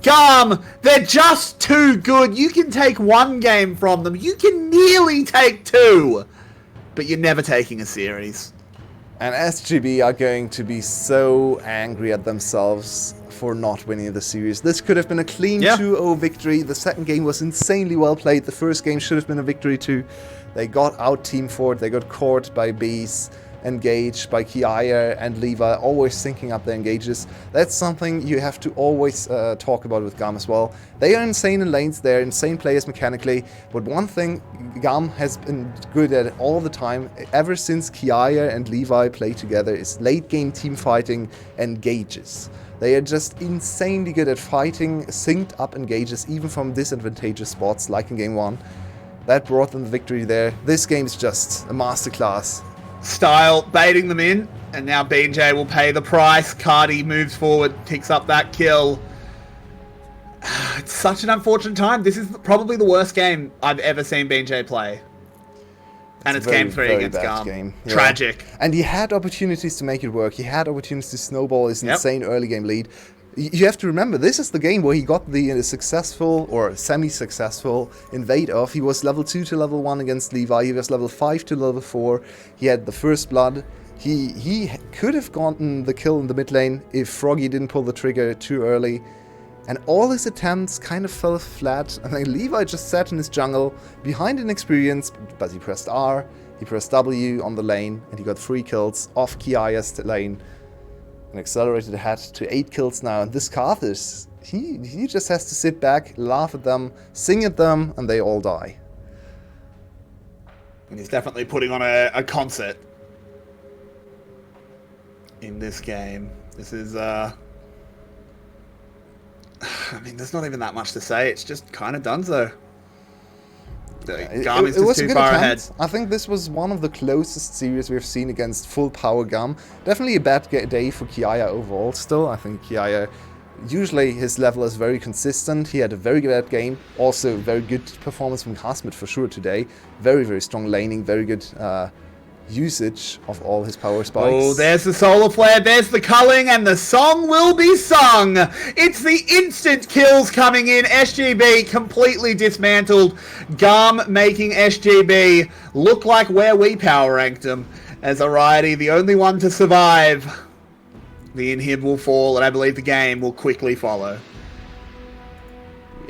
Garm, they're just too good. You can take one game from them. You can nearly take two. But you're never taking a series. And SGB are going to be so angry at themselves for not winning the series. This could have been a clean 2-0 victory. The second game was insanely well played. The first game should have been a victory too. They got out-teamed for it. They got caught by Bees, engaged by Kiaya and Levi, always syncing up their engages. That's something you have to always talk about with GAM as well. They are insane in lanes, they're insane players mechanically, but one thing GAM has been good at all the time, ever since Kiaya and Levi play together, is late game team fighting engages. They are just insanely good at fighting synced up engages, even from disadvantageous spots, like in game 1. That brought them the victory there. This game is just a masterclass. Style baiting them in, and now BJ will pay the price. Cardi moves forward, picks up that kill. It's such an unfortunate time. This is probably the worst game I've ever seen BJ play. And it's game 3 against Garm. Yeah. Tragic. And he had opportunities to make it work. He had opportunities to snowball his insane early game lead. You have to remember, this is the game where he got the successful or semi-successful invade off. He was level 2 to level 1 against Levi. He was level 5 to level 4. He had the first blood. He could have gotten the kill in the mid lane if Froggy didn't pull the trigger too early. And all his attempts kind of fell flat. And then Levi just sat in his jungle, behind inexperience, but he pressed R, he pressed W on the lane, and he got 3 kills off Kiaya's lane. And accelerated ahead to 8 kills now. And this Karthus, he just has to sit back, laugh at them, sing at them, and they all die. And he's definitely putting on a concert in this game. This is, I mean, there's not even that much to say. It's just kind of donezo. Garm is just too far ahead. I think this was one of the closest series we've seen against full power Garm. Definitely a bad day for Kiaya overall still. I think Kiaya, usually his level is very consistent. He had a very good game. Also very good performance from Hasmit for sure today. Very, very strong laning. Very good usage of all his power spikes. Oh, there's the solar flare, there's the culling, and the song will be sung. It's the instant kills coming in. SGB completely dismantled. Garm making SGB look like where we power ranked them. As Ariety, the only one to survive. The inhib will fall, and I believe the game will quickly follow.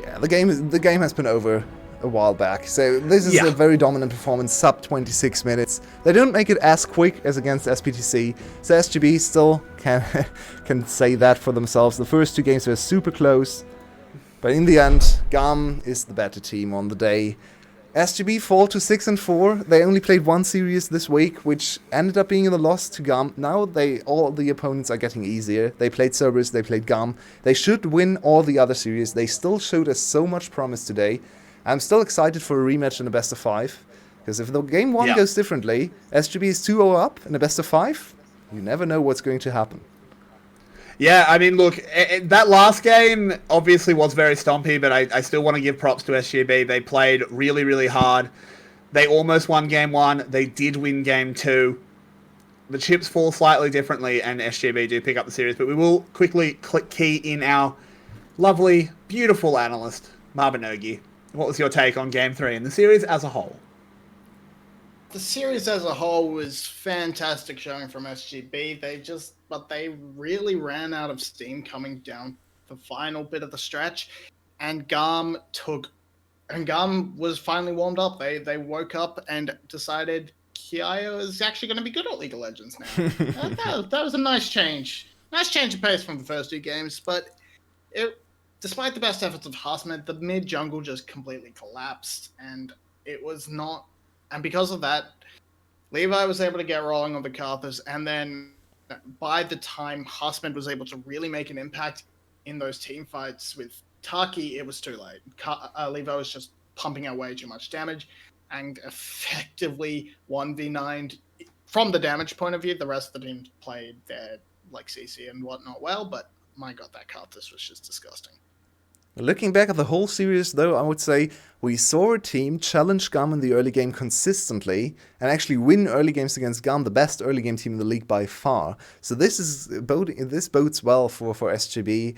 Yeah, the game has been over a while back. So this is a very dominant performance, sub 26 minutes. They don't make it as quick as against SPTC, so SGB still can say that for themselves. The first 2 games were super close, but in the end, GAM is the better team on the day. SGB fall to 6-4. They only played 1 series this week, which ended up being a loss to GAM. Now all the opponents are getting easier. They played Cerberus, they played GAM. They should win all the other series. They still showed us so much promise today. I'm still excited for a rematch in a best of 5, because if the game 1 goes differently, SGB is 2-0 up in a best of 5, you never know what's going to happen. Yeah, I mean, look, that last game obviously was very stompy, but I still want to give props to SGB. They played really, really hard. They almost won game 1. They did win game 2. The chips fall slightly differently, and SGB do pick up the series, but we will quickly key in our lovely, beautiful analyst, Mabinogi. What was your take on Game 3 and the series as a whole? The series as a whole was fantastic showing from SGB. They really ran out of steam coming down the final bit of the stretch, and GAM was finally warmed up. They woke up and decided Kiaya is actually going to be good at League of Legends now. that was a nice change. Nice change of pace from the first 2 games, but despite the best efforts of Hasmit, the mid jungle just completely collapsed, and it was not, and because of that, Levi was able to get rolling on the Carthus, and then by the time Husband was able to really make an impact in those team fights with Taki, it was too late. Levi was just pumping out way too much damage and effectively 1v9'd. From the damage point of view, the rest of the team played their like CC and whatnot well, but my god, that Carthus was just disgusting. Looking back at the whole series, though, I would say we saw a team challenge GAM in the early game consistently and actually win early games against GAM, the best early game team in the league by far. So this bodes well for SGB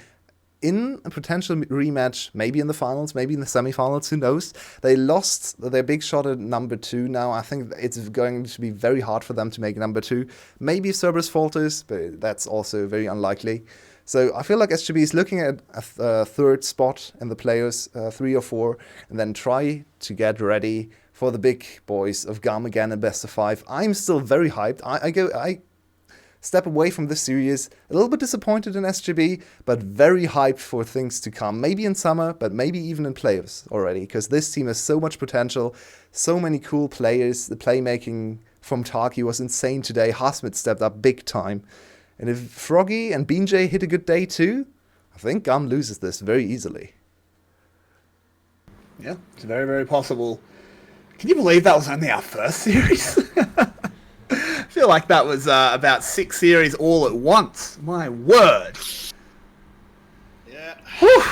in a potential rematch, maybe in the finals, maybe in the semifinals, who knows. They lost their big shot at number 2 now. I think it's going to be very hard for them to make number 2. Maybe Cerberus falters, but that's also very unlikely. So I feel like SGB is looking at a third spot in the players, 3 or 4, and then try to get ready for the big boys of GAM again in best of 5. I'm still very hyped. I step away from this series a little bit disappointed in SGB, but very hyped for things to come. Maybe in summer, but maybe even in playoffs already, because this team has so much potential, so many cool players. The playmaking from Taki was insane today. Hasmit stepped up big time. And if Froggy and BeanJ hit a good day too, I think GAM loses this very easily. Yeah, it's very, very possible. Can you believe that was only our first series? I feel like that was about 6 series all at once. My word. Yeah. Whew.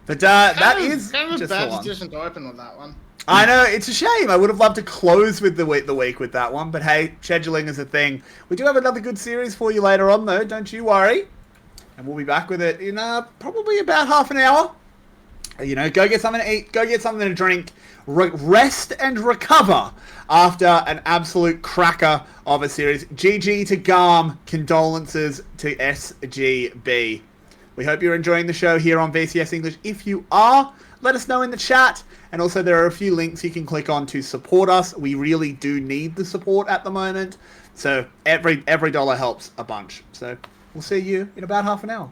But that is kind of a just bad the one. decision to open with that one. I know, it's a shame. I would have loved to close with the week with that one, but hey, scheduling is a thing. We do have another good series for you later on, though, don't you worry. And we'll be back with it in probably about half an hour. You know, go get something to eat, go get something to drink, rest and recover after an absolute cracker of a series. GG to GAM, condolences to SGB. We hope you're enjoying the show here on VCS English. If you are, let us know in the chat. And also there are a few links you can click on to support us. We really do need the support at the moment. So every dollar helps a bunch. So we'll see you in about half an hour.